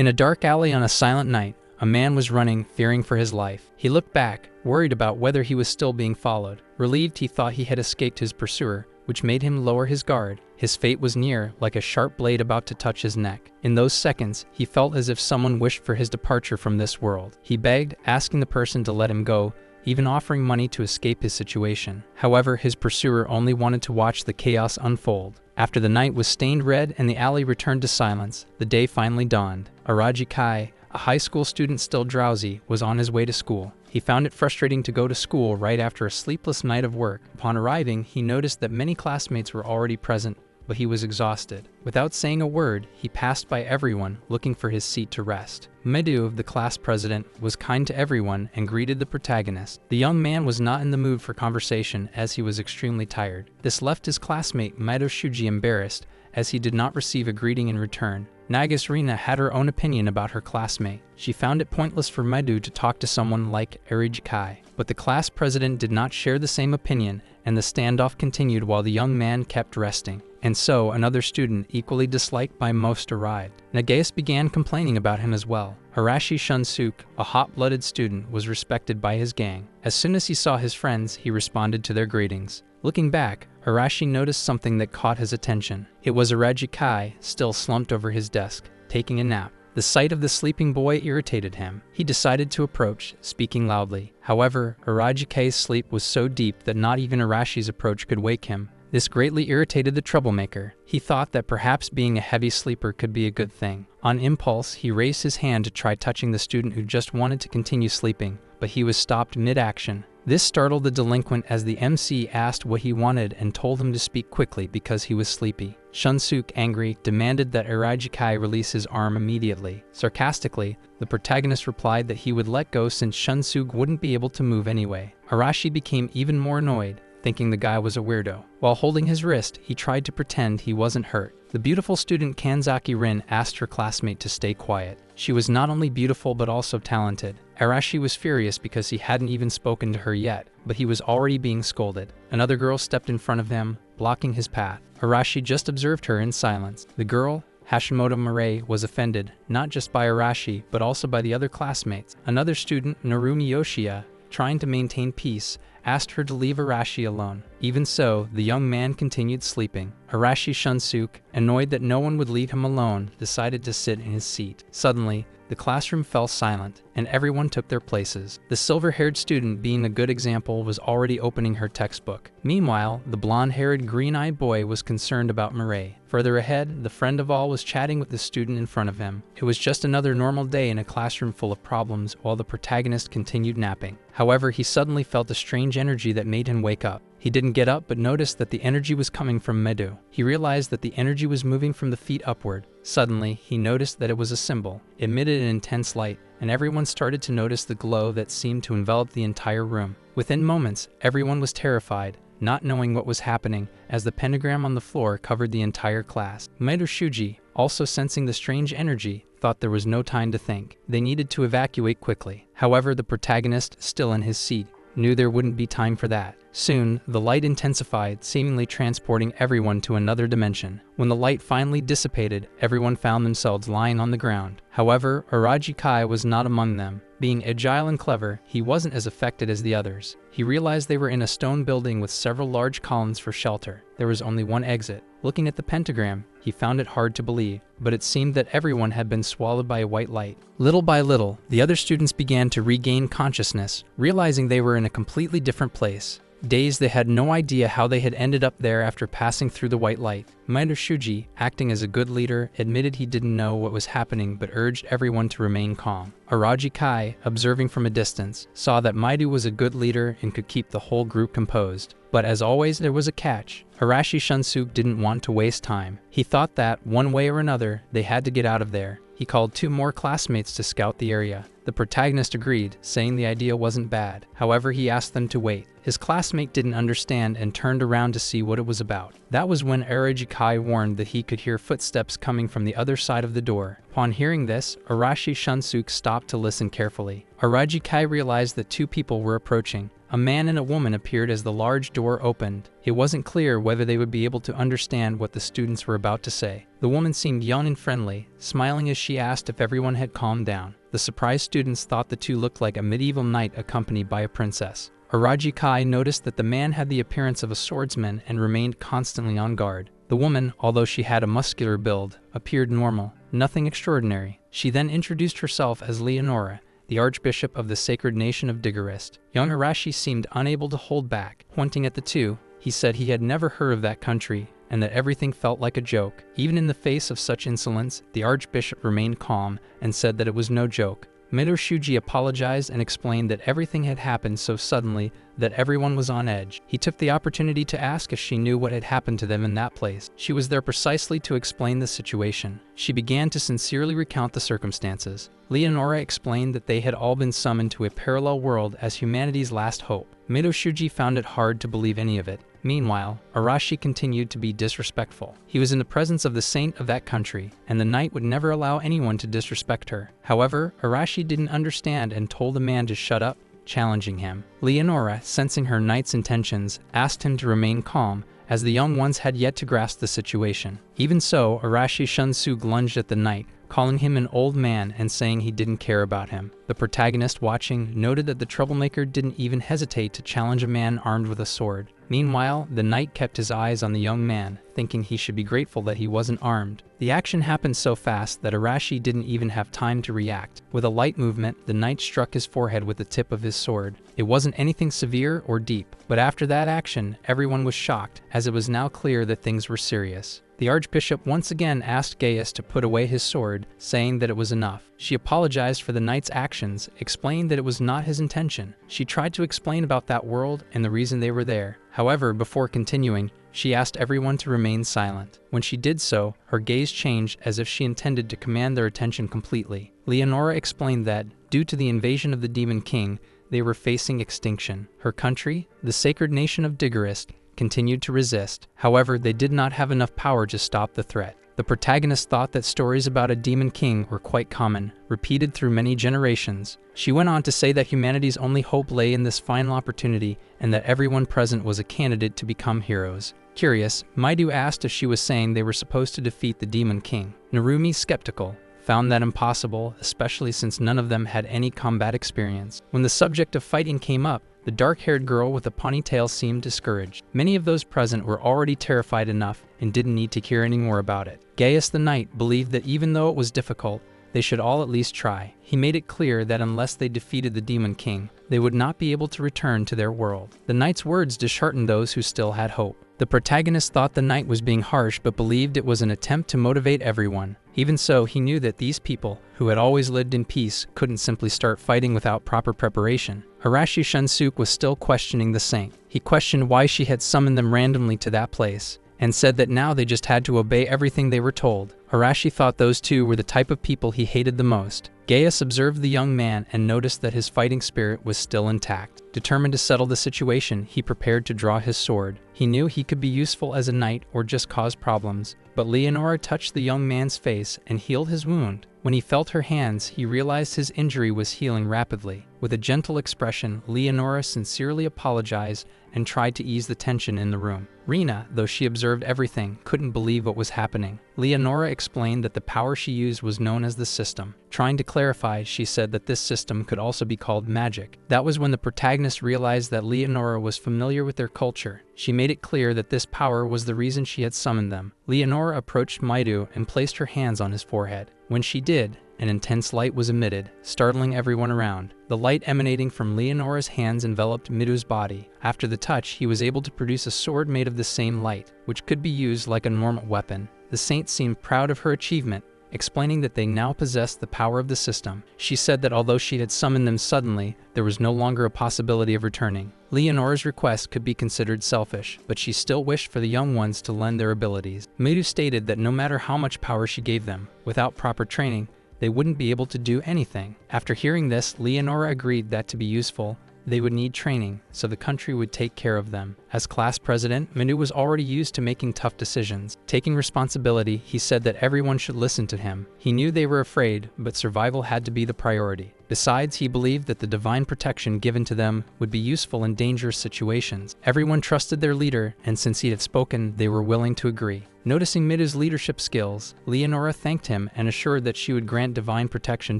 In a dark alley on a silent night, a man was running, fearing for his life. He looked back, worried about whether he was still being followed. Relieved, he thought he had escaped his pursuer, which made him lower his guard. His fate was near, like a sharp blade about to touch his neck. In those seconds, he felt as if someone wished for his departure from this world. He begged, asking the person to let him go, even offering money to escape his situation. However, his pursuer only wanted to watch the chaos unfold. After the night was stained red and the alley returned to silence, the day finally dawned. Araki, a high school student still drowsy, was on his way to school. He found it frustrating to go to school right after a sleepless night of work. Upon arriving, he noticed that many classmates were already present, but he was exhausted. Without saying a word, he passed by everyone, looking for his seat to rest. Medu, the class president, was kind to everyone and greeted the protagonist. The young man was not in the mood for conversation as he was extremely tired. This left his classmate Medu Shuji embarrassed, as he did not receive a greeting in return. Nagasrina had her own opinion about her classmate. She found it pointless for Medu to talk to someone like Araki, but the class president did not share the same opinion, and the standoff continued while the young man kept resting. And so, another student equally disliked by most arrived. Nagaeus began complaining about him as well. Harashi Shunsuk, a hot-blooded student, was respected by his gang. As soon as he saw his friends, he responded to their greetings. Looking back, Harashi noticed something that caught his attention. It was Araki, still slumped over his desk, taking a nap. The sight of the sleeping boy irritated him. He decided to approach, speaking loudly. However, Araki's sleep was so deep that not even Arashi's approach could wake him. This greatly irritated the troublemaker. He thought that perhaps being a heavy sleeper could be a good thing. On impulse, he raised his hand to try touching the student who just wanted to continue sleeping, but he was stopped mid-action. This startled the delinquent as the MC asked what he wanted and told him to speak quickly because he was sleepy. Shunsuk, angry, demanded that Araki release his arm immediately. Sarcastically, the protagonist replied that he would let go since Shunsuk wouldn't be able to move anyway. Arashi became even more annoyed, thinking the guy was a weirdo. While holding his wrist, he tried to pretend he wasn't hurt. The beautiful student Kanzaki Rin asked her classmate to stay quiet. She was not only beautiful but also talented. Arashi was furious because he hadn't even spoken to her yet, but he was already being scolded. Another girl stepped in front of him, blocking his path. Arashi just observed her in silence. The girl, Hashimoto Murray, was offended, not just by Arashi, but also by the other classmates. Another student, Narumi Yoshia, trying to maintain peace, asked her to leave Arashi alone. Even so, the young man continued sleeping. Arashi Shunsuk, annoyed that no one would leave him alone, decided to sit in his seat. Suddenly, the classroom fell silent, and everyone took their places. The silver-haired student, being a good example, was already opening her textbook. Meanwhile, the blonde-haired, green-eyed boy was concerned about Murray. Further ahead, the friend of all was chatting with the student in front of him. It was just another normal day in a classroom full of problems while the protagonist continued napping. However, he suddenly felt a strange energy that made him wake up. He didn't get up but noticed that the energy was coming from Medu. He realized that the energy was moving from the feet upward. Suddenly, he noticed that it was a symbol. It emitted an intense light, and everyone started to notice the glow that seemed to envelop the entire room. Within moments, everyone was terrified, not knowing what was happening, as the pentagram on the floor covered the entire class. Medu Shuji, also sensing the strange energy, thought there was no time to think. They needed to evacuate quickly. However, the protagonist, still in his seat, knew there wouldn't be time for that. Soon, the light intensified, seemingly transporting everyone to another dimension. When the light finally dissipated, everyone found themselves lying on the ground. However, Araki was not among them. Being agile and clever, he wasn't as affected as the others. He realized they were in a stone building with several large columns for shelter. There was only one exit. Looking at the pentagram, he found it hard to believe, but it seemed that everyone had been swallowed by a white light. Little by little, the other students began to regain consciousness, realizing they were in a completely different place. Dazed, they had no idea how they had ended up there after passing through the white light. Medu Shuji, acting as a good leader, admitted he didn't know what was happening but urged everyone to remain calm. Araki, observing from a distance, saw that Medu was a good leader and could keep the whole group composed. But as always, there was a catch. Harashi Shunsuk didn't want to waste time. He thought that, one way or another, they had to get out of there. He called 2 more classmates to scout the area. The protagonist agreed, saying the idea wasn't bad. However, he asked them to wait. His classmate didn't understand and turned around to see what it was about. That was when Araki warned that he could hear footsteps coming from the other side of the door. Upon hearing this, Arashi Shunsuk stopped to listen carefully. Araki realized that 2 people were approaching. a man and a woman appeared as the large door opened. It wasn't clear whether they would be able to understand what the students were about to say. The woman seemed young and friendly, smiling as she asked if everyone had calmed down. The surprised students thought the two looked like a medieval knight accompanied by a princess. Araki noticed that the man had the appearance of a swordsman and remained constantly on guard. The woman, although she had a muscular build, appeared normal, nothing extraordinary. She then introduced herself as Leonora, the Archbishop of the Sacred Nation of Digorist. Young Araki seemed unable to hold back. Pointing at the two, he said he had never heard of that country and that everything felt like a joke. Even in the face of such insolence, the Archbishop remained calm and said that it was no joke. Midoshuji apologized and explained that everything had happened so suddenly that everyone was on edge. He took the opportunity to ask if she knew what had happened to them in that place. She was there precisely to explain the situation. She began to sincerely recount the circumstances. Leonora explained that they had all been summoned to a parallel world as humanity's last hope. Midoshuji found it hard to believe any of it. Meanwhile, Araki continued to be disrespectful. He was in the presence of the saint of that country, and the knight would never allow anyone to disrespect her. However, Araki didn't understand and told the man to shut up, challenging him. Leonora, sensing her knight's intentions, asked him to remain calm, as the young ones had yet to grasp the situation. Even so, Araki Shunsuk lunged at the knight, calling him an old man and saying he didn't care about him. The protagonist, watching, noted that the troublemaker didn't even hesitate to challenge a man armed with a sword. Meanwhile, the knight kept his eyes on the young man, thinking he should be grateful that he wasn't armed. The action happened so fast that Araki didn't even have time to react. With a light movement, the knight struck his forehead with the tip of his sword. It wasn't anything severe or deep, but after that action, everyone was shocked, as it was now clear that things were serious. The Archbishop once again asked Gaius to put away his sword, saying that it was enough. She apologized for the knight's actions, explained that it was not his intention. She tried to explain about that world and the reason they were there. However, before continuing, she asked everyone to remain silent. When she did so, her gaze changed as if she intended to command their attention completely. Leonora explained that, due to the invasion of the Demon King, they were facing extinction. Her country, the Sacred Nation of Digorist, continued to resist. However, they did not have enough power to stop the threat. The protagonist thought that stories about a demon king were quite common, repeated through many generations. She went on to say that humanity's only hope lay in this final opportunity and that everyone present was a candidate to become heroes. Curious, Maidu asked if she was saying they were supposed to defeat the demon king. Narumi, skeptical, found that impossible, especially since none of them had any combat experience. When the subject of fighting came up, the dark-haired girl with a ponytail seemed discouraged. Many of those present were already terrified enough and didn't need to hear any more about it. Gaius the Knight believed that even though it was difficult, they should all at least try. He made it clear that unless they defeated the Demon King, they would not be able to return to their world. The knight's words disheartened those who still had hope. The protagonist thought the knight was being harsh but believed it was an attempt to motivate everyone. Even so, he knew that these people, who had always lived in peace, couldn't simply start fighting without proper preparation. Araki Shunsuk was still questioning the saint. He questioned why she had summoned them randomly to that place, and said that now they just had to obey everything they were told. Araki thought those two were the type of people he hated the most. Gaius observed the young man and noticed that his fighting spirit was still intact. Determined to settle the situation, he prepared to draw his sword. He knew he could be useful as a knight or just cause problems, but Leonora touched the young man's face and healed his wound. When he felt her hands, he realized his injury was healing rapidly. With a gentle expression, Leonora sincerely apologized and tried to ease the tension in the room. Rina, though she observed everything, couldn't believe what was happening. Leonora explained that the power she used was known as the system. Trying to clarify, she said that this system could also be called magic. That was when the protagonist realized that Leonora was familiar with their culture. She made it clear that this power was the reason she had summoned them. Leonora approached Maidu and placed her hands on his forehead. When she did, an intense light was emitted, startling everyone around. The light emanating from Leonora's hands enveloped Midu's body. After the touch, he was able to produce a sword made of the same light, which could be used like a normal weapon. The saint seemed proud of her achievement, explaining that they now possessed the power of the system. She said that although she had summoned them suddenly, there was no longer a possibility of returning. Leonora's request could be considered selfish, but she still wished for the young ones to lend their abilities. Midu stated that no matter how much power she gave them, without proper training, they wouldn't be able to do anything. After hearing this, Leonora agreed that to be useful, they would need training, so the country would take care of them. As class president, Manu was already used to making tough decisions. Taking responsibility, he said that everyone should listen to him. He knew they were afraid, but survival had to be the priority. Besides, he believed that the divine protection given to them would be useful in dangerous situations. Everyone trusted their leader, and since he had spoken, they were willing to agree. Noticing Midu's leadership skills, Leonora thanked him and assured that she would grant divine protection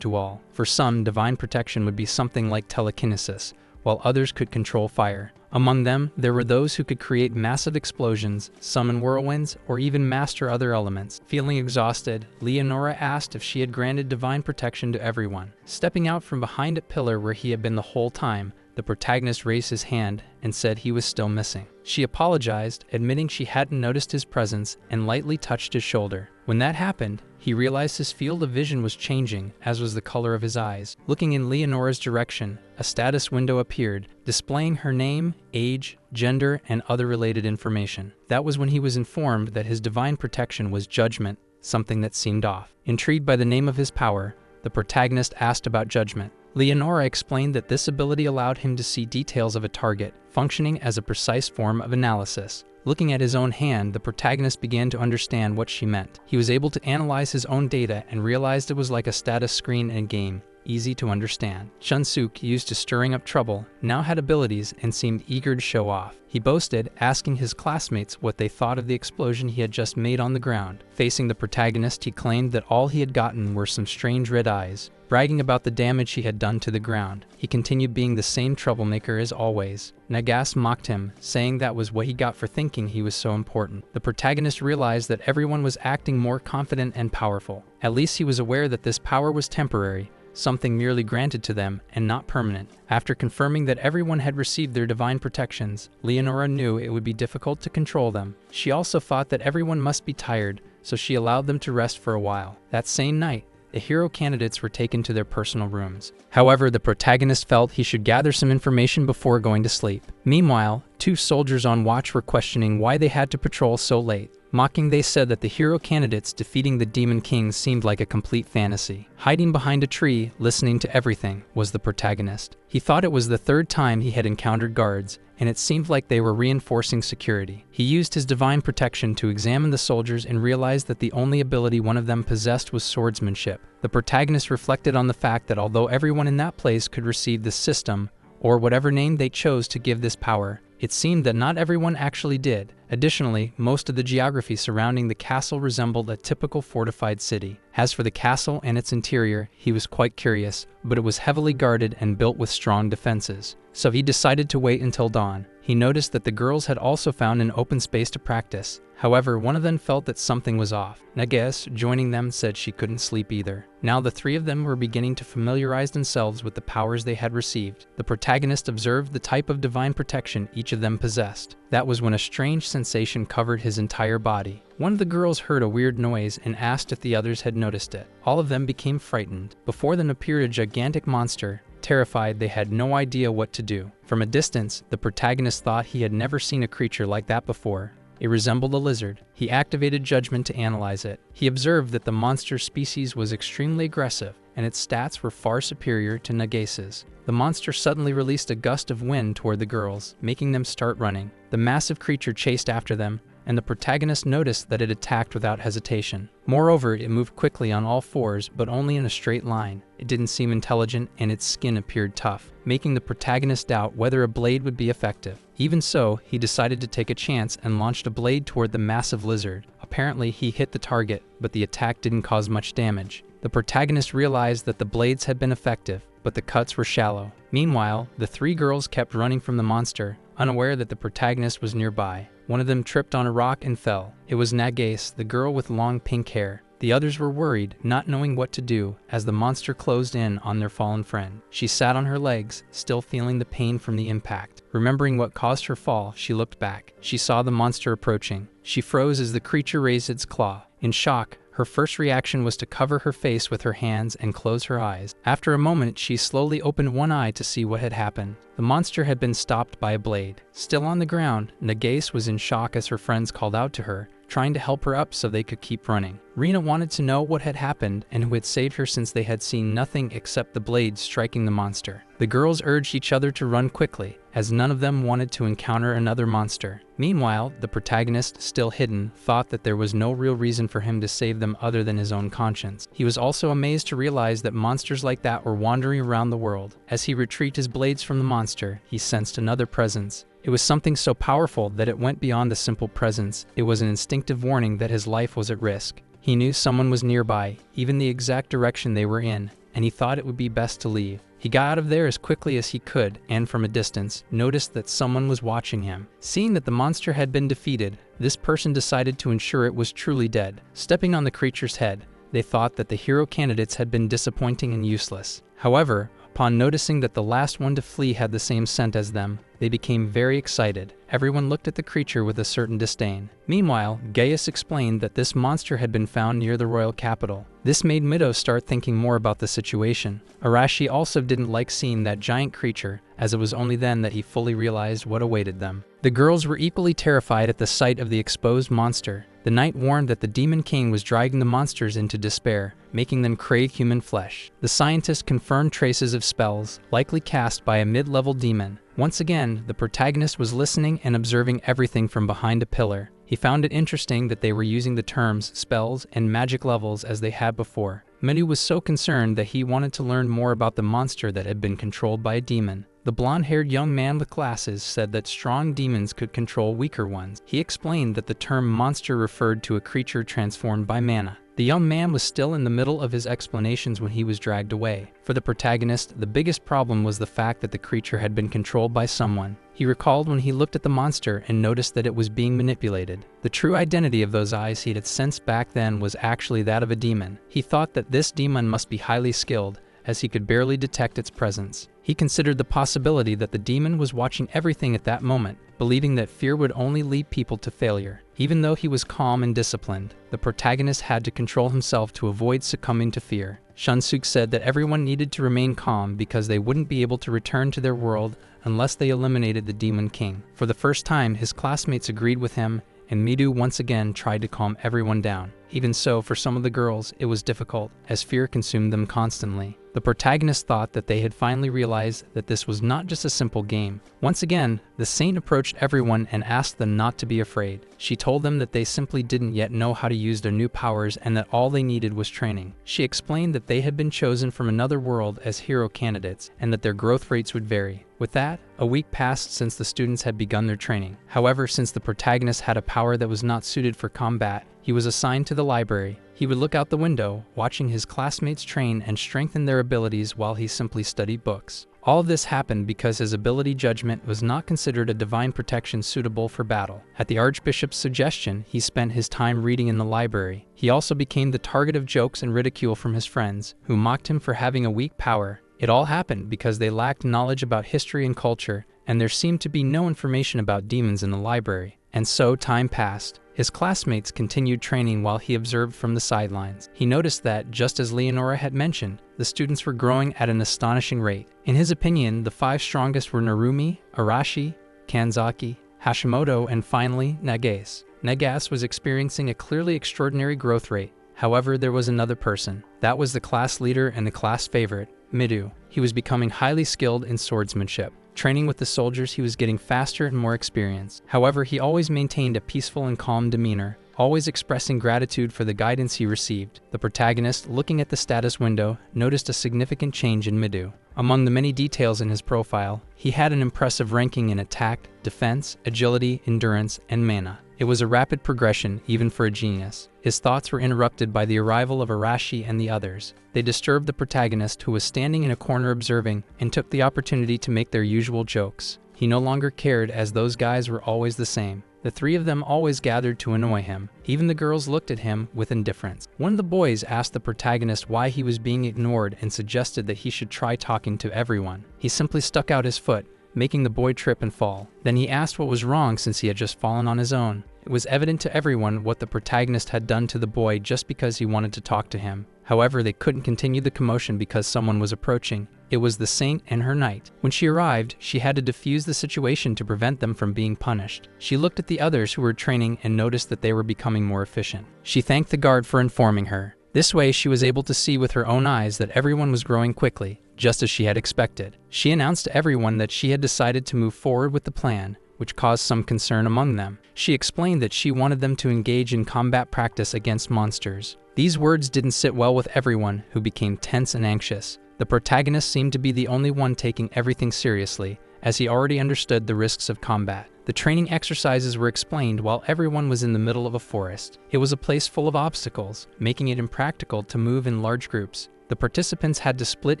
to all. For some, divine protection would be something like telekinesis, while others could control fire. Among them, there were those who could create massive explosions, summon whirlwinds, or even master other elements. Feeling exhausted, Leonora asked if she had granted divine protection to everyone. Stepping out from behind a pillar where he had been the whole time, the protagonist raised his hand and said he was still missing. She apologized, admitting she hadn't noticed his presence, and lightly touched his shoulder. When that happened, he realized his field of vision was changing, as was the color of his eyes. Looking in Leonora's direction, a status window appeared, displaying her name, age, gender, and other related information. That was when he was informed that his divine protection was judgment, something that seemed off. Intrigued by the name of his power, the protagonist asked about judgment. Leonora explained that this ability allowed him to see details of a target, functioning as a precise form of analysis. Looking at his own hand, the protagonist began to understand what she meant. He was able to analyze his own data and realized it was like a status screen in a game, easy to understand. Shunsuk, used to stirring up trouble, now had abilities and seemed eager to show off. He boasted, asking his classmates what they thought of the explosion he had just made on the ground. Facing the protagonist, he claimed that all he had gotten were some strange red eyes, bragging about the damage he had done to the ground. He continued being the same troublemaker as always. Nagas mocked him, saying that was what he got for thinking he was so important. The protagonist realized that everyone was acting more confident and powerful. At least he was aware that this power was temporary, something merely granted to them and not permanent. After confirming that everyone had received their divine protections, Leonora knew it would be difficult to control them. She also thought that everyone must be tired, so she allowed them to rest for a while. That same night, the hero candidates were taken to their personal rooms. However, the protagonist felt he should gather some information before going to sleep. Meanwhile, two soldiers on watch were questioning why they had to patrol so late. Mocking, they said that the hero candidates defeating the Demon King seemed like a complete fantasy. Hiding behind a tree, listening to everything, was the protagonist. He thought it was the third time he had encountered guards, and it seemed like they were reinforcing security. He used his divine protection to examine the soldiers and realized that the only ability one of them possessed was swordsmanship. The protagonist reflected on the fact that although everyone in that place could receive the system, or whatever name they chose to give this power, it seemed that not everyone actually did. Additionally, most of the geography surrounding the castle resembled a typical fortified city. As for the castle and its interior, he was quite curious, but it was heavily guarded and built with strong defenses. So he decided to wait until dawn. He noticed that the girls had also found an open space to practice. However, one of them felt that something was off. Nages, joining them, said she couldn't sleep either. Now the three of them were beginning to familiarize themselves with the powers they had received. The protagonist observed the type of divine protection each of them possessed. That was when a strange sensation covered his entire body. One of the girls heard a weird noise and asked if the others had noticed it. All of them became frightened. Before them appeared a gigantic monster. Terrified, they had no idea what to do. From a distance, the protagonist thought he had never seen a creature like that before. It resembled a lizard. He activated judgment to analyze it. He observed that the monster species was extremely aggressive, and its stats were far superior to Nages's. The monster suddenly released a gust of wind toward the girls, making them start running. The massive creature chased after them, and the protagonist noticed that it attacked without hesitation. Moreover, it moved quickly on all fours, but only in a straight line. It didn't seem intelligent, and its skin appeared tough, making the protagonist doubt whether a blade would be effective. Even so, he decided to take a chance and launched a blade toward the massive lizard. Apparently, he hit the target, but the attack didn't cause much damage. The protagonist realized that the blades had been effective, but the cuts were shallow. Meanwhile, the three girls kept running from the monster, unaware that the protagonist was nearby. One of them tripped on a rock and fell. It was Nages, the girl with long pink hair. The others were worried, not knowing what to do, as the monster closed in on their fallen friend. She sat on her legs, still feeling the pain from the impact. Remembering what caused her fall, she looked back. She saw the monster approaching. She froze as the creature raised its claw. In shock, her first reaction was to cover her face with her hands and close her eyes. After a moment, she slowly opened one eye to see what had happened. The monster had been stopped by a blade. Still on the ground, Nages was in shock as her friends called out to her, trying to help her up so they could keep running. Rina wanted to know what had happened and who had saved her since they had seen nothing except the blades striking the monster. The girls urged each other to run quickly, as none of them wanted to encounter another monster. Meanwhile, the protagonist, still hidden, thought that there was no real reason for him to save them other than his own conscience. He was also amazed to realize that monsters like that were wandering around the world. As he retrieved his blades from the monster, he sensed another presence. It was something so powerful that it went beyond the simple presence. It was an instinctive warning that his life was at risk. He knew someone was nearby, even the exact direction they were in, and he thought it would be best to leave. He got out of there as quickly as he could, and from a distance, noticed that someone was watching him. Seeing that the monster had been defeated, this person decided to ensure it was truly dead. Stepping on the creature's head, they thought that the hero candidates had been disappointing and useless. However, upon noticing that the last one to flee had the same scent as them, they became very excited. Everyone looked at the creature with a certain disdain. Meanwhile, Gaius explained that this monster had been found near the royal capital. This made Mido start thinking more about the situation. Arashi also didn't like seeing that giant creature, as it was only then that he fully realized what awaited them. The girls were equally terrified at the sight of the exposed monster. The knight warned that the Demon King was dragging the monsters into despair, making them crave human flesh. The scientist confirmed traces of spells, likely cast by a mid-level demon. Once again, the protagonist was listening and observing everything from behind a pillar. He found it interesting that they were using the terms spells and magic levels as they had before. Mido was so concerned that he wanted to learn more about the monster that had been controlled by a demon. The blonde-haired young man with glasses said that strong demons could control weaker ones. He explained that the term monster referred to a creature transformed by mana. The young man was still in the middle of his explanations when he was dragged away. For the protagonist, the biggest problem was the fact that the creature had been controlled by someone. He recalled when he looked at the monster and noticed that it was being manipulated. The true identity of those eyes he had sensed back then was actually that of a demon. He thought that this demon must be highly skilled, as he could barely detect its presence. He considered the possibility that the demon was watching everything at that moment, believing that fear would only lead people to failure. Even though he was calm and disciplined, the protagonist had to control himself to avoid succumbing to fear. Shunsuk said that everyone needed to remain calm because they wouldn't be able to return to their world unless they eliminated the Demon King. For the first time, his classmates agreed with him, and Mido once again tried to calm everyone down. Even so, for some of the girls, it was difficult, as fear consumed them constantly. The protagonist thought that they had finally realized that this was not just a simple game. Once again, the saint approached everyone and asked them not to be afraid. She told them that they simply didn't yet know how to use their new powers and that all they needed was training. She explained that they had been chosen from another world as hero candidates and that their growth rates would vary. With that, a week passed since the students had begun their training. However, since the protagonist had a power that was not suited for combat, he was assigned to the library. He would look out the window, watching his classmates train and strengthen their abilities while he simply studied books. All of this happened because his ability judgment was not considered a divine protection suitable for battle. At the Archbishop's suggestion, he spent his time reading in the library. He also became the target of jokes and ridicule from his friends, who mocked him for having a weak power. It all happened because they lacked knowledge about history and culture, and there seemed to be no information about demons in the library. And so time passed. His classmates continued training while he observed from the sidelines. He noticed that, just as Leonora had mentioned, the students were growing at an astonishing rate. In his opinion, the 5 strongest were Narumi, Arashi, Kanzaki, Hashimoto, and finally, Nagase. Nagase was experiencing a clearly extraordinary growth rate. However, there was another person. That was the class leader and the class favorite, Mido. He was becoming highly skilled in swordsmanship. Training with the soldiers, he was getting faster and more experienced. However, he always maintained a peaceful and calm demeanor, always expressing gratitude for the guidance he received. The protagonist, looking at the status window, noticed a significant change in Mido. Among the many details in his profile, he had an impressive ranking in attack, defense, agility, endurance, and mana. It was a rapid progression, even for a genius. His thoughts were interrupted by the arrival of Arashi and the others. They disturbed the protagonist, who was standing in a corner observing, and took the opportunity to make their usual jokes. He no longer cared, as those guys were always the same. The 3 of them always gathered to annoy him. Even the girls looked at him with indifference. One of the boys asked the protagonist why he was being ignored and suggested that he should try talking to everyone. He simply stuck out his foot, making the boy trip and fall. Then he asked what was wrong since he had just fallen on his own. It was evident to everyone what the protagonist had done to the boy just because he wanted to talk to him. However, they couldn't continue the commotion because someone was approaching. It was the saint and her knight. When she arrived, she had to defuse the situation to prevent them from being punished. She looked at the others who were training and noticed that they were becoming more efficient. She thanked the guard for informing her. This way, she was able to see with her own eyes that everyone was growing quickly, just as she had expected. She announced to everyone that she had decided to move forward with the plan, which caused some concern among them. She explained that she wanted them to engage in combat practice against monsters. These words didn't sit well with everyone, who became tense and anxious. The protagonist seemed to be the only one taking everything seriously, as he already understood the risks of combat. The training exercises were explained while everyone was in the middle of a forest. It was a place full of obstacles, making it impractical to move in large groups. The participants had to split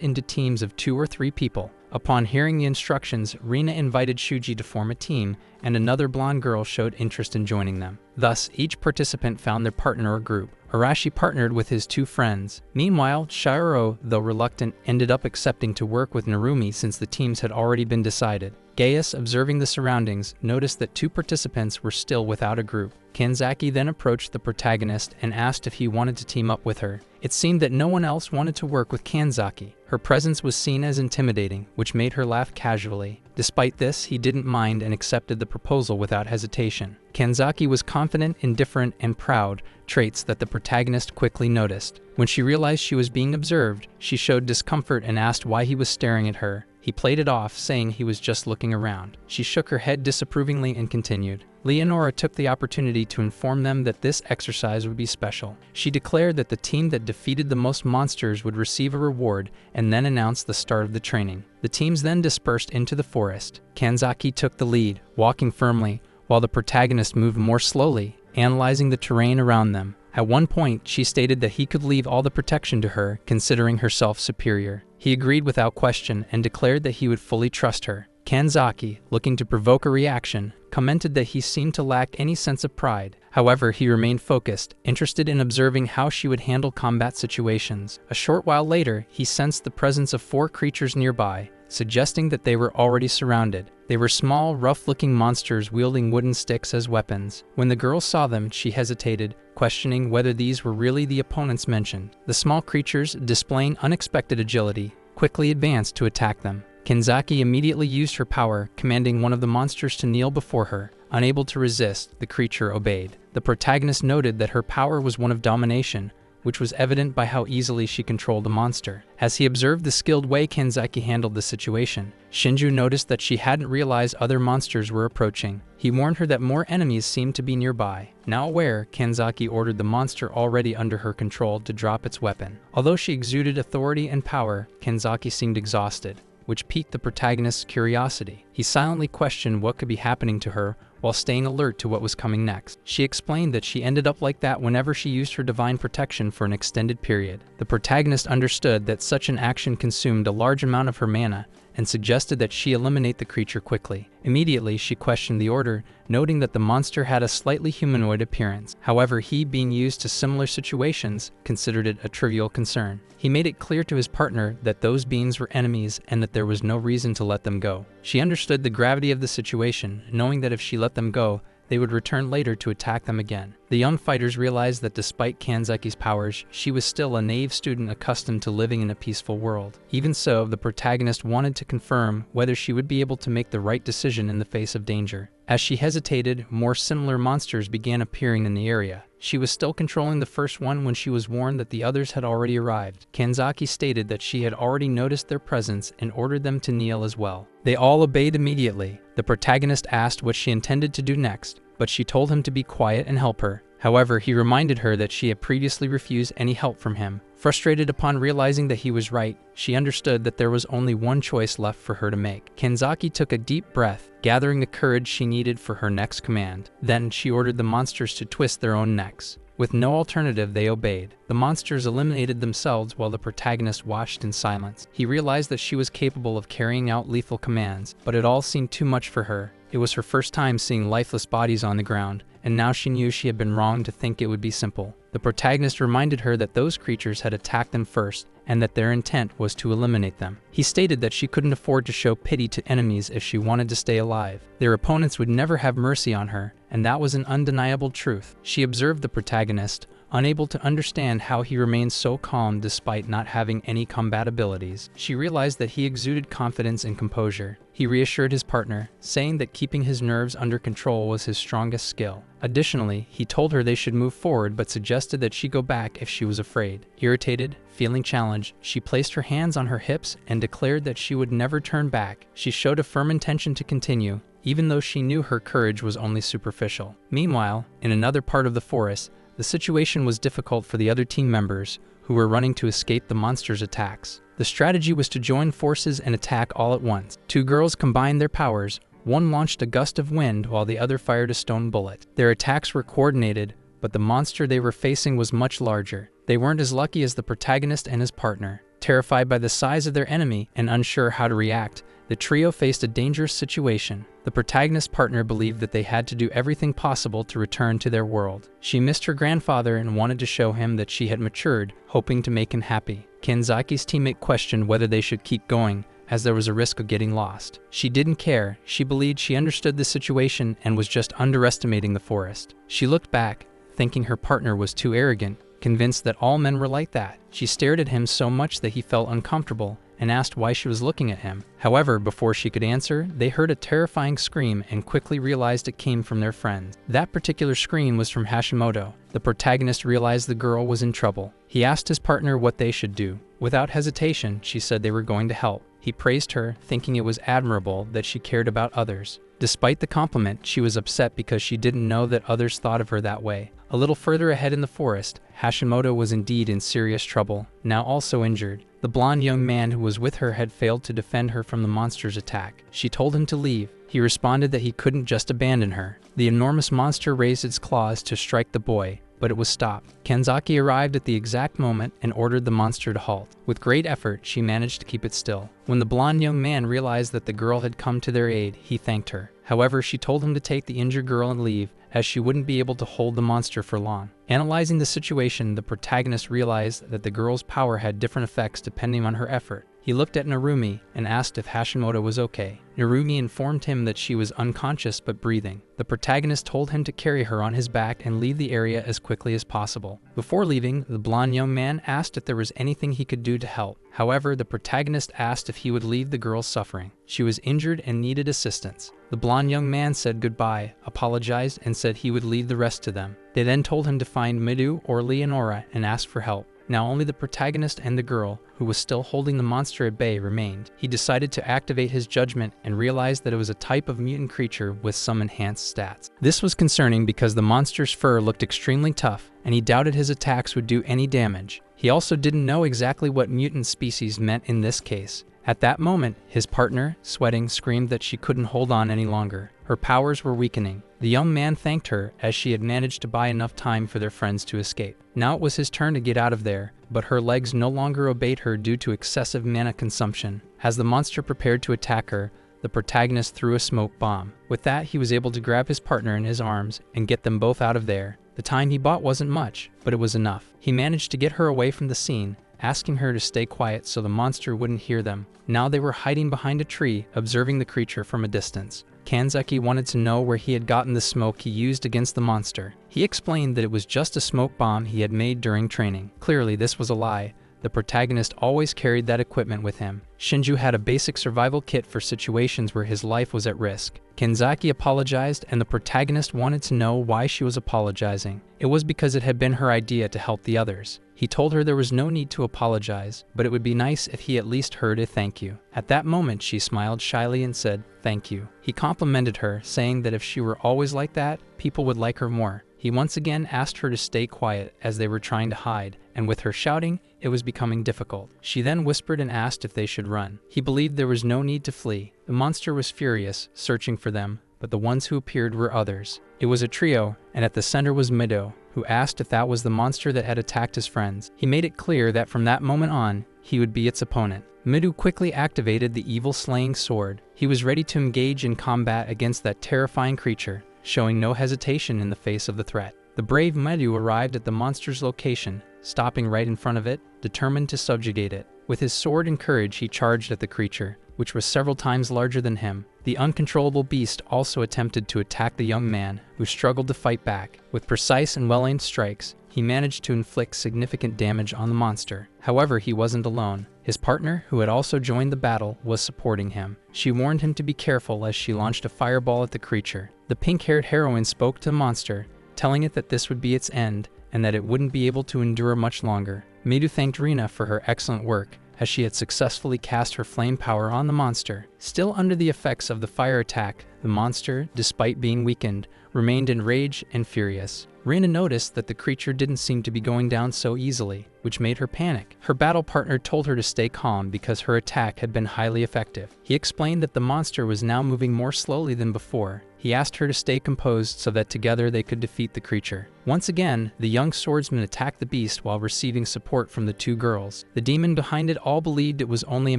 into teams of 2 or 3 people. Upon hearing the instructions, Rina invited Shuji to form a team, and another blonde girl showed interest in joining them. Thus, each participant found their partner or group. Arashi partnered with his 2 friends. Meanwhile, Shiro, though reluctant, ended up accepting to work with Narumi since the teams had already been decided. Gaius, observing the surroundings, noticed that 2 participants were still without a group. Kanzaki then approached the protagonist and asked if he wanted to team up with her. It seemed that no one else wanted to work with Kanzaki. Her presence was seen as intimidating, which made her laugh casually. Despite this, he didn't mind and accepted the proposal without hesitation. Kanzaki was confident, indifferent, and proud, traits that the protagonist quickly noticed. When she realized she was being observed, she showed discomfort and asked why he was staring at her. He played it off, saying he was just looking around. She shook her head disapprovingly and continued. Leonora took the opportunity to inform them that this exercise would be special. She declared that the team that defeated the most monsters would receive a reward and then announced the start of the training. The teams then dispersed into the forest. Kanzaki took the lead, walking firmly, while the protagonist moved more slowly, analyzing the terrain around them. At one point, she stated that he could leave all the protection to her, considering herself superior. He agreed without question and declared that he would fully trust her. Kanzaki, looking to provoke a reaction, commented that he seemed to lack any sense of pride. However, he remained focused, interested in observing how she would handle combat situations. A short while later, he sensed the presence of 4 creatures nearby, suggesting that they were already surrounded. They were small, rough-looking monsters wielding wooden sticks as weapons. When the girl saw them, she hesitated, questioning whether these were really the opponents mentioned. The small creatures, displaying unexpected agility, quickly advanced to attack them. Kanzaki immediately used her power, commanding one of the monsters to kneel before her. Unable to resist, the creature obeyed. The protagonist noted that her power was one of domination, which was evident by how easily she controlled the monster. As he observed the skilled way Kanzaki handled the situation, Shinju noticed that she hadn't realized other monsters were approaching. He warned her that more enemies seemed to be nearby. Now aware, Kanzaki ordered the monster already under her control to drop its weapon. Although she exuded authority and power, Kanzaki seemed exhausted, which piqued the protagonist's curiosity. He silently questioned what could be happening to her while staying alert to what was coming next. She explained that she ended up like that whenever she used her divine protection for an extended period. The protagonist understood that such an action consumed a large amount of her mana and suggested that she eliminate the creature quickly. Immediately, she questioned the order, noting that the monster had a slightly humanoid appearance. However, he, being used to similar situations, considered it a trivial concern. He made it clear to his partner that those beings were enemies and that there was no reason to let them go. She understood the gravity of the situation, knowing that if she let them go, they would return later to attack them again. The young fighters realized that despite Kanzaki's powers, she was still a naive student accustomed to living in a peaceful world. Even so, the protagonist wanted to confirm whether she would be able to make the right decision in the face of danger. As she hesitated, more similar monsters began appearing in the area. She was still controlling the first one when she was warned that the others had already arrived. Kanzaki stated that she had already noticed their presence and ordered them to kneel as well. They all obeyed immediately. The protagonist asked what she intended to do next, but she told him to be quiet and help her. However, he reminded her that she had previously refused any help from him. Frustrated upon realizing that he was right, she understood that there was only one choice left for her to make. Kanzaki took a deep breath, gathering the courage she needed for her next command. Then she ordered the monsters to twist their own necks. With no alternative, they obeyed. The monsters eliminated themselves while the protagonist watched in silence. He realized that she was capable of carrying out lethal commands, but it all seemed too much for her. It was her first time seeing lifeless bodies on the ground, and now she knew she had been wrong to think it would be simple. The protagonist reminded her that those creatures had attacked them first, and that their intent was to eliminate them. He stated that she couldn't afford to show pity to enemies if she wanted to stay alive. Their opponents would never have mercy on her, and that was an undeniable truth. She observed the protagonist, Unable to understand how he remained so calm despite not having any combat abilities, she realized that he exuded confidence and composure. He reassured his partner, saying that keeping his nerves under control was his strongest skill. Additionally, he told her they should move forward but suggested that she go back if she was afraid. Irritated, feeling challenged, she placed her hands on her hips and declared that she would never turn back. She showed a firm intention to continue, even though she knew her courage was only superficial. Meanwhile, in another part of the forest, the situation was difficult for the other team members, who were running to escape the monster's attacks. The strategy was to join forces and attack all at once. Two girls combined their powers. One launched a gust of wind while the other fired a stone bullet. Their attacks were coordinated, but the monster they were facing was much larger. They weren't as lucky as the protagonist and his partner. Terrified by the size of their enemy and unsure how to react, the trio faced a dangerous situation. The protagonist's partner believed that they had to do everything possible to return to their world. She missed her grandfather and wanted to show him that she had matured, hoping to make him happy. Kanzaki's teammate questioned whether they should keep going, as there was a risk of getting lost. She didn't care. She believed she understood the situation and was just underestimating the forest. She looked back, thinking her partner was too arrogant, convinced that all men were like that. She stared at him so much that he felt uncomfortable and asked why she was looking at him. However, before she could answer, they heard a terrifying scream and quickly realized it came from their friend. That particular scream was from Hashimoto. The protagonist realized the girl was in trouble. He asked his partner what they should do. Without hesitation, she said they were going to help. He praised her, thinking it was admirable that she cared about others. Despite the compliment, she was upset because she didn't know that others thought of her that way. A little further ahead in the forest, Hashimoto was indeed in serious trouble, now also injured. The blonde young man who was with her had failed to defend her from the monster's attack. She told him to leave. He responded that he couldn't just abandon her. The enormous monster raised its claws to strike the boy, but it was stopped. Kanzaki arrived at the exact moment and ordered the monster to halt. With great effort, she managed to keep it still. When the blonde young man realized that the girl had come to their aid, he thanked her. However, she told him to take the injured girl and leave, as she wouldn't be able to hold the monster for long. Analyzing the situation, the protagonist realized that the girl's power had different effects depending on her effort. He looked at Narumi and asked if Hashimoto was okay. Narumi informed him that she was unconscious but breathing. The protagonist told him to carry her on his back and leave the area as quickly as possible. Before leaving, the blonde young man asked if there was anything he could do to help. However, the protagonist asked if he would leave the girl suffering. She was injured and needed assistance. The blonde young man said goodbye, apologized, and said he would leave the rest to them. They then told him to find Midu or Leonora and ask for help. Now only the protagonist and the girl, who was still holding the monster at bay, remained. He decided to activate his judgment and realized that it was a type of mutant creature with some enhanced stats. This was concerning because the monster's fur looked extremely tough, and he doubted his attacks would do any damage. He also didn't know exactly what mutant species meant in this case. At that moment, his partner, sweating, screamed that she couldn't hold on any longer. Her powers were weakening. The young man thanked her, as she had managed to buy enough time for their friends to escape. Now it was his turn to get out of there, but her legs no longer obeyed her due to excessive mana consumption. As the monster prepared to attack her, the protagonist threw a smoke bomb. With that, he was able to grab his partner in his arms and get them both out of there. The time he bought wasn't much, but it was enough. He managed to get her away from the scene, asking her to stay quiet so the monster wouldn't hear them. Now they were hiding behind a tree, observing the creature from a distance. Kanzaki wanted to know where he had gotten the smoke he used against the monster. He explained that it was just a smoke bomb he had made during training. Clearly, this was a lie. The protagonist always carried that equipment with him. Shinju had a basic survival kit for situations where his life was at risk. Kanzaki apologized, and the protagonist wanted to know why she was apologizing. It was because it had been her idea to help the others. He told her there was no need to apologize, but it would be nice if he at least heard a thank you. At that moment, she smiled shyly and said, "Thank you." He complimented her, saying that if she were always like that, people would like her more. He once again asked her to stay quiet as they were trying to hide, and with her shouting, it was becoming difficult. She then whispered and asked if they should run. He believed there was no need to flee. The monster was furious, searching for them, but the ones who appeared were others. It was a trio, and at the center was Mido, who asked if that was the monster that had attacked his friends. He made it clear that from that moment on, he would be its opponent. Midu quickly activated the evil slaying sword. He was ready to engage in combat against that terrifying creature, showing no hesitation in the face of the threat. The brave Midu arrived at the monster's location, stopping right in front of it, determined to subjugate it. With his sword and courage, he charged at the creature, which was several times larger than him. The uncontrollable beast also attempted to attack the young man, who struggled to fight back. With precise and well-aimed strikes, he managed to inflict significant damage on the monster. However, he wasn't alone. His partner, who had also joined the battle, was supporting him. She warned him to be careful as she launched a fireball at the creature. The pink-haired heroine spoke to the monster, telling it that this would be its end and that it wouldn't be able to endure much longer. Midu thanked Rina for her excellent work, as she had successfully cast her flame power on the monster. Still under the effects of the fire attack, the monster, despite being weakened, remained enraged and furious. Rina noticed that the creature didn't seem to be going down so easily, which made her panic. Her battle partner told her to stay calm because her attack had been highly effective. He explained that the monster was now moving more slowly than before. He asked her to stay composed so that together they could defeat the creature. Once again, the young swordsman attacked the beast while receiving support from the two girls. The demon behind it all believed it was only a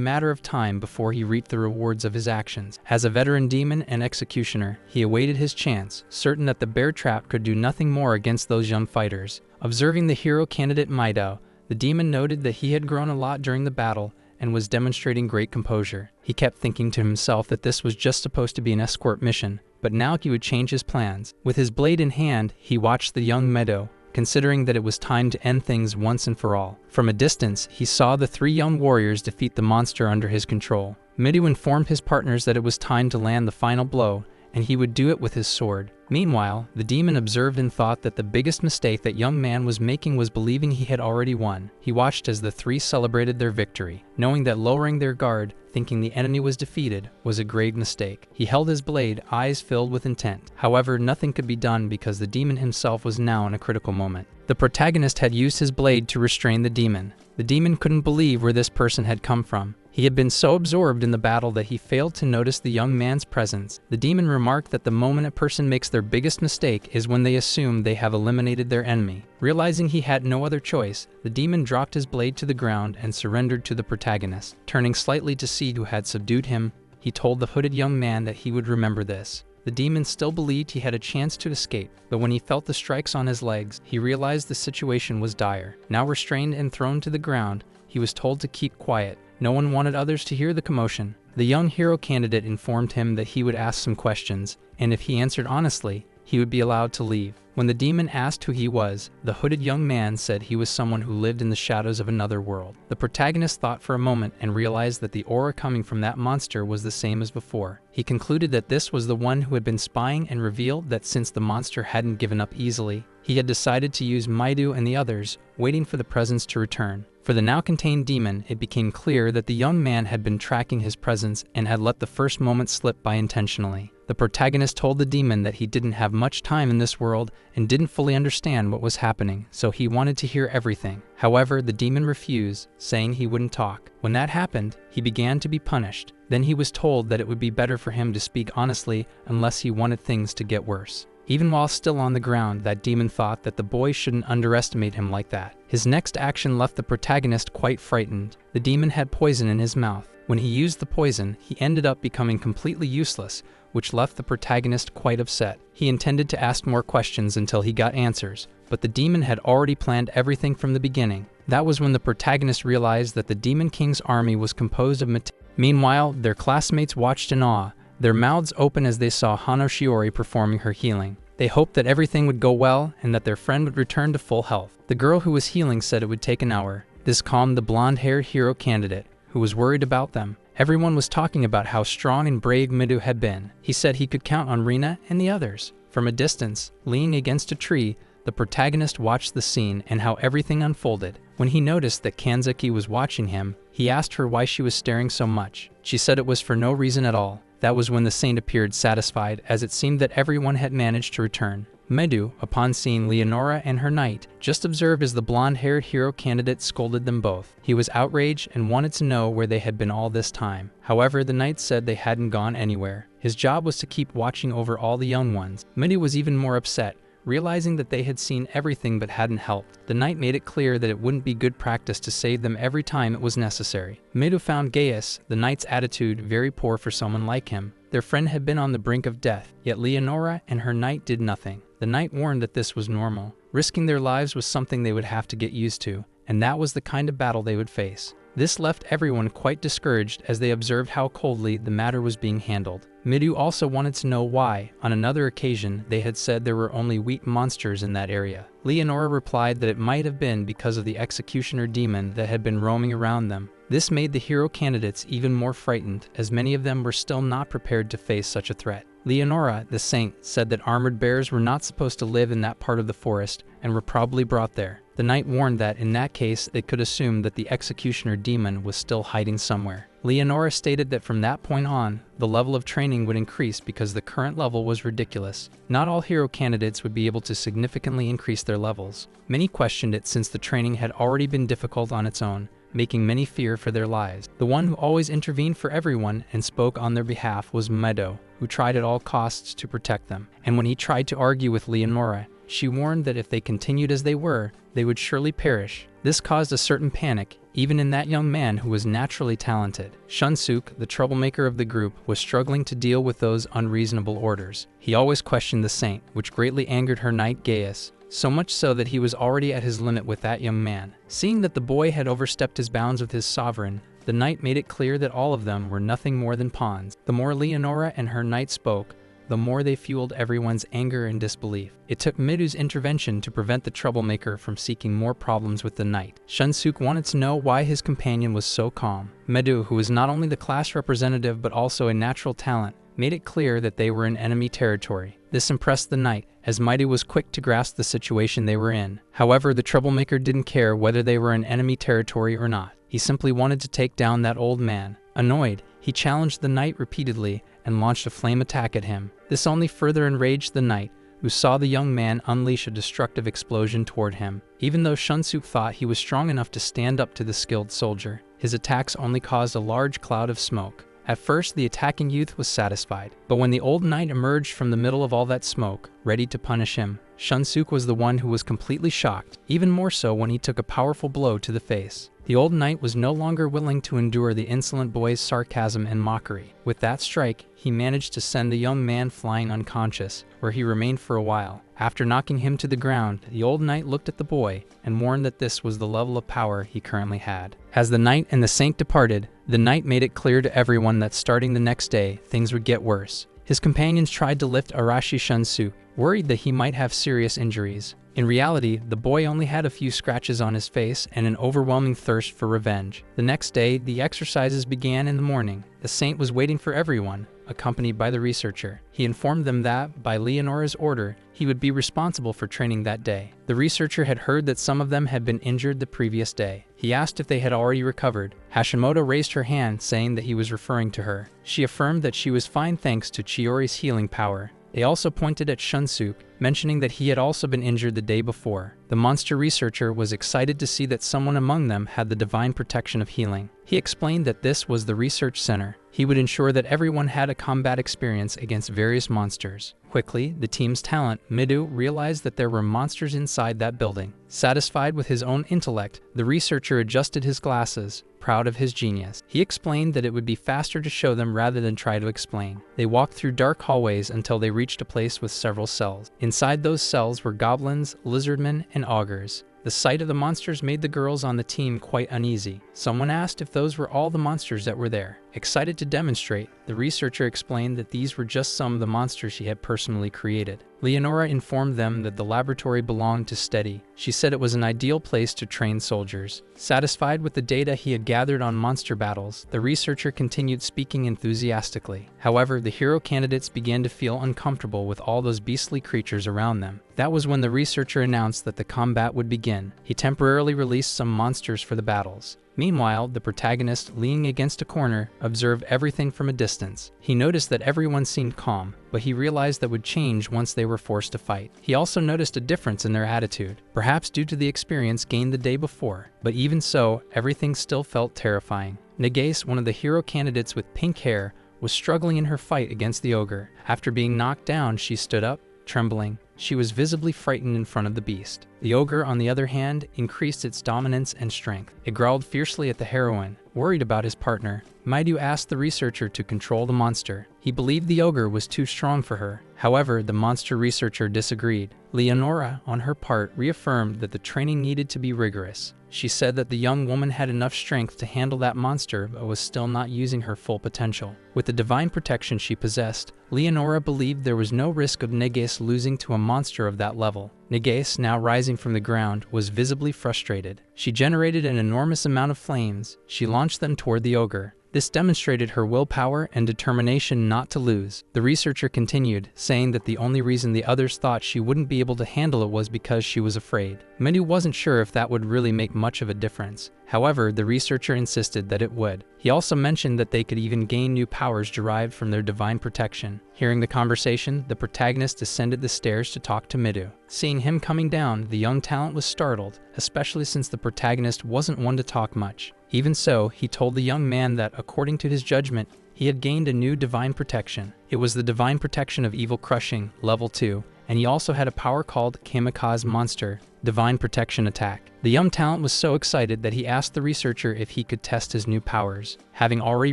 matter of time before he reaped the rewards of his actions. As a veteran demon and executioner, he awaited his chance, certain that the bear trap could do nothing more against those young fighters. Observing the hero candidate Maidao, the demon noted that he had grown a lot during the battle and was demonstrating great composure. He kept thinking to himself that this was just supposed to be an escort mission, but now he would change his plans. With his blade in hand, he watched the young Meadow, considering that it was time to end things once and for all. From a distance, he saw the three young warriors defeat the monster under his control. Meadow informed his partners that it was time to land the final blow, and he would do it with his sword. Meanwhile, the demon observed and thought that the biggest mistake that young man was making was believing he had already won. He watched as the three celebrated their victory, knowing that lowering their guard, thinking the enemy was defeated, was a grave mistake. He held his blade, eyes filled with intent. However, nothing could be done because the demon himself was now in a critical moment. The protagonist had used his blade to restrain the demon. The demon couldn't believe where this person had come from. He had been so absorbed in the battle that he failed to notice the young man's presence. The demon remarked that the moment a person makes their biggest mistake is when they assume they have eliminated their enemy. Realizing he had no other choice, the demon dropped his blade to the ground and surrendered to the protagonist. Turning slightly to see who had subdued him, he told the hooded young man that he would remember this. The demon still believed he had a chance to escape, but when he felt the strikes on his legs, he realized the situation was dire. Now restrained and thrown to the ground, he was told to keep quiet. No one wanted others to hear the commotion. The young hero candidate informed him that he would ask some questions, and if he answered honestly, he would be allowed to leave. When the demon asked who he was, the hooded young man said he was someone who lived in the shadows of another world. The protagonist thought for a moment and realized that the aura coming from that monster was the same as before. He concluded that this was the one who had been spying and revealed that since the monster hadn't given up easily, he had decided to use Maidu and the others, waiting for the presence to return. For the now contained demon, it became clear that the young man had been tracking his presence and had let the first moment slip by intentionally. The protagonist told the demon that he didn't have much time in this world and didn't fully understand what was happening, so he wanted to hear everything. However, the demon refused, saying he wouldn't talk. When that happened, he began to be punished. Then he was told that it would be better for him to speak honestly unless he wanted things to get worse. Even while still on the ground, that demon thought that the boy shouldn't underestimate him like that. His next action left the protagonist quite frightened. The demon had poison in his mouth. When he used the poison, he ended up becoming completely useless, which left the protagonist quite upset. He intended to ask more questions until he got answers, but the demon had already planned everything from the beginning. That was when the protagonist realized that the Demon King's army was composed of Meanwhile, their classmates watched in awe, their mouths open as they saw Hano Shiori performing her healing. They hoped that everything would go well and that their friend would return to full health. The girl who was healing said it would take an hour. This calmed the blonde-haired hero candidate, who was worried about them. Everyone was talking about how strong and brave Midu had been. He said he could count on Rina and the others. From a distance, leaning against a tree, the protagonist watched the scene and how everything unfolded. When he noticed that Kanzaki was watching him, he asked her why she was staring so much. She said it was for no reason at all. That was when the saint appeared satisfied, as it seemed that everyone had managed to return. Medu, upon seeing Leonora and her knight, just observed as the blonde-haired hero candidate scolded them both. He was outraged and wanted to know where they had been all this time. However, the knight said they hadn't gone anywhere. His job was to keep watching over all the young ones. Medu was even more upset, realizing that they had seen everything but hadn't helped. The knight made it clear that it wouldn't be good practice to save them every time it was necessary. Medu found Gaius, the knight's attitude, very poor for someone like him. Their friend had been on the brink of death, yet Leonora and her knight did nothing. The knight warned that this was normal. Risking their lives was something they would have to get used to, and that was the kind of battle they would face. This left everyone quite discouraged as they observed how coldly the matter was being handled. Midu also wanted to know why, on another occasion, they had said there were only wheat monsters in that area. Leonora replied that it might have been because of the executioner demon that had been roaming around them. This made the hero candidates even more frightened, as many of them were still not prepared to face such a threat. Leonora, the saint, said that armored bears were not supposed to live in that part of the forest and were probably brought there. The knight warned that, in that case, they could assume that the executioner demon was still hiding somewhere. Leonora stated that from that point on, the level of training would increase because the current level was ridiculous. Not all hero candidates would be able to significantly increase their levels. Many questioned it since the training had already been difficult on its own, making many fear for their lives. The one who always intervened for everyone and spoke on their behalf was Meadow, who tried at all costs to protect them. And when he tried to argue with Leonora, she warned that if they continued as they were, they would surely perish. This caused a certain panic, even in that young man who was naturally talented. Shunsuk, the troublemaker of the group, was struggling to deal with those unreasonable orders. He always questioned the saint, which greatly angered her knight Gaius, so much so that he was already at his limit with that young man. Seeing that the boy had overstepped his bounds with his sovereign, the knight made it clear that all of them were nothing more than pawns. The more Leonora and her knight spoke, the more they fueled everyone's anger and disbelief. It took Midou's intervention to prevent the troublemaker from seeking more problems with the knight. Shunsuk wanted to know why his companion was so calm. Midou, who was not only the class representative but also a natural talent, made it clear that they were in enemy territory. This impressed the knight, as Midou was quick to grasp the situation they were in. However, the troublemaker didn't care whether they were in enemy territory or not. He simply wanted to take down that old man. Annoyed, he challenged the knight repeatedly and launched a flame attack at him. This only further enraged the knight, who saw the young man unleash a destructive explosion toward him. Even though Shunsuk thought he was strong enough to stand up to the skilled soldier, his attacks only caused a large cloud of smoke. At first, the attacking youth was satisfied, but when the old knight emerged from the middle of all that smoke, ready to punish him, Shunsuk was the one who was completely shocked, even more so when he took a powerful blow to the face. The old knight was no longer willing to endure the insolent boy's sarcasm and mockery. With that strike, he managed to send the young man flying unconscious, where he remained for a while. After knocking him to the ground, the old knight looked at the boy and warned that this was the level of power he currently had. As the knight and the saint departed, the knight made it clear to everyone that starting the next day, things would get worse. His companions tried to lift Arashi Shunsuk, worried that he might have serious injuries. In reality, the boy only had a few scratches on his face and an overwhelming thirst for revenge. The next day, the exercises began in the morning. The saint was waiting for everyone, accompanied by the researcher. He informed them that, by Leonora's order, he would be responsible for training that day. The researcher had heard that some of them had been injured the previous day. He asked if they had already recovered. Hashimoto raised her hand, saying that he was referring to her. She affirmed that she was fine thanks to Chiori's healing power. They also pointed at Shunsuk, mentioning that he had also been injured the day before. The monster researcher was excited to see that someone among them had the divine protection of healing. He explained that this was the research center. He would ensure that everyone had a combat experience against various monsters. Quickly, the team's talent, Midou, realized that there were monsters inside that building. Satisfied with his own intellect, the researcher adjusted his glasses, proud of his genius. He explained that it would be faster to show them rather than try to explain. They walked through dark hallways until they reached a place with several cells. Inside those cells were goblins, lizardmen, and augurs. The sight of the monsters made the girls on the team quite uneasy. Someone asked if those were all the monsters that were there. Excited to demonstrate, the researcher explained that these were just some of the monsters she had personally created. Leonora informed them that the laboratory belonged to Steady. She said it was an ideal place to train soldiers. Satisfied with the data he had gathered on monster battles, the researcher continued speaking enthusiastically. However, the hero candidates began to feel uncomfortable with all those beastly creatures around them. That was when the researcher announced that the combat would begin. He temporarily released some monsters for the battles. Meanwhile, the protagonist, leaning against a corner, observed everything from a distance. He noticed that everyone seemed calm, but he realized that would change once they were forced to fight. He also noticed a difference in their attitude, perhaps due to the experience gained the day before. But even so, everything still felt terrifying. Nagase, one of the hero candidates with pink hair, was struggling in her fight against the ogre. After being knocked down, she stood up, trembling. She was visibly frightened in front of the beast. The ogre, on the other hand, increased its dominance and strength. It growled fiercely at the heroine. Worried about his partner, Maidu asked the researcher to control the monster. He believed the ogre was too strong for her. However, the monster researcher disagreed. Leonora, on her part, reaffirmed that the training needed to be rigorous. She said that the young woman had enough strength to handle that monster but was still not using her full potential. With the divine protection she possessed, Leonora believed there was no risk of Negeus losing to a monster of that level. Negeus, now rising from the ground, was visibly frustrated. She generated an enormous amount of flames. She launched them toward the ogre. This demonstrated her willpower and determination not to lose. The researcher continued, saying that the only reason the others thought she wouldn't be able to handle it was because she was afraid. Maidu wasn't sure if that would really make much of a difference. However, the researcher insisted that it would. He also mentioned that they could even gain new powers derived from their divine protection. Hearing the conversation, the protagonist descended the stairs to talk to Maidu. Seeing him coming down, the young talent was startled, especially since the protagonist wasn't one to talk much. Even so, he told the young man that, according to his judgment, he had gained a new divine protection. It was the divine protection of evil crushing, level 2, and he also had a power called Kamikaze Monster, Divine Protection Attack. The young talent was so excited that he asked the researcher if he could test his new powers. Having already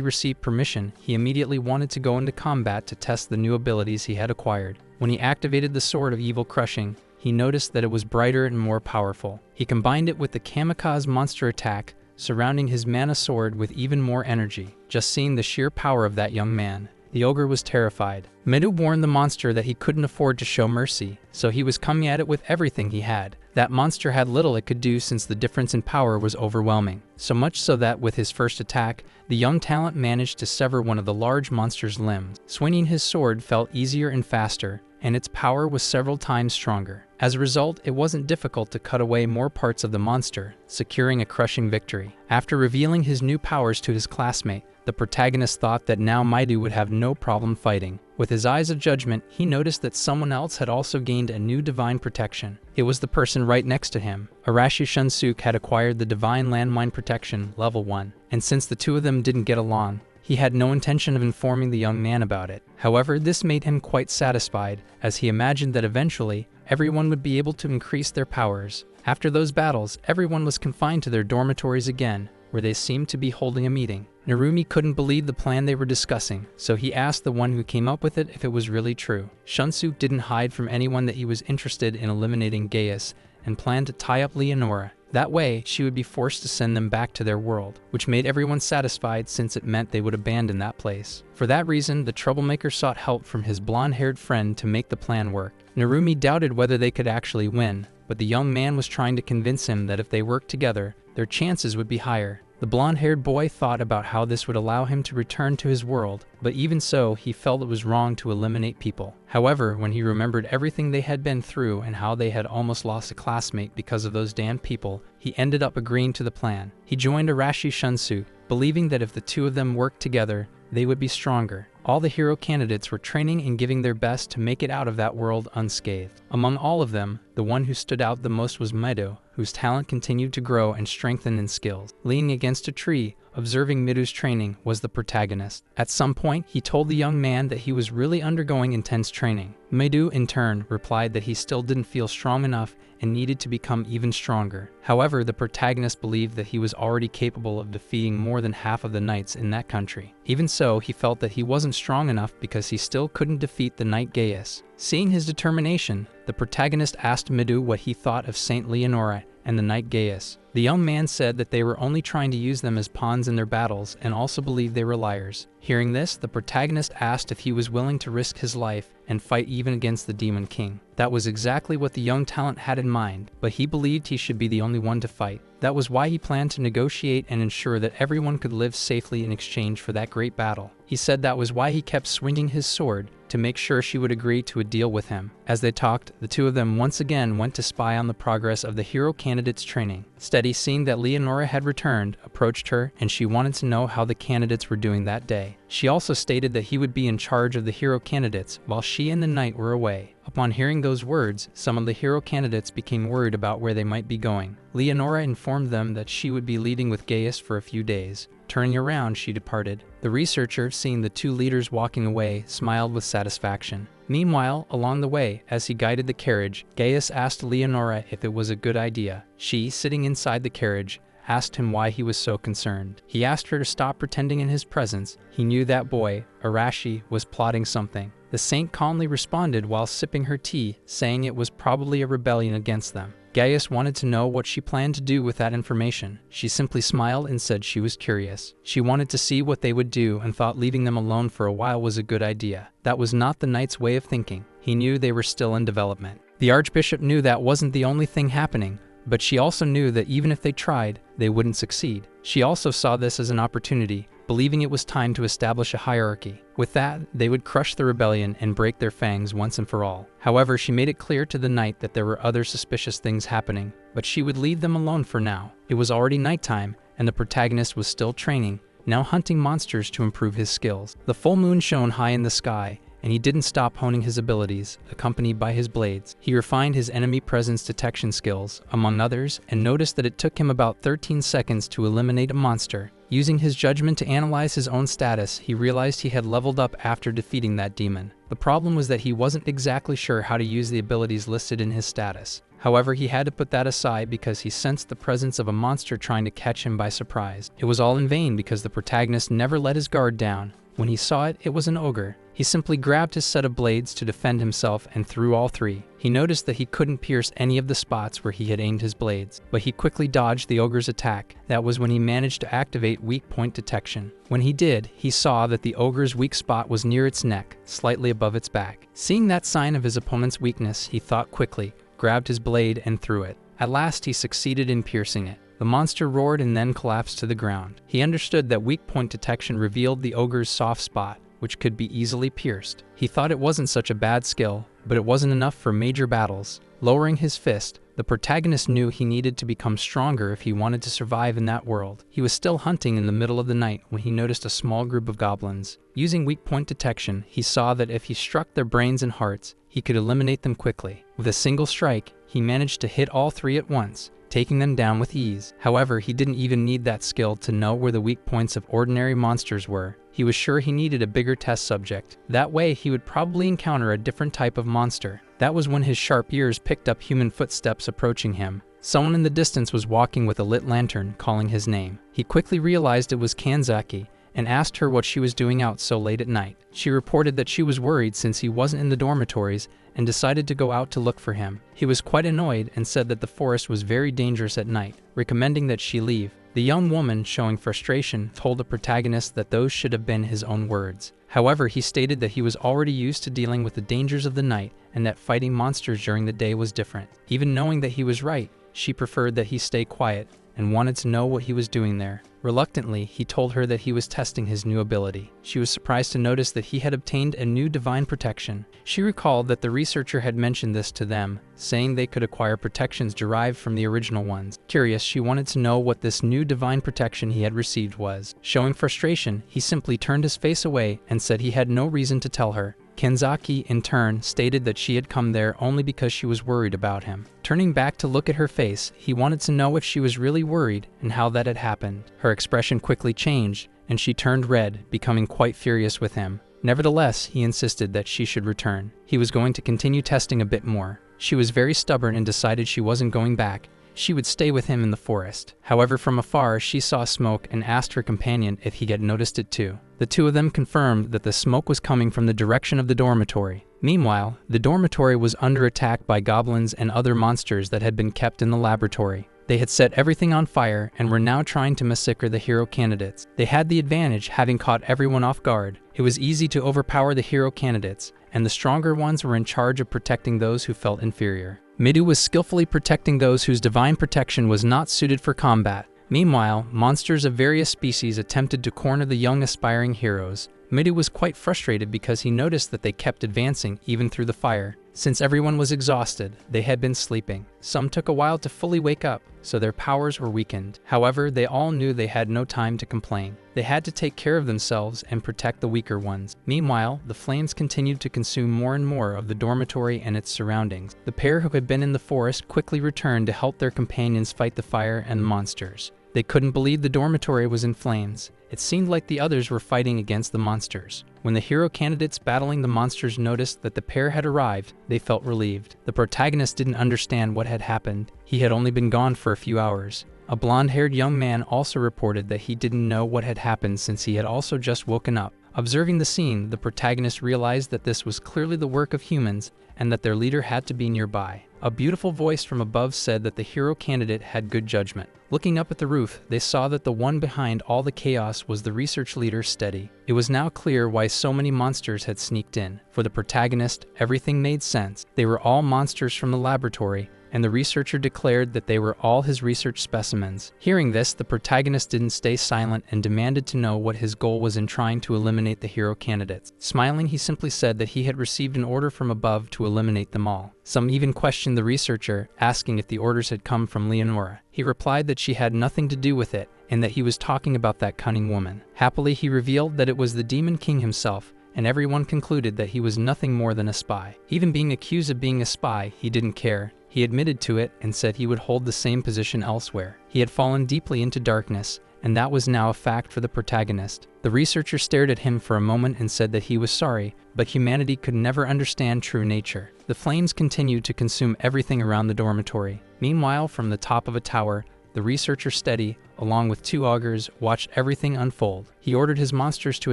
received permission, he immediately wanted to go into combat to test the new abilities he had acquired. When he activated the Sword of Evil Crushing, he noticed that it was brighter and more powerful. He combined it with the Kamikaze Monster Attack, surrounding his mana sword with even more energy. Just seeing the sheer power of that young man, the ogre was terrified. Maidu warned the monster that he couldn't afford to show mercy, so he was coming at it with everything he had. That monster had little it could do since the difference in power was overwhelming. So much so that with his first attack, the young talent managed to sever one of the large monster's limbs. Swinging his sword felt easier and faster, and its power was several times stronger. As a result, it wasn't difficult to cut away more parts of the monster, securing a crushing victory. After revealing his new powers to his classmate, the protagonist thought that now Maidu would have no problem fighting. With his eyes of judgment, he noticed that someone else had also gained a new divine protection. It was the person right next to him. Arashi Shunsuke had acquired the divine landmine protection, level 1, and since the two of them didn't get along, he had no intention of informing the young man about it. However, this made him quite satisfied, as he imagined that eventually, everyone would be able to increase their powers. After those battles, everyone was confined to their dormitories again, where they seemed to be holding a meeting. Narumi couldn't believe the plan they were discussing, so he asked the one who came up with it if it was really true. Shunsuke didn't hide from anyone that he was interested in eliminating Gaius, and planned to tie up Leonora. That way, she would be forced to send them back to their world, which made everyone satisfied since it meant they would abandon that place. For that reason, the troublemaker sought help from his blonde-haired friend to make the plan work. Narumi doubted whether they could actually win, but the young man was trying to convince him that if they worked together, their chances would be higher. The blonde-haired boy thought about how this would allow him to return to his world, but even so, he felt it was wrong to eliminate people. However, when he remembered everything they had been through and how they had almost lost a classmate because of those damned people, he ended up agreeing to the plan. He joined Arashi Shunsuke, believing that if the two of them worked together, they would be stronger. All the hero candidates were training and giving their best to make it out of that world unscathed. Among all of them, the one who stood out the most was Maidu, whose talent continued to grow and strengthen in skills. Leaning against a tree, observing Maidu's training, was the protagonist. At some point, he told the young man that he was really undergoing intense training. Maidu, in turn, replied that he still didn't feel strong enough and needed to become even stronger. However, the protagonist believed that he was already capable of defeating more than half of the knights in that country. Even so, he felt that he wasn't strong enough because he still couldn't defeat the knight Gaius. Seeing his determination, the protagonist asked Maidu what he thought of Saint Leonora and the knight Gaius. The young man said that they were only trying to use them as pawns in their battles and also believed they were liars. Hearing this, the protagonist asked if he was willing to risk his life and fight even against the Demon King. That was exactly what the young talent had in mind, but he believed he should be the only one to fight. That was why he planned to negotiate and ensure that everyone could live safely in exchange for that great battle. He said that was why he kept swinging his sword, to make sure she would agree to a deal with him. As they talked, the two of them once again went to spy on the progress of the hero candidates' training. Steady, seeing that Leonora had returned, approached her, and she wanted to know how the candidates were doing that day. She also stated that he would be in charge of the hero candidates while she and the knight were away. Upon hearing those words, some of the hero candidates became worried about where they might be going. Leonora informed them that she would be leading with Gaius for a few days. Turning around, she departed. The researcher, seeing the two leaders walking away, smiled with satisfaction. Meanwhile, along the way, as he guided the carriage, Gaius asked Leonora if it was a good idea. She, sitting inside the carriage, asked him why he was so concerned. He asked her to stop pretending in his presence. He knew that boy, Araki, was plotting something. The saint calmly responded while sipping her tea, saying it was probably a rebellion against them. Gaius wanted to know what she planned to do with that information. She simply smiled and said she was curious. She wanted to see what they would do and thought leaving them alone for a while was a good idea. That was not the knight's way of thinking. He knew they were still in development. The archbishop knew that wasn't the only thing happening, but she also knew that even if they tried, they wouldn't succeed. She also saw this as an opportunity, believing it was time to establish a hierarchy. With that, they would crush the rebellion and break their fangs once and for all. However, she made it clear to the knight that there were other suspicious things happening, but she would leave them alone for now. It was already nighttime, and the protagonist was still training, now hunting monsters to improve his skills. The full moon shone high in the sky, and he didn't stop honing his abilities, accompanied by his blades. He refined his enemy presence detection skills, among others, and noticed that it took him about 13 seconds to eliminate a monster. Using his judgment to analyze his own status, he realized he had leveled up after defeating that demon. The problem was that he wasn't exactly sure how to use the abilities listed in his status. However, he had to put that aside because he sensed the presence of a monster trying to catch him by surprise. It was all in vain because the protagonist never let his guard down. When he saw it, it was an ogre. He simply grabbed his set of blades to defend himself and threw all three. He noticed that he couldn't pierce any of the spots where he had aimed his blades, but he quickly dodged the ogre's attack. That was when he managed to activate weak point detection. When he did, he saw that the ogre's weak spot was near its neck, slightly above its back. Seeing that sign of his opponent's weakness, he thought quickly, grabbed his blade and threw it. At last, he succeeded in piercing it. The monster roared and then collapsed to the ground. He understood that weak point detection revealed the ogre's soft spot, which could be easily pierced. He thought it wasn't such a bad skill, but it wasn't enough for major battles. Lowering his fist, the protagonist knew he needed to become stronger if he wanted to survive in that world. He was still hunting in the middle of the night when he noticed a small group of goblins. Using weak point detection, he saw that if he struck their brains and hearts, he could eliminate them quickly. With a single strike, he managed to hit all three at once, taking them down with ease. However, he didn't even need that skill to know where the weak points of ordinary monsters were. He was sure he needed a bigger test subject. That way, he would probably encounter a different type of monster. That was when his sharp ears picked up human footsteps approaching him. Someone in the distance was walking with a lit lantern, calling his name. He quickly realized it was Kanzaki, and asked her what she was doing out so late at night. She reported that she was worried since he wasn't in the dormitories and decided to go out to look for him. He was quite annoyed and said that the forest was very dangerous at night, recommending that she leave. The young woman, showing frustration, told the protagonist that those should have been his own words. However, he stated that he was already used to dealing with the dangers of the night and that fighting monsters during the day was different. Even knowing that he was right, she preferred that he stay quiet and wanted to know what he was doing there. Reluctantly, he told her that he was testing his new ability. She was surprised to notice that he had obtained a new divine protection. She recalled that the researcher had mentioned this to them, saying they could acquire protections derived from the original ones. Curious, she wanted to know what this new divine protection he had received was. Showing frustration, he simply turned his face away and said he had no reason to tell her. Kanzaki, in turn, stated that she had come there only because she was worried about him. Turning back to look at her face, he wanted to know if she was really worried and how that had happened. Her expression quickly changed, and she turned red, becoming quite furious with him. Nevertheless, he insisted that she should return. He was going to continue testing a bit more. She was very stubborn and decided she wasn't going back. She would stay with him in the forest. However, from afar, she saw smoke and asked her companion if he had noticed it too. The two of them confirmed that the smoke was coming from the direction of the dormitory. Meanwhile, the dormitory was under attack by goblins and other monsters that had been kept in the laboratory. They had set everything on fire and were now trying to massacre the hero candidates. They had the advantage, having caught everyone off guard. It was easy to overpower the hero candidates, and the stronger ones were in charge of protecting those who felt inferior. Midu was skillfully protecting those whose divine protection was not suited for combat. Meanwhile, monsters of various species attempted to corner the young aspiring heroes. Midu was quite frustrated because he noticed that they kept advancing even through the fire. Since everyone was exhausted, they had been sleeping. Some took a while to fully wake up, so their powers were weakened. However, they all knew they had no time to complain. They had to take care of themselves and protect the weaker ones. Meanwhile, the flames continued to consume more and more of the dormitory and its surroundings. The pair who had been in the forest quickly returned to help their companions fight the fire and the monsters. They couldn't believe the dormitory was in flames. It seemed like the others were fighting against the monsters. When the hero candidates battling the monsters noticed that the pair had arrived, they felt relieved. The protagonist didn't understand what had happened. He had only been gone for a few hours. A blonde-haired young man also reported that he didn't know what had happened since he had also just woken up. Observing the scene, the protagonist realized that this was clearly the work of humans and that their leader had to be nearby. A beautiful voice from above said that the hero candidate had good judgment. Looking up at the roof, they saw that the one behind all the chaos was the research leader, Steady. It was now clear why so many monsters had sneaked in. For the protagonist, everything made sense. They were all monsters from the laboratory, and the researcher declared that they were all his research specimens. Hearing this, the protagonist didn't stay silent and demanded to know what his goal was in trying to eliminate the hero candidates. Smiling, he simply said that he had received an order from above to eliminate them all. Some even questioned the researcher, asking if the orders had come from Leonora. He replied that she had nothing to do with it, and that he was talking about that cunning woman. Happily, he revealed that it was the Demon King himself, and everyone concluded that he was nothing more than a spy. Even being accused of being a spy, he didn't care. He admitted to it and said he would hold the same position elsewhere. He had fallen deeply into darkness, and that was now a fact for the protagonist. The researcher stared at him for a moment and said that he was sorry, but humanity could never understand true nature. The flames continued to consume everything around the dormitory. Meanwhile, from the top of a tower, the researcher Steady, along with two augurs, watched everything unfold. He ordered his monsters to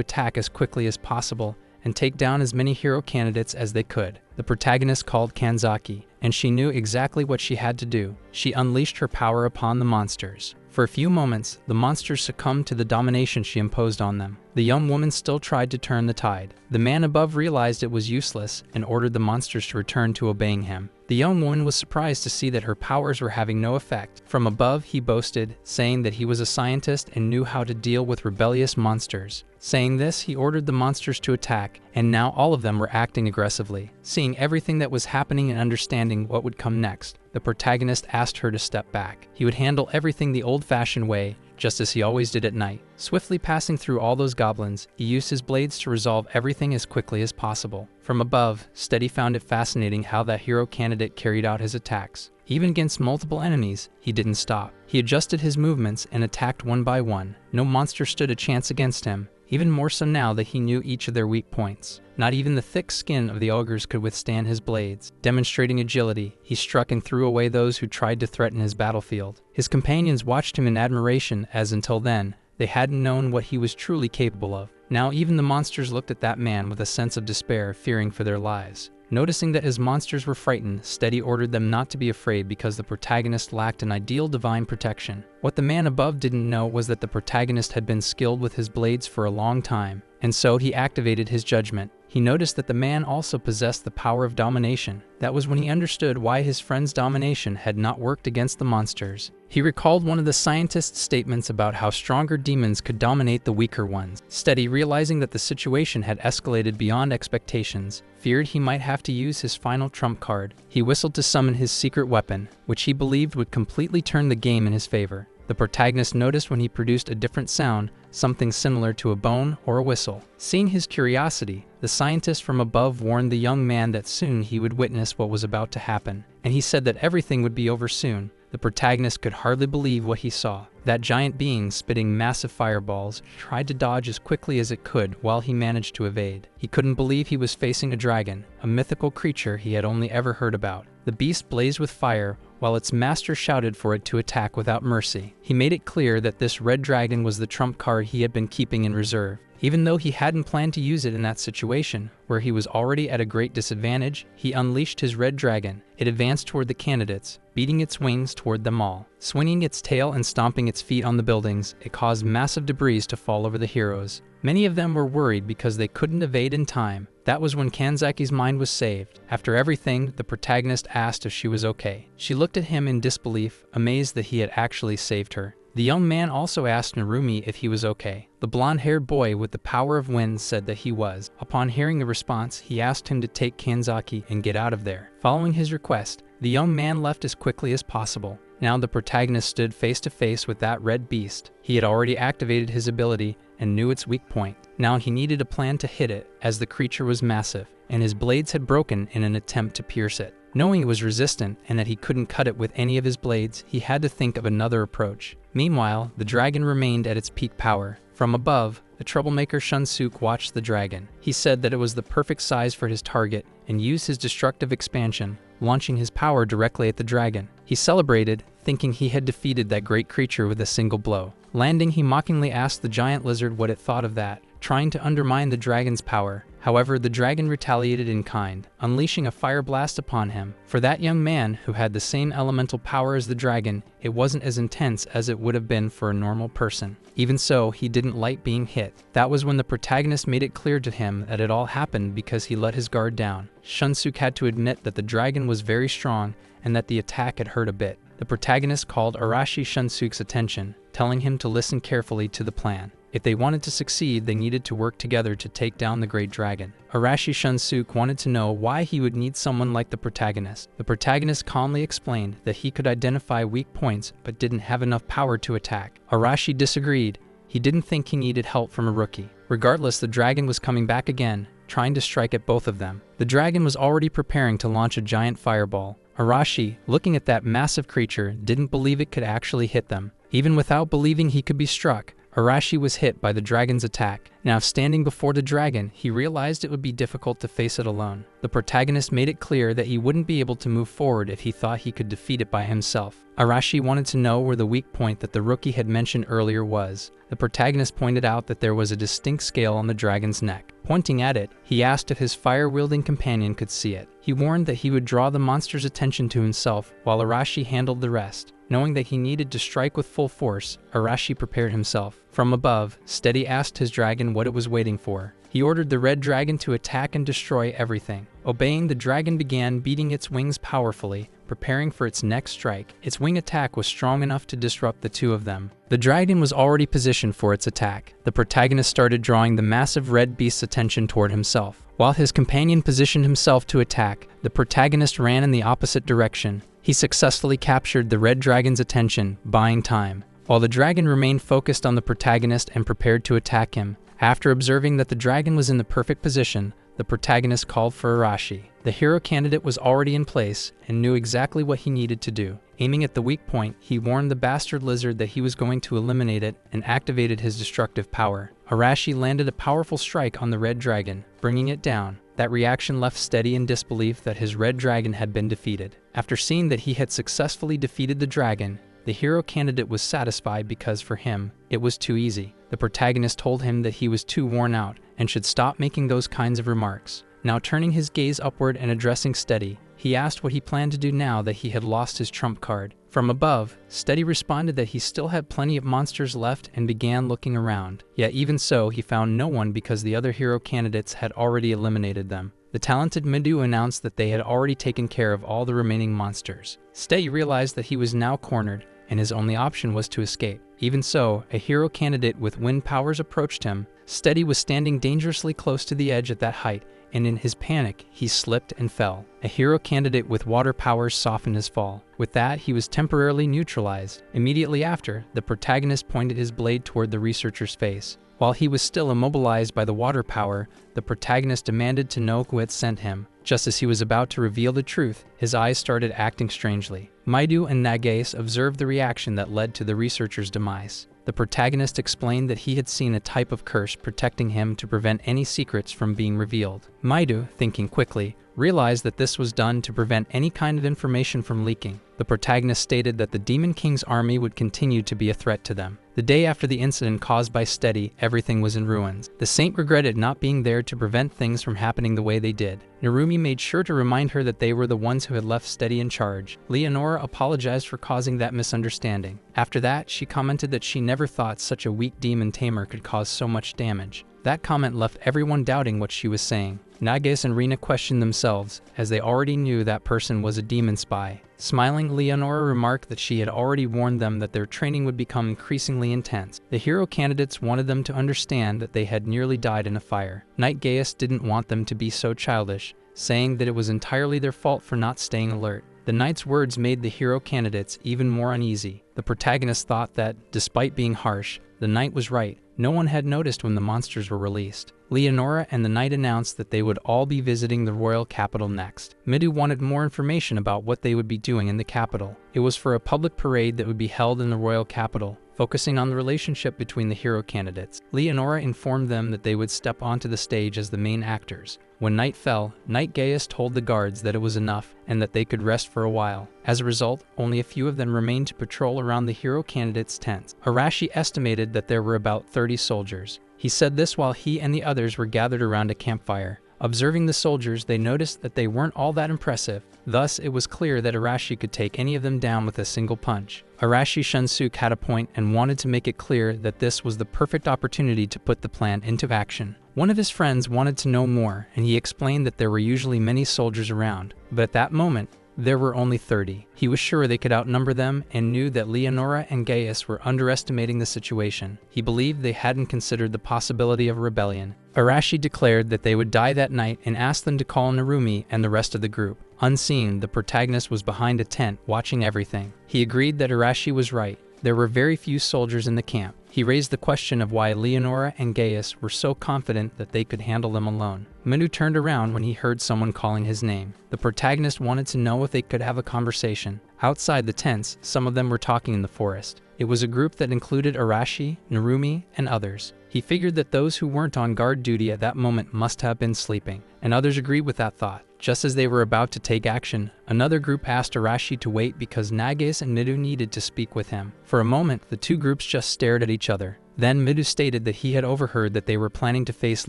attack as quickly as possible and take down as many hero candidates as they could. The protagonist called Kanzaki, and she knew exactly what she had to do. She unleashed her power upon the monsters. For a few moments, the monsters succumbed to the domination she imposed on them. The young woman still tried to turn the tide. The man above realized it was useless and ordered the monsters to return to obeying him. The young woman was surprised to see that her powers were having no effect. From above, he boasted, saying that he was a scientist and knew how to deal with rebellious monsters. Saying this, he ordered the monsters to attack, and now all of them were acting aggressively. Seeing everything that was happening and understanding what would come next, the protagonist asked her to step back. He would handle everything the old-fashioned way, just as he always did at night. Swiftly passing through all those goblins, he used his blades to resolve everything as quickly as possible. From above, Steady found it fascinating how that hero candidate carried out his attacks. Even against multiple enemies, he didn't stop. He adjusted his movements and attacked one by one. No monster stood a chance against him, even more so now that he knew each of their weak points. Not even the thick skin of the ogres could withstand his blades. Demonstrating agility, he struck and threw away those who tried to threaten his battlefield. His companions watched him in admiration, as until then, they hadn't known what he was truly capable of. Now even the monsters looked at that man with a sense of despair, fearing for their lives. Noticing that his monsters were frightened, Steady ordered them not to be afraid because the protagonist lacked an ideal divine protection. What the man above didn't know was that the protagonist had been skilled with his blades for a long time, and so he activated his judgment. He noticed that the man also possessed the power of domination. That was when he understood why his friend's domination had not worked against the monsters. He recalled one of the scientist's statements about how stronger demons could dominate the weaker ones. Steady, realizing that the situation had escalated beyond expectations, feared he might have to use his final trump card. He whistled to summon his secret weapon, which he believed would completely turn the game in his favor. The protagonist noticed when he produced a different sound, something similar to a bone or a whistle. Seeing his curiosity, the scientist from above warned the young man that soon he would witness what was about to happen, and he said that everything would be over soon. The protagonist could hardly believe what he saw. That giant being, spitting massive fireballs, tried to dodge as quickly as it could while he managed to evade. He couldn't believe he was facing a dragon, a mythical creature he had only ever heard about. The beast blazed with fire, while its master shouted for it to attack without mercy. He made it clear that this red dragon was the trump card he had been keeping in reserve. Even though he hadn't planned to use it in that situation, where he was already at a great disadvantage, he unleashed his red dragon. It advanced toward the candidates, beating its wings toward them all. Swinging its tail and stomping its feet on the buildings, it caused massive debris to fall over the heroes. Many of them were worried because they couldn't evade in time. That was when Kanzaki's mind was saved. After everything, the protagonist asked if she was okay. She looked at him in disbelief, amazed that he had actually saved her. The young man also asked Narumi if he was okay. The blonde-haired boy with the power of wind said that he was. Upon hearing the response, he asked him to take Kanzaki and get out of there. Following his request, the young man left as quickly as possible. Now the protagonist stood face to face with that red beast. He had already activated his ability and knew its weak point. Now he needed a plan to hit it, as the creature was massive, and his blades had broken in an attempt to pierce it. Knowing it was resistant and that he couldn't cut it with any of his blades, he had to think of another approach. Meanwhile, the dragon remained at its peak power. From above, the troublemaker Shunsuk watched the dragon. He said that it was the perfect size for his target and used his destructive expansion, launching his power directly at the dragon. He celebrated, thinking he had defeated that great creature with a single blow. Landing, he mockingly asked the giant lizard what it thought of that, trying to undermine the dragon's power. However, the dragon retaliated in kind, unleashing a fire blast upon him. For that young man, who had the same elemental power as the dragon, it wasn't as intense as it would have been for a normal person. Even so, he didn't like being hit. That was when the protagonist made it clear to him that it all happened because he let his guard down. Shunsuke had to admit that the dragon was very strong and that the attack had hurt a bit. The protagonist called Arashi Shunsuke's attention, telling him to listen carefully to the plan. If they wanted to succeed, they needed to work together to take down the great dragon. Arashi Shunsuke wanted to know why he would need someone like the protagonist. The protagonist calmly explained that he could identify weak points but didn't have enough power to attack. Arashi disagreed. He didn't think he needed help from a rookie. Regardless, the dragon was coming back again, trying to strike at both of them. The dragon was already preparing to launch a giant fireball. Arashi, looking at that massive creature, didn't believe it could actually hit them. Even without believing he could be struck, Arashi was hit by the dragon's attack. Now standing before the dragon, he realized it would be difficult to face it alone. The protagonist made it clear that he wouldn't be able to move forward if he thought he could defeat it by himself. Arashi wanted to know where the weak point that the rookie had mentioned earlier was. The protagonist pointed out that there was a distinct scale on the dragon's neck. Pointing at it, he asked if his fire-wielding companion could see it. He warned that he would draw the monster's attention to himself while Arashi handled the rest. Knowing that he needed to strike with full force, Arashi prepared himself. From above, Steady asked his dragon what it was waiting for. He ordered the red dragon to attack and destroy everything. Obeying, the dragon began beating its wings powerfully, preparing for its next strike. Its wing attack was strong enough to disrupt the two of them. The dragon was already positioned for its attack. The protagonist started drawing the massive red beast's attention toward himself. While his companion positioned himself to attack, the protagonist ran in the opposite direction. He successfully captured the red dragon's attention, buying time, while the dragon remained focused on the protagonist and prepared to attack him. After observing that the dragon was in the perfect position, the protagonist called for Arashi. The hero candidate was already in place and knew exactly what he needed to do. Aiming at the weak point, he warned the bastard lizard that he was going to eliminate it and activated his destructive power. Arashi landed a powerful strike on the red dragon, bringing it down. That reaction left Steady in disbelief that his red dragon had been defeated. After seeing that he had successfully defeated the dragon, the hero candidate was satisfied because for him, it was too easy. The protagonist told him that he was too worn out and should stop making those kinds of remarks. Now turning his gaze upward and addressing Steady, he asked what he planned to do now that he had lost his trump card. From above, Steady responded that he still had plenty of monsters left and began looking around. Yet even so, he found no one because the other hero candidates had already eliminated them. The talented Midu announced that they had already taken care of all the remaining monsters. Steady realized that he was now cornered, and his only option was to escape. Even so, a hero candidate with wind powers approached him. Steady was standing dangerously close to the edge at that height, and in his panic, he slipped and fell. A hero candidate with water powers softened his fall. With that, he was temporarily neutralized. Immediately after, the protagonist pointed his blade toward the researcher's face. While he was still immobilized by the water power, the protagonist demanded to know who had sent him. Just as he was about to reveal the truth, his eyes started acting strangely. Maidu and Nagase observed the reaction that led to the researcher's demise. The protagonist explained that he had seen a type of curse protecting him to prevent any secrets from being revealed. Maidu, thinking quickly, realized that this was done to prevent any kind of information from leaking. The protagonist stated that the Demon King's army would continue to be a threat to them. The day after the incident caused by Steady, everything was in ruins. The saint regretted not being there to prevent things from happening the way they did. Narumi made sure to remind her that they were the ones who had left Steady in charge. Leonora apologized for causing that misunderstanding. After that, she commented that she never thought such a weak demon tamer could cause so much damage. That comment left everyone doubting what she was saying. Nagase and Rina questioned themselves, as they already knew that person was a demon spy. Smiling, Leonora remarked that she had already warned them that their training would become increasingly intense. The hero candidates wanted them to understand that they had nearly died in a fire. Knight Gaius didn't want them to be so childish, saying that it was entirely their fault for not staying alert. The knight's words made the hero candidates even more uneasy. The protagonist thought that, despite being harsh, the knight was right. No one had noticed when the monsters were released. Leonora and the knight announced that they would all be visiting the royal capital next. Midu wanted more information about what they would be doing in the capital. It was for a public parade that would be held in the royal capital, focusing on the relationship between the hero candidates. Leonora informed them that they would step onto the stage as the main actors. When night fell, Knight Gaius told the guards that it was enough and that they could rest for a while. As a result, only a few of them remained to patrol around the hero candidates' tents. Arashi estimated that there were about 30 soldiers. He said this while he and the others were gathered around a campfire. Observing the soldiers, they noticed that they weren't all that impressive. Thus, it was clear that Arashi could take any of them down with a single punch. Arashi Shunsuke had a point and wanted to make it clear that this was the perfect opportunity to put the plan into action. One of his friends wanted to know more, and he explained that there were usually many soldiers around, but at that moment, there were only 30. He was sure they could outnumber them and knew that Leonora and Gaius were underestimating the situation. He believed they hadn't considered the possibility of rebellion. Arashi declared that they would die that night and asked them to call Narumi and the rest of the group. Unseen, the protagonist was behind a tent watching everything. He agreed that Arashi was right. There were very few soldiers in the camp. He raised the question of why Leonora and Gaius were so confident that they could handle them alone. Minu turned around when he heard someone calling his name. The protagonist wanted to know if they could have a conversation. Outside the tents, some of them were talking in the forest. It was a group that included Arashi, Narumi, and others. He figured that those who weren't on guard duty at that moment must have been sleeping, and others agreed with that thought. Just as they were about to take action, another group asked Arashi to wait because Nagase and Midu needed to speak with him. For a moment, the two groups just stared at each other. Then Midu stated that he had overheard that they were planning to face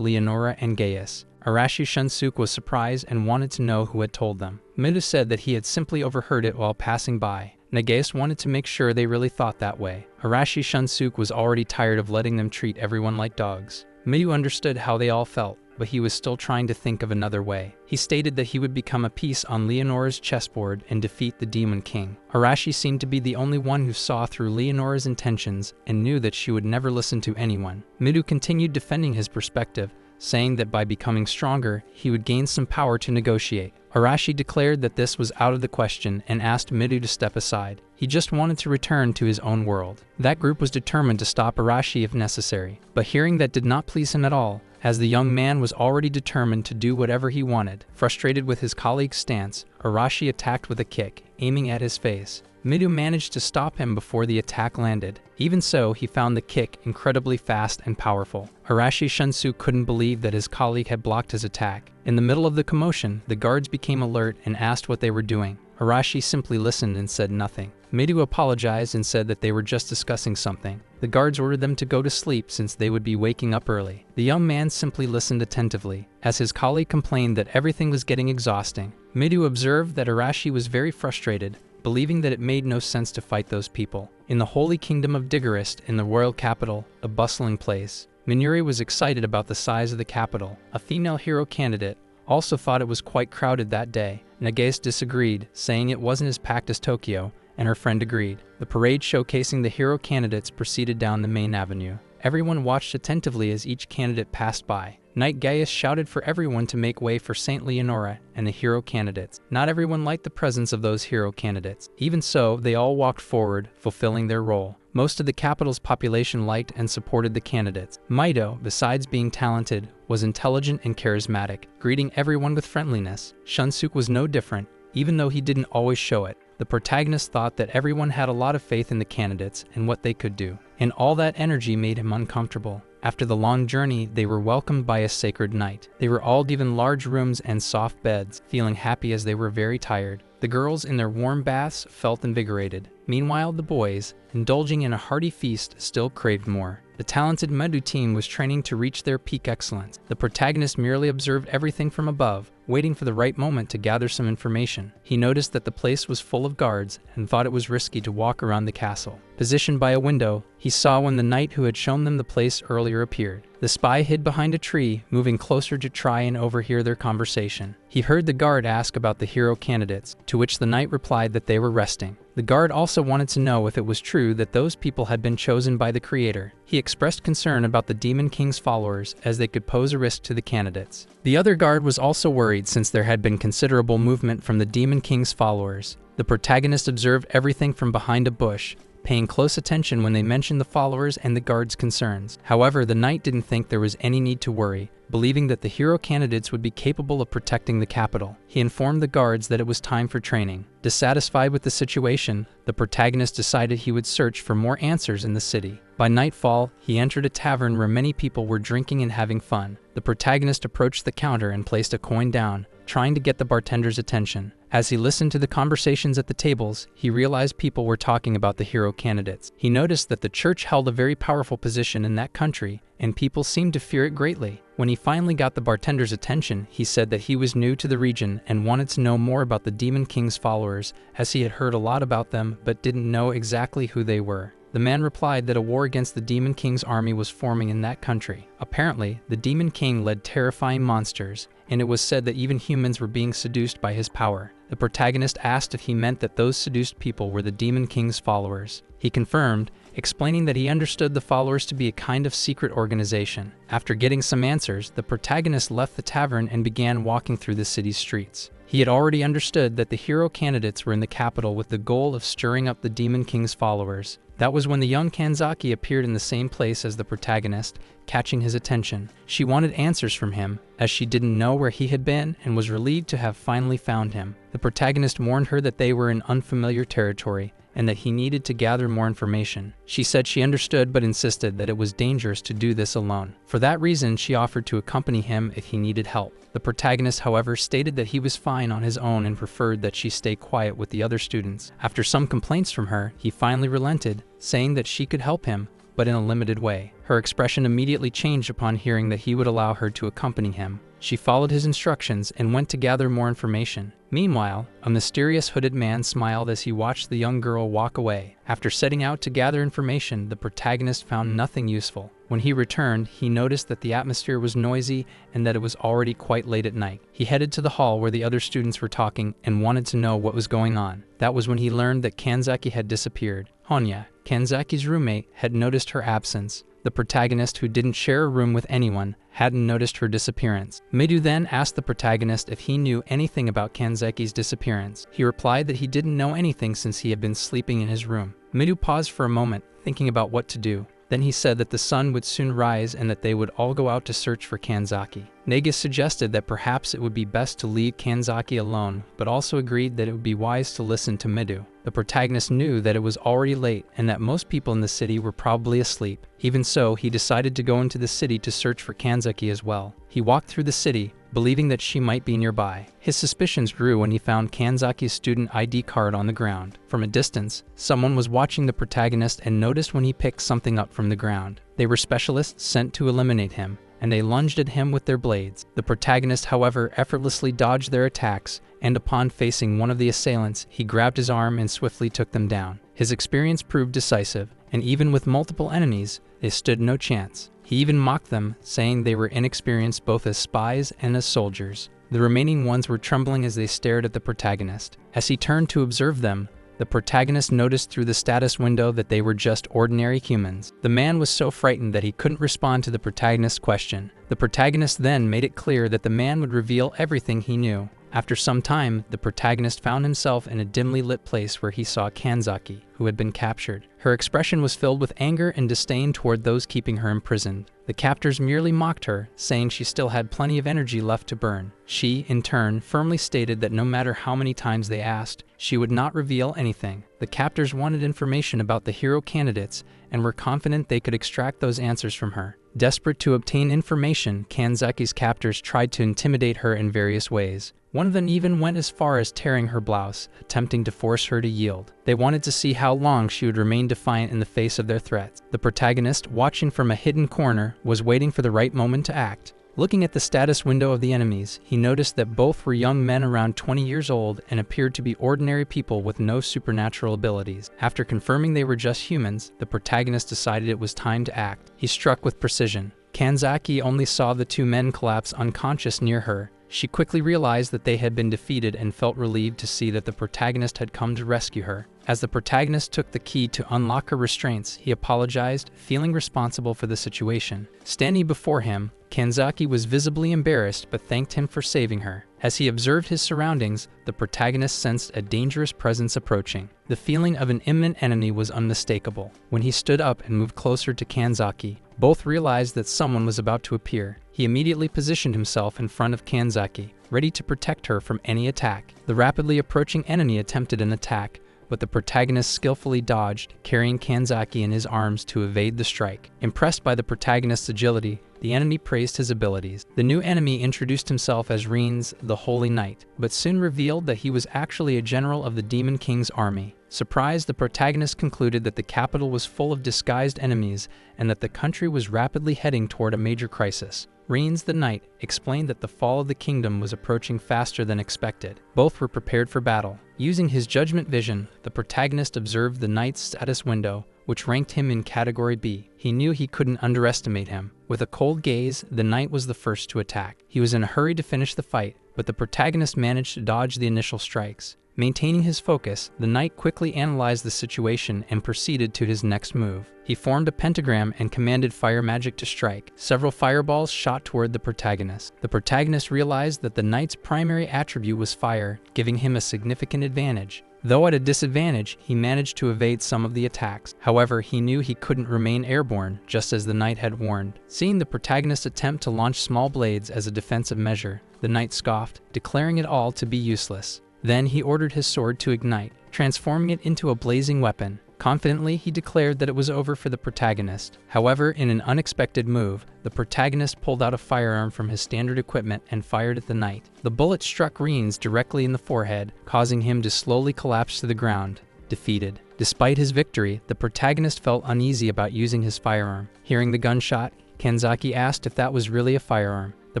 Leonora and Gaius. Arashi Shunsuke was surprised and wanted to know who had told them. Midu said that he had simply overheard it while passing by. Nagase wanted to make sure they really thought that way. Arashi Shunsuke was already tired of letting them treat everyone like dogs. Midu understood how they all felt, but he was still trying to think of another way. He stated that he would become a piece on Leonora's chessboard and defeat the Demon King. Arashi seemed to be the only one who saw through Leonora's intentions and knew that she would never listen to anyone. Midu continued defending his perspective, saying that by becoming stronger, he would gain some power to negotiate. Arashi declared that this was out of the question and asked Midu to step aside. He just wanted to return to his own world. That group was determined to stop Arashi if necessary, but hearing that did not please him at all, as the young man was already determined to do whatever he wanted. Frustrated with his colleague's stance, Arashi attacked with a kick, aiming at his face. Midu managed to stop him before the attack landed. Even so, he found the kick incredibly fast and powerful. Arashi Shunsuke couldn't believe that his colleague had blocked his attack. In the middle of the commotion, the guards became alert and asked what they were doing. Arashi simply listened and said nothing. Midu apologized and said that they were just discussing something. The guards ordered them to go to sleep since they would be waking up early. The young man simply listened attentively, as his colleague complained that everything was getting exhausting. Midu observed that Arashi was very frustrated, believing that it made no sense to fight those people. In the holy kingdom of Digorist, in the royal capital, a bustling place, Minuri was excited about the size of the capital. A female hero candidate also thought it was quite crowded that day. Nagase disagreed, saying it wasn't as packed as Tokyo, and her friend agreed. The parade showcasing the hero candidates proceeded down the main avenue. Everyone watched attentively as each candidate passed by. Knight Gaius shouted for everyone to make way for Saint Leonora and the hero candidates. Not everyone liked the presence of those hero candidates. Even so, they all walked forward, fulfilling their role. Most of the capital's population liked and supported the candidates. Maido, besides being talented, was intelligent and charismatic, greeting everyone with friendliness. Shunsuke was no different, even though he didn't always show it. The protagonist thought that everyone had a lot of faith in the candidates and what they could do, and all that energy made him uncomfortable. After the long journey, they were welcomed by a sacred night. They were all given large rooms and soft beds, feeling happy as they were very tired. The girls in their warm baths felt invigorated. Meanwhile, the boys, indulging in a hearty feast, still craved more. The talented Medu team was training to reach their peak excellence. The protagonist merely observed everything from above, waiting for the right moment to gather some information. He noticed that the place was full of guards and thought it was risky to walk around the castle. Positioned by a window, he saw when the knight who had shown them the place earlier appeared. The spy hid behind a tree, moving closer to try and overhear their conversation. He heard the guard ask about the hero candidates, to which the knight replied that they were resting. The guard also wanted to know if it was true that those people had been chosen by the creator. He expressed concern about the Demon King's followers, as they could pose a risk to the candidates. The other guard was also worried since there had been considerable movement from the Demon King's followers. The protagonist observed everything from behind a bush, paying close attention when they mentioned the followers and the guards' concerns. However, the knight didn't think there was any need to worry, believing that the hero candidates would be capable of protecting the capital. He informed the guards that it was time for training. Dissatisfied with the situation, the protagonist decided he would search for more answers in the city. By nightfall, he entered a tavern where many people were drinking and having fun. The protagonist approached the counter and placed a coin down, trying to get the bartender's attention. As he listened to the conversations at the tables, he realized people were talking about the hero candidates. He noticed that the church held a very powerful position in that country, and people seemed to fear it greatly. When he finally got the bartender's attention, he said that he was new to the region and wanted to know more about the Demon King's followers, as he had heard a lot about them but didn't know exactly who they were. The man replied that a war against the Demon King's army was forming in that country. Apparently, the Demon King led terrifying monsters, and it was said that even humans were being seduced by his power. The protagonist asked if he meant that those seduced people were the Demon King's followers. He confirmed, explaining that he understood the followers to be a kind of secret organization. After getting some answers, the protagonist left the tavern and began walking through the city's streets. He had already understood that the hero candidates were in the capital with the goal of stirring up the Demon King's followers. That was when the young Kanzaki appeared in the same place as the protagonist, catching his attention. She wanted answers from him, as she didn't know where he had been and was relieved to have finally found him. The protagonist warned her that they were in unfamiliar territory, and that he needed to gather more information. She said she understood but insisted that it was dangerous to do this alone. For that reason, she offered to accompany him if he needed help. The protagonist, however, stated that he was fine on his own and preferred that she stay quiet with the other students. After some complaints from her, he finally relented, saying that she could help him, but in a limited way. Her expression immediately changed upon hearing that he would allow her to accompany him. She followed his instructions and went to gather more information. Meanwhile, a mysterious hooded man smiled as he watched the young girl walk away. After setting out to gather information, the protagonist found nothing useful. When he returned, he noticed that the atmosphere was noisy and that it was already quite late at night. He headed to the hall where the other students were talking and wanted to know what was going on. That was when he learned that Kanzaki had disappeared. Honya, Kanzaki's roommate, had noticed her absence. The protagonist, who didn't share a room with anyone, hadn't noticed her disappearance. Midu then asked the protagonist if he knew anything about Kanzaki's disappearance. He replied that he didn't know anything since he had been sleeping in his room. Midu paused for a moment, thinking about what to do. Then he said that the sun would soon rise and that they would all go out to search for Kanzaki. Negus suggested that perhaps it would be best to leave Kanzaki alone, but also agreed that it would be wise to listen to Midu. The protagonist knew that it was already late and that most people in the city were probably asleep. Even so, he decided to go into the city to search for Kanzaki as well. He walked through the city, believing that she might be nearby. His suspicions grew when he found Kanzaki's student ID card on the ground. From a distance, someone was watching the protagonist and noticed when he picked something up from the ground. They were specialists sent to eliminate him, and they lunged at him with their blades. The protagonist, however, effortlessly dodged their attacks, and upon facing one of the assailants, he grabbed his arm and swiftly took them down. His experience proved decisive, and even with multiple enemies, they stood no chance. He even mocked them, saying they were inexperienced both as spies and as soldiers. The remaining ones were trembling as they stared at the protagonist. As he turned to observe them, the protagonist noticed through the status window that they were just ordinary humans. The man was so frightened that he couldn't respond to the protagonist's question. The protagonist then made it clear that the man would reveal everything he knew. After some time, the protagonist found himself in a dimly lit place where he saw Kanzaki, who had been captured. Her expression was filled with anger and disdain toward those keeping her imprisoned. The captors merely mocked her, saying she still had plenty of energy left to burn. She, in turn, firmly stated that no matter how many times they asked, she would not reveal anything. The captors wanted information about the hero candidates and were confident they could extract those answers from her. Desperate to obtain information, Kanzaki's captors tried to intimidate her in various ways. One of them even went as far as tearing her blouse, attempting to force her to yield. They wanted to see how long she would remain defiant in the face of their threats. The protagonist, watching from a hidden corner, was waiting for the right moment to act. Looking at the status window of the enemies, he noticed that both were young men around 20 years old and appeared to be ordinary people with no supernatural abilities. After confirming they were just humans, the protagonist decided it was time to act. He struck with precision. Kanzaki only saw the two men collapse unconscious near her. She quickly realized that they had been defeated and felt relieved to see that the protagonist had come to rescue her. As the protagonist took the key to unlock her restraints, he apologized, feeling responsible for the situation. Standing before him, Kanzaki was visibly embarrassed but thanked him for saving her. As he observed his surroundings, the protagonist sensed a dangerous presence approaching. The feeling of an imminent enemy was unmistakable. When he stood up and moved closer to Kanzaki, both realized that someone was about to appear. He immediately positioned himself in front of Kanzaki, ready to protect her from any attack. The rapidly approaching enemy attempted an attack, but the protagonist skillfully dodged, carrying Kanzaki in his arms to evade the strike. Impressed by the protagonist's agility, the enemy praised his abilities. The new enemy introduced himself as Reens, the Holy Knight, but soon revealed that he was actually a general of the Demon King's army. Surprised, the protagonist concluded that the capital was full of disguised enemies and that the country was rapidly heading toward a major crisis. Reens the Knight explained that the fall of the kingdom was approaching faster than expected. Both were prepared for battle. Using his judgment vision, the protagonist observed the Knight's status window, which ranked him in Category B. He knew he couldn't underestimate him. With a cold gaze, the Knight was the first to attack. He was in a hurry to finish the fight, but the protagonist managed to dodge the initial strikes. Maintaining his focus, the Knight quickly analyzed the situation and proceeded to his next move. He formed a pentagram and commanded fire magic to strike. Several fireballs shot toward the protagonist. The protagonist realized that the Knight's primary attribute was fire, giving him a significant advantage. Though at a disadvantage, he managed to evade some of the attacks. However, he knew he couldn't remain airborne, just as the Knight had warned. Seeing the protagonist attempt to launch small blades as a defensive measure, the Knight scoffed, declaring it all to be useless. Then he ordered his sword to ignite, transforming it into a blazing weapon. Confidently, he declared that it was over for the protagonist. However, in an unexpected move, the protagonist pulled out a firearm from his standard equipment and fired at the Knight. The bullet struck Reens directly in the forehead, causing him to slowly collapse to the ground, defeated. Despite his victory, the protagonist felt uneasy about using his firearm. Hearing the gunshot, Kanzaki asked if that was really a firearm. The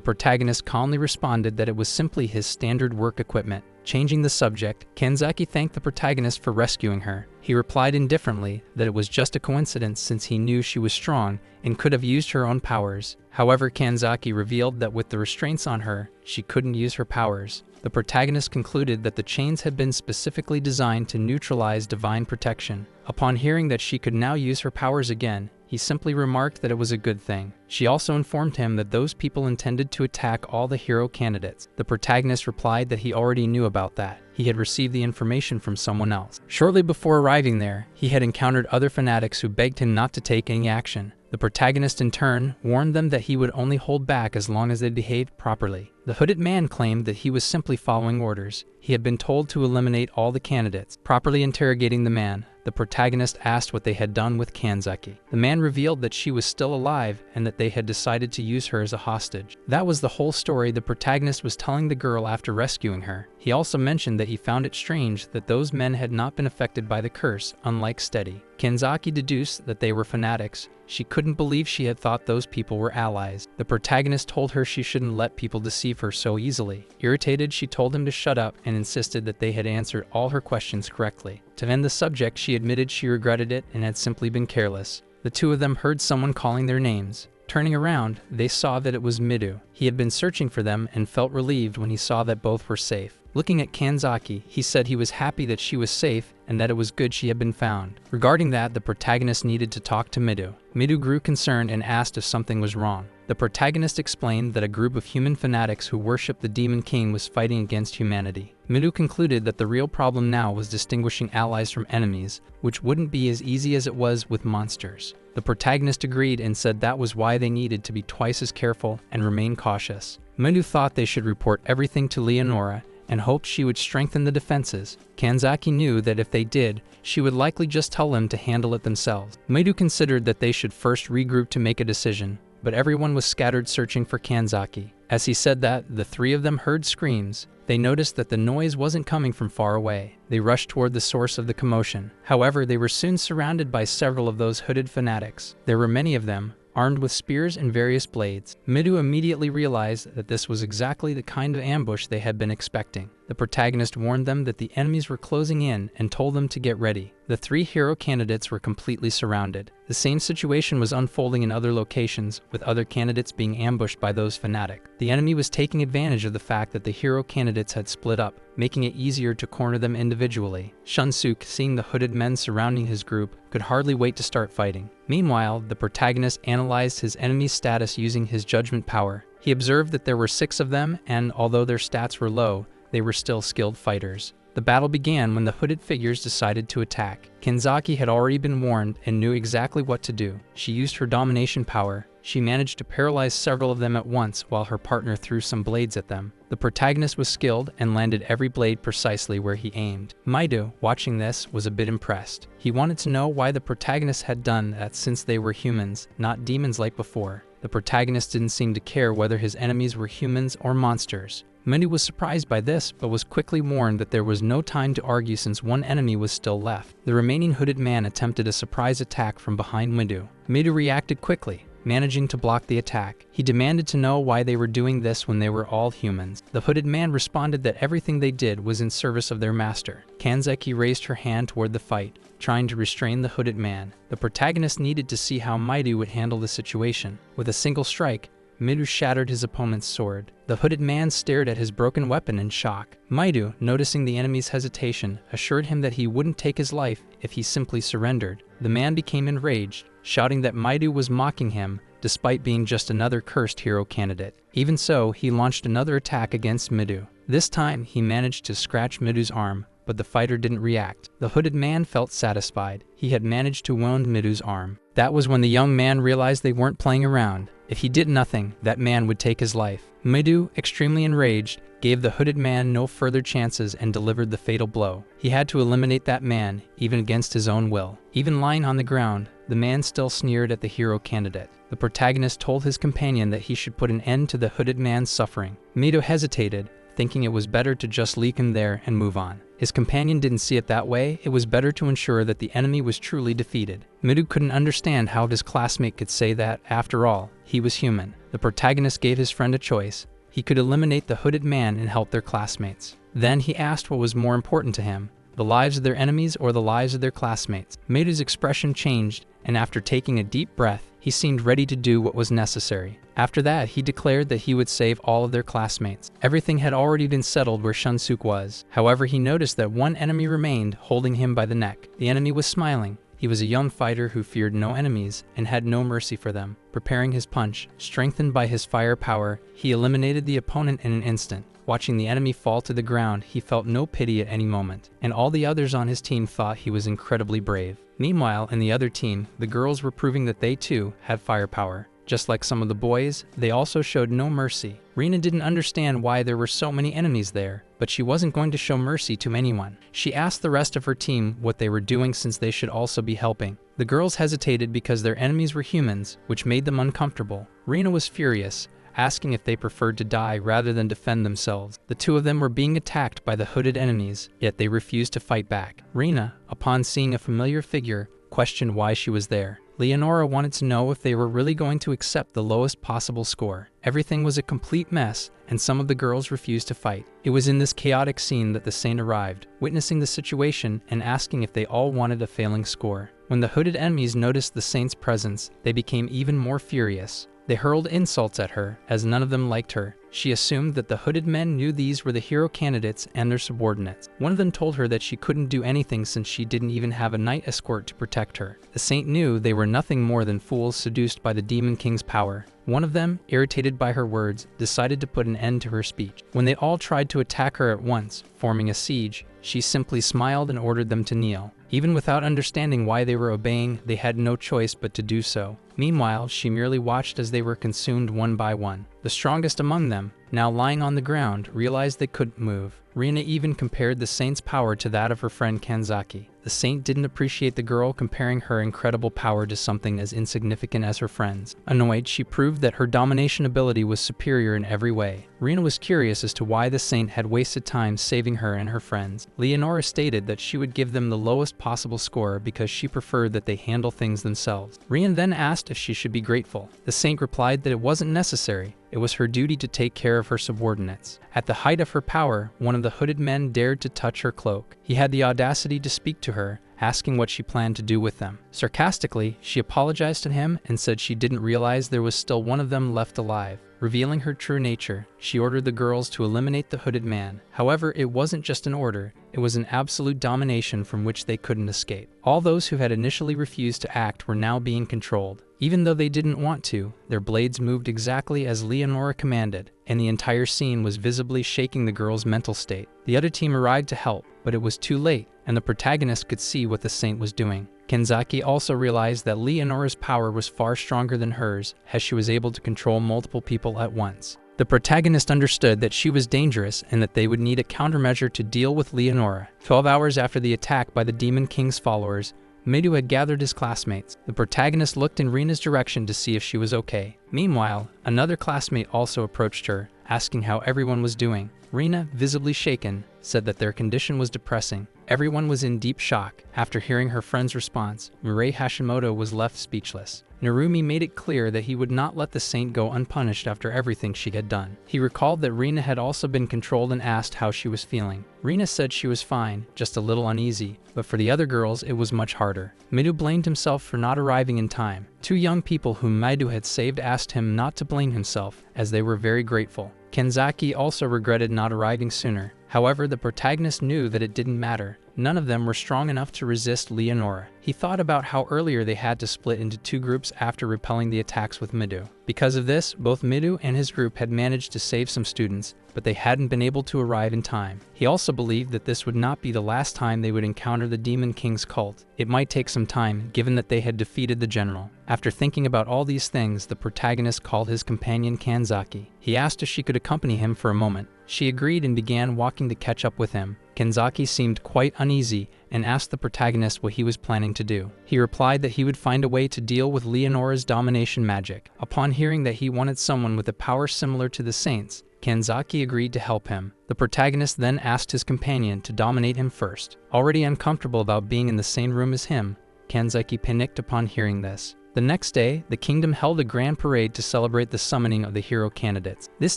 protagonist calmly responded that it was simply his standard work equipment. Changing the subject, Kanzaki thanked the protagonist for rescuing her. He replied indifferently that it was just a coincidence since he knew she was strong and could have used her own powers. However, Kanzaki revealed that with the restraints on her, she couldn't use her powers. The protagonist concluded that the chains had been specifically designed to neutralize divine protection. Upon hearing that she could now use her powers again, he simply remarked that it was a good thing. She also informed him that those people intended to attack all the hero candidates. The protagonist replied that he already knew about that. He had received the information from someone else. Shortly before arriving there, he had encountered other fanatics who begged him not to take any action. The protagonist in turn warned them that he would only hold back as long as they behaved properly. The hooded man claimed that he was simply following orders. He had been told to eliminate all the candidates. Properly interrogating the man, the protagonist asked what they had done with Kanzaki. The man revealed that she was still alive and that they had decided to use her as a hostage. That was the whole story the protagonist was telling the girl after rescuing her. He also mentioned that he found it strange that those men had not been affected by the curse, unlike Steady. Kanzaki deduced that they were fanatics. She couldn't believe she had thought those people were allies. The protagonist told her she shouldn't let people deceive her so easily. Irritated, she told him to shut up and insisted that they had answered all her questions correctly. To end the subject, she admitted she regretted it and had simply been careless. The two of them heard someone calling their names. Turning around, they saw that it was Midu. He had been searching for them and felt relieved when he saw that both were safe. Looking at Kanzaki, he said he was happy that she was safe and that it was good she had been found. Regarding that, the protagonist needed to talk to Midu. Midu grew concerned and asked if something was wrong. The protagonist explained that a group of human fanatics who worshipped the Demon King was fighting against humanity. Midu concluded that the real problem now was distinguishing allies from enemies, which wouldn't be as easy as it was with monsters. The protagonist agreed and said that was why they needed to be twice as careful and remain cautious. Midu thought they should report everything to Leonora and hoped she would strengthen the defenses. Kanzaki knew that if they did, she would likely just tell them to handle it themselves. Midu considered that they should first regroup to make a decision, but everyone was scattered searching for Kanzaki. As he said that, the three of them heard screams. They noticed that the noise wasn't coming from far away. They rushed toward the source of the commotion. However, they were soon surrounded by several of those hooded fanatics. There were many of them, armed with spears and various blades. Midu immediately realized that this was exactly the kind of ambush they had been expecting. The protagonist warned them that the enemies were closing in and told them to get ready. The three hero candidates were completely surrounded. The same situation was unfolding in other locations, with other candidates being ambushed by those fanatics. The enemy was taking advantage of the fact that the hero candidates had split up, making it easier to corner them individually. Shunsuk, seeing the hooded men surrounding his group, could hardly wait to start fighting. Meanwhile, the protagonist analyzed his enemy's status using his judgment power. He observed that there were 6 of them, and although their stats were low, they were still skilled fighters. The battle began when the hooded figures decided to attack. Kanzaki had already been warned and knew exactly what to do. She used her domination power. She managed to paralyze several of them at once while her partner threw some blades at them. The protagonist was skilled and landed every blade precisely where he aimed. Maidu, watching this, was a bit impressed. He wanted to know why the protagonist had done that since they were humans, not demons like before. The protagonist didn't seem to care whether his enemies were humans or monsters. Maidu was surprised by this, but was quickly warned that there was no time to argue since one enemy was still left. The remaining hooded man attempted a surprise attack from behind Maidu. Maidu reacted quickly, managing to block the attack. He demanded to know why they were doing this when they were all humans. The hooded man responded that everything they did was in service of their master. Kanzaki raised her hand toward the fight, trying to restrain the hooded man. The protagonist needed to see how Maidu would handle the situation. With a single strike, Maidu shattered his opponent's sword. The hooded man stared at his broken weapon in shock. Maidu, noticing the enemy's hesitation, assured him that he wouldn't take his life if he simply surrendered. The man became enraged, shouting that Maidu was mocking him, despite being just another cursed hero candidate. Even so, he launched another attack against Maidu. This time, he managed to scratch Maidu's arm, but the fighter didn't react. The hooded man felt satisfied. He had managed to wound Maidu's arm. That was when the young man realized they weren't playing around. If he did nothing, that man would take his life. Maidu, extremely enraged, gave the hooded man no further chances and delivered the fatal blow. He had to eliminate that man, even against his own will. Even lying on the ground, the man still sneered at the hero candidate. The protagonist told his companion that he should put an end to the hooded man's suffering. Maidu hesitated, thinking it was better to just leave him there and move on. His companion didn't see it that way. It was better to ensure that the enemy was truly defeated. Maidu couldn't understand how his classmate could say that, after all, he was human. The protagonist gave his friend a choice. He could eliminate the hooded man and help their classmates. Then he asked what was more important to him, the lives of their enemies or the lives of their classmates. Maidu's expression changed, and after taking a deep breath, he seemed ready to do what was necessary. After that, he declared that he would save all of their classmates. Everything had already been settled where Shunsuk was. However, he noticed that one enemy remained, holding him by the neck. The enemy was smiling. He was a young fighter who feared no enemies and had no mercy for them. Preparing his punch, strengthened by his fire power, he eliminated the opponent in an instant. Watching the enemy fall to the ground, he felt no pity at any moment, and all the others on his team thought he was incredibly brave. Meanwhile, in the other team, the girls were proving that they too had firepower. Just like some of the boys, they also showed no mercy. Rina didn't understand why there were so many enemies there, but she wasn't going to show mercy to anyone. She asked the rest of her team what they were doing since they should also be helping. The girls hesitated because their enemies were humans, which made them uncomfortable. Rina was furious, asking if they preferred to die rather than defend themselves. The two of them were being attacked by the hooded enemies, yet they refused to fight back. Rina, upon seeing a familiar figure, questioned why she was there. Leonora wanted to know if they were really going to accept the lowest possible score. Everything was a complete mess, and some of the girls refused to fight. It was in this chaotic scene that the saint arrived, witnessing the situation and asking if they all wanted a failing score. When the hooded enemies noticed the saint's presence, they became even more furious. They hurled insults at her, as none of them liked her. She assumed that the hooded men knew these were the hero candidates and their subordinates. One of them told her that she couldn't do anything since she didn't even have a knight escort to protect her. The saint knew they were nothing more than fools seduced by the Demon King's power. One of them, irritated by her words, decided to put an end to her speech. When they all tried to attack her at once, forming a siege, she simply smiled and ordered them to kneel. Even without understanding why they were obeying, they had no choice but to do so. Meanwhile, she merely watched as they were consumed one by one. The strongest among them, now lying on the ground, realized they couldn't move. Rina even compared the saint's power to that of her friend Kanzaki. The saint didn't appreciate the girl comparing her incredible power to something as insignificant as her friends. Annoyed, she proved that her domination ability was superior in every way. Rina was curious as to why the saint had wasted time saving her and her friends. Leonora stated that she would give them the lowest possible score because she preferred that they handle things themselves. Rina then asked if she should be grateful. The saint replied that it wasn't necessary. It was her duty to take care of her subordinates. At the height of her power, one of the hooded men dared to touch her cloak. He had the audacity to speak to her, asking what she planned to do with them. Sarcastically, she apologized to him and said she didn't realize there was still one of them left alive. Revealing her true nature, she ordered the girls to eliminate the hooded man. However, it wasn't just an order, it was an absolute domination from which they couldn't escape. All those who had initially refused to act were now being controlled. Even though they didn't want to, their blades moved exactly as Leonora commanded, and the entire scene was visibly shaking the girl's mental state. The other team arrived to help, but it was too late, and the protagonist could see what the saint was doing. Kanzaki also realized that Leonora's power was far stronger than hers, as she was able to control multiple people at once. The protagonist understood that she was dangerous and that they would need a countermeasure to deal with Leonora. 12 hours after the attack by the Demon King's followers, Midu had gathered his classmates. The protagonist looked in Rina's direction to see if she was okay. Meanwhile, another classmate also approached her, asking how everyone was doing. Rina, visibly shaken, said that their condition was depressing. Everyone was in deep shock. After hearing her friend's response, Mirai Hashimoto was left speechless. Narumi made it clear that he would not let the saint go unpunished after everything she had done. He recalled that Rina had also been controlled and asked how she was feeling. Rina said she was fine, just a little uneasy, but for the other girls it was much harder. Midu blamed himself for not arriving in time. Two young people whom Midu had saved asked him not to blame himself, as they were very grateful. Kanzaki also regretted not arriving sooner. However, the protagonist knew that it didn't matter. None of them were strong enough to resist Leonora. He thought about how earlier they had to split into two groups after repelling the attacks with Midu. Because of this, both Midu and his group had managed to save some students, but they hadn't been able to arrive in time. He also believed that this would not be the last time they would encounter the Demon King's cult. It might take some time, given that they had defeated the general. After thinking about all these things, the protagonist called his companion Kanzaki. He asked if she could accompany him for a moment. She agreed and began walking to catch up with him. Kanzaki seemed quite uneasy and asked the protagonist what he was planning to do. He replied that he would find a way to deal with Leonora's domination magic. Upon hearing that he wanted someone with a power similar to the saints, Kanzaki agreed to help him. The protagonist then asked his companion to dominate him first. Already uncomfortable about being in the same room as him, Kanzaki panicked upon hearing this. The next day, the kingdom held a grand parade to celebrate the summoning of the hero candidates. This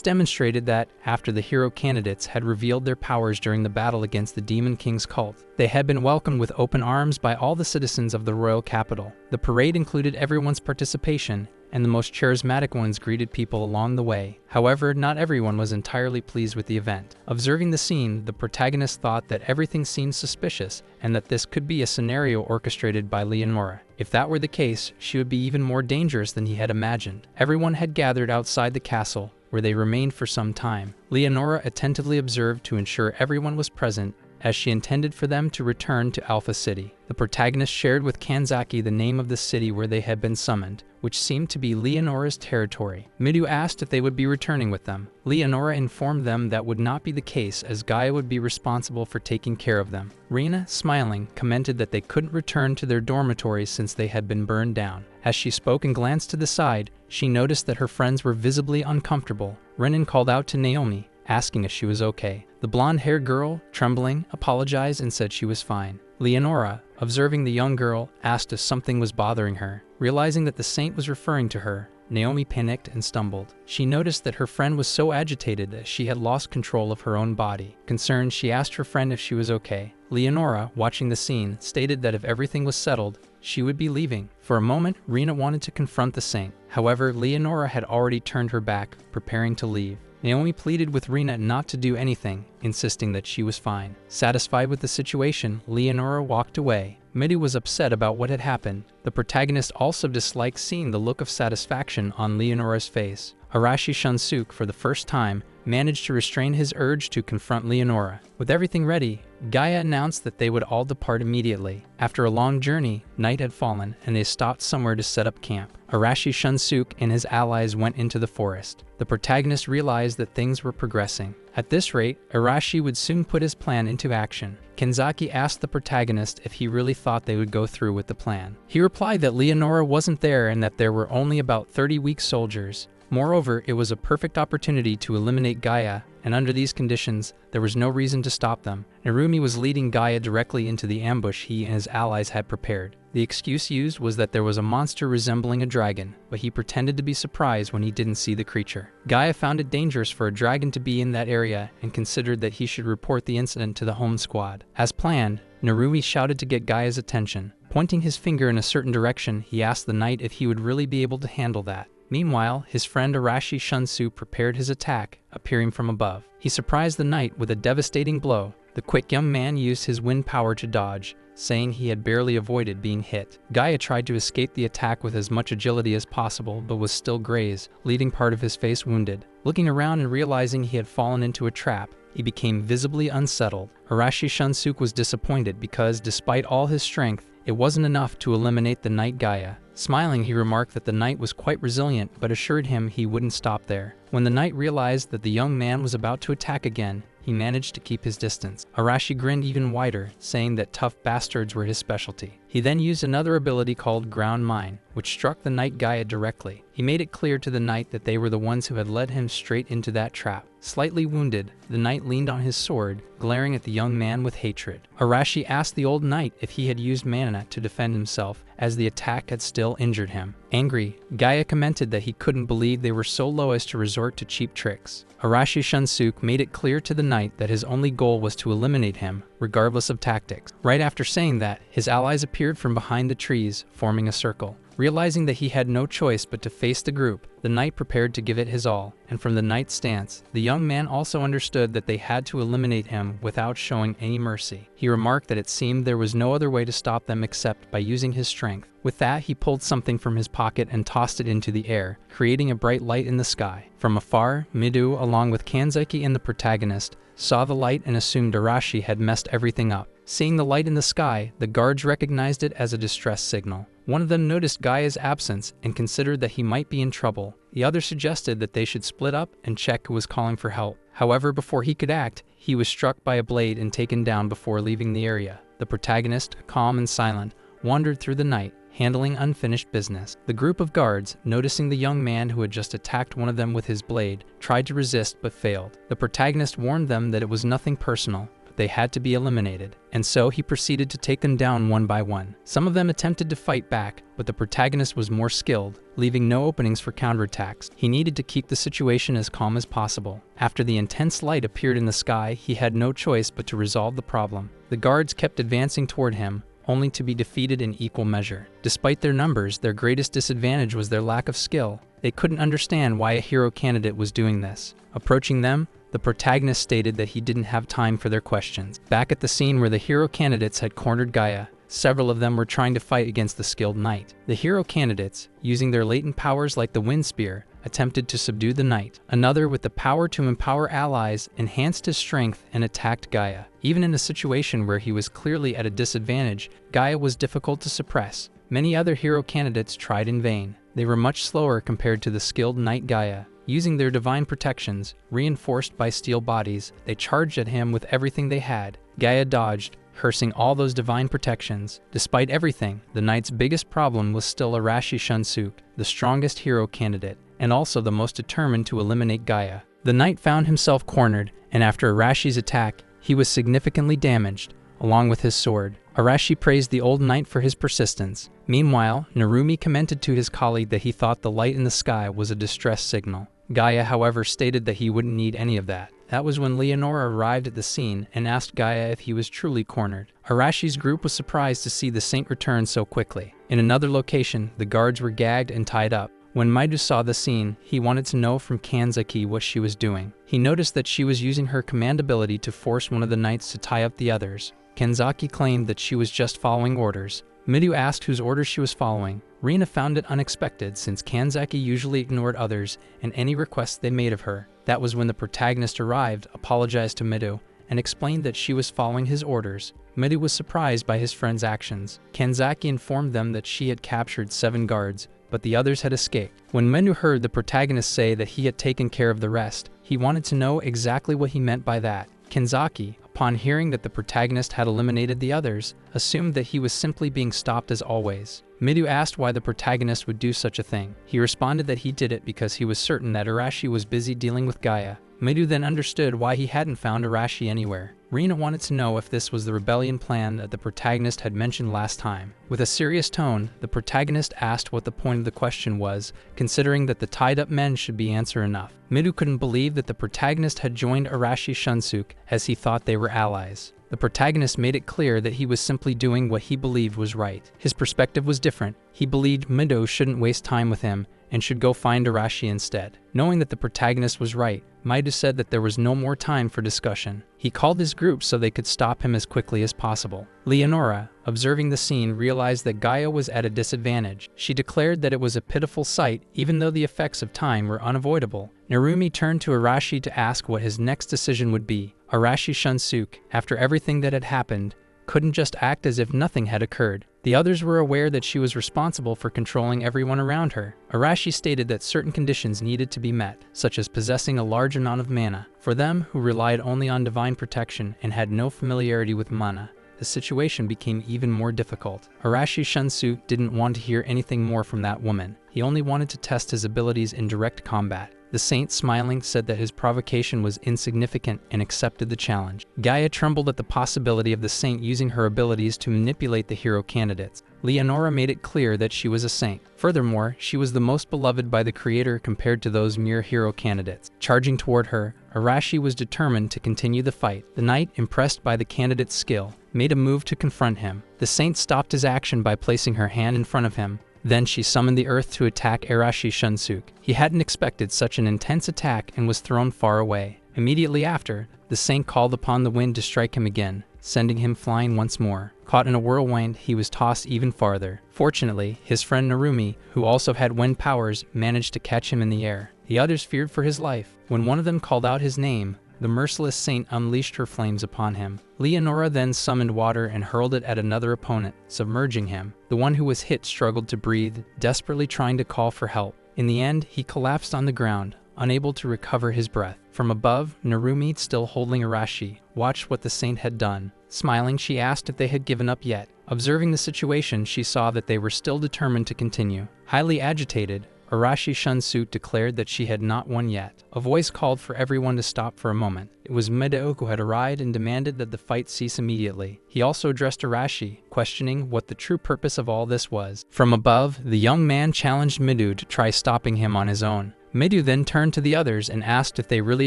demonstrated that, after the hero candidates had revealed their powers during the battle against the Demon King's cult, they had been welcomed with open arms by all the citizens of the royal capital. The parade included everyone's participation, and the most charismatic ones greeted people along the way. However, not everyone was entirely pleased with the event. Observing the scene, the protagonist thought that everything seemed suspicious and that this could be a scenario orchestrated by Leonora. If that were the case, she would be even more dangerous than he had imagined. Everyone had gathered outside the castle, where they remained for some time. Leonora attentively observed to ensure everyone was present, as she intended for them to return to Alpha City. The protagonist shared with Kanzaki the name of the city where they had been summoned, which seemed to be Leonora's territory. Midu asked if they would be returning with them. Leonora informed them that would not be the case, as Gaia would be responsible for taking care of them. Rina, smiling, commented that they couldn't return to their dormitories since they had been burned down. As she spoke and glanced to the side, she noticed that her friends were visibly uncomfortable. Renan called out to Naomi, asking if she was okay. The blonde-haired girl, trembling, apologized and said she was fine. Leonora, observing the young girl, asked if something was bothering her. Realizing that the saint was referring to her, Naomi panicked and stumbled. She noticed that her friend was so agitated that she had lost control of her own body. Concerned, she asked her friend if she was okay. Leonora, watching the scene, stated that if everything was settled, she would be leaving. For a moment, Rina wanted to confront the saint. However, Leonora had already turned her back, preparing to leave. Naomi pleaded with Rina not to do anything, insisting that she was fine. Satisfied with the situation, Leonora walked away. Midu was upset about what had happened. The protagonist also disliked seeing the look of satisfaction on Leonora's face. Arashi Shunsuke, for the first time, managed to restrain his urge to confront Leonora. With everything ready, Gaia announced that they would all depart immediately. After a long journey, night had fallen, and they stopped somewhere to set up camp. Arashi Shunsuke and his allies went into the forest. The protagonist realized that things were progressing. At this rate, Arashi would soon put his plan into action. Kanzaki asked the protagonist if he really thought they would go through with the plan. He replied that Leonora wasn't there and that there were only about 30 weak soldiers. Moreover, it was a perfect opportunity to eliminate Gaia, and under these conditions, there was no reason to stop them. Narumi was leading Gaia directly into the ambush he and his allies had prepared. The excuse used was that there was a monster resembling a dragon, but he pretended to be surprised when he didn't see the creature. Gaia found it dangerous for a dragon to be in that area and considered that he should report the incident to the home squad. As planned, Narumi shouted to get Gaia's attention. Pointing his finger in a certain direction, he asked the knight if he would really be able to handle that. Meanwhile, his friend Arashi Shunsu prepared his attack, appearing from above. He surprised the knight with a devastating blow. The quick young man used his wind power to dodge, saying he had barely avoided being hit. Gaia tried to escape the attack with as much agility as possible, but was still grazed, leaving part of his face wounded. Looking around and realizing he had fallen into a trap, he became visibly unsettled. Arashi Shunsuke was disappointed because, despite all his strength, it wasn't enough to eliminate the knight Gaia. Smiling, he remarked that the knight was quite resilient, but assured him he wouldn't stop there. When the knight realized that the young man was about to attack again, he managed to keep his distance. Arashi grinned even wider, saying that tough bastards were his specialty. He then used another ability called Ground Mine, which struck the knight Gaia directly. He made it clear to the knight that they were the ones who had led him straight into that trap. Slightly wounded, the knight leaned on his sword, glaring at the young man with hatred. Arashi asked the old knight if he had used mana to defend himself, as the attack had still injured him. Angry, Gaia commented that he couldn't believe they were so low as to resort to cheap tricks. Arashi Shunsuke made it clear to the knight that his only goal was to eliminate him, regardless of tactics. Right after saying that, his allies appeared from behind the trees, forming a circle. Realizing that he had no choice but to face the group, the knight prepared to give it his all, and from the knight's stance, the young man also understood that they had to eliminate him without showing any mercy. He remarked that it seemed there was no other way to stop them except by using his strength. With that, he pulled something from his pocket and tossed it into the air, creating a bright light in the sky. From afar, Midu, along with Kanzaki and the protagonist, saw the light and assumed Arashi had messed everything up. Seeing the light in the sky, the guards recognized it as a distress signal. One of them noticed Gaia's absence and considered that he might be in trouble. The other suggested that they should split up and check who was calling for help. However, before he could act, he was struck by a blade and taken down before leaving the area. The protagonist, calm and silent, wandered through the night, handling unfinished business. The group of guards, noticing the young man who had just attacked one of them with his blade, tried to resist but failed. The protagonist warned them that it was nothing personal, but they had to be eliminated, and so he proceeded to take them down one by one. Some of them attempted to fight back, but the protagonist was more skilled, leaving no openings for counterattacks. He needed to keep the situation as calm as possible. After the intense light appeared in the sky, he had no choice but to resolve the problem. The guards kept advancing toward him, only to be defeated in equal measure. Despite their numbers, their greatest disadvantage was their lack of skill. They couldn't understand why a hero candidate was doing this. Approaching them, the protagonist stated that he didn't have time for their questions. Back at the scene where the hero candidates had cornered Gaia, several of them were trying to fight against the skilled knight. The hero candidates, using their latent powers like the wind spear, attempted to subdue the knight. Another, with the power to empower allies, enhanced his strength and attacked Gaia. Even in a situation where he was clearly at a disadvantage, Gaia was difficult to suppress. Many other hero candidates tried in vain. They were much slower compared to the skilled knight Gaia. Using their divine protections, reinforced by steel bodies, they charged at him with everything they had. Gaia dodged, cursing all those divine protections. Despite everything, the knight's biggest problem was still Arashi Shunsuke, the strongest hero candidate, and also the most determined to eliminate Gaia. The knight found himself cornered, and after Arashi's attack, he was significantly damaged, along with his sword. Arashi praised the old knight for his persistence. Meanwhile, Narumi commented to his colleague that he thought the light in the sky was a distress signal. Gaia, however, stated that he wouldn't need any of that. That was when Leonora arrived at the scene and asked Gaia if he was truly cornered. Arashi's group was surprised to see the saint return so quickly. In another location, the guards were gagged and tied up. When Maidu saw the scene, he wanted to know from Kanzaki what she was doing. He noticed that she was using her command ability to force one of the knights to tie up the others. Kanzaki claimed that she was just following orders. Midu asked whose orders she was following. Rina found it unexpected since Kanzaki usually ignored others and any requests they made of her. That was when the protagonist arrived, apologized to Midu, and explained that she was following his orders. Midu was surprised by his friend's actions. Kanzaki informed them that she had captured 7 guards, but the others had escaped. When Midu heard the protagonist say that he had taken care of the rest, he wanted to know exactly what he meant by that. Kanzaki, upon hearing that the protagonist had eliminated the others, assumed that he was simply being stopped as always. Midu asked why the protagonist would do such a thing. He responded that he did it because he was certain that Arashi was busy dealing with Gaia. Midu then understood why he hadn't found Arashi anywhere. Rina wanted to know if this was the rebellion plan that the protagonist had mentioned last time. With a serious tone, the protagonist asked what the point of the question was, considering that the tied-up men should be answer enough. Midu couldn't believe that the protagonist had joined Arashi Shunsuke, as he thought they were allies. The protagonist made it clear that he was simply doing what he believed was right. His perspective was different. He believed Midu shouldn't waste time with him and should go find Arashi instead. Knowing that the protagonist was right, Maidu said that there was no more time for discussion. He called his group so they could stop him as quickly as possible. Leonora, observing the scene, realized that Gaia was at a disadvantage. She declared that it was a pitiful sight, even though the effects of time were unavoidable. Narumi turned to Arashi to ask what his next decision would be. Arashi Shunsuke, after everything that had happened, couldn't just act as if nothing had occurred. The others were aware that she was responsible for controlling everyone around her. Arashi stated that certain conditions needed to be met, such as possessing a large amount of mana. For them, who relied only on divine protection and had no familiarity with mana, the situation became even more difficult. Arashi Shunsuke didn't want to hear anything more from that woman. He only wanted to test his abilities in direct combat. The saint, smiling, said that his provocation was insignificant and accepted the challenge. Gaia trembled at the possibility of the saint using her abilities to manipulate the hero candidates. Leonora made it clear that she was a saint. Furthermore, she was the most beloved by the creator compared to those mere hero candidates. Charging toward her, Arashi was determined to continue the fight. The knight, impressed by the candidate's skill, made a move to confront him. The saint stopped his action by placing her hand in front of him. Then she summoned the earth to attack Arashi Shunsuke. He hadn't expected such an intense attack and was thrown far away. Immediately after, the saint called upon the wind to strike him again, sending him flying once more. Caught in a whirlwind, he was tossed even farther. Fortunately, his friend Narumi, who also had wind powers, managed to catch him in the air. The others feared for his life. When one of them called out his name, the merciless saint unleashed her flames upon him. Leonora then summoned water and hurled it at another opponent, submerging him. The one who was hit struggled to breathe, desperately trying to call for help. In the end, he collapsed on the ground, unable to recover his breath. From above, Narumi, still holding Arashi, watched what the saint had done. Smiling, she asked if they had given up yet. Observing the situation, she saw that they were still determined to continue. Highly agitated, Arashi Shunsuke declared that she had not won yet. A voice called for everyone to stop for a moment. It was Midou who had arrived and demanded that the fight cease immediately. He also addressed Arashi, questioning what the true purpose of all this was. From above, the young man challenged Midou to try stopping him on his own. Midou then turned to the others and asked if they really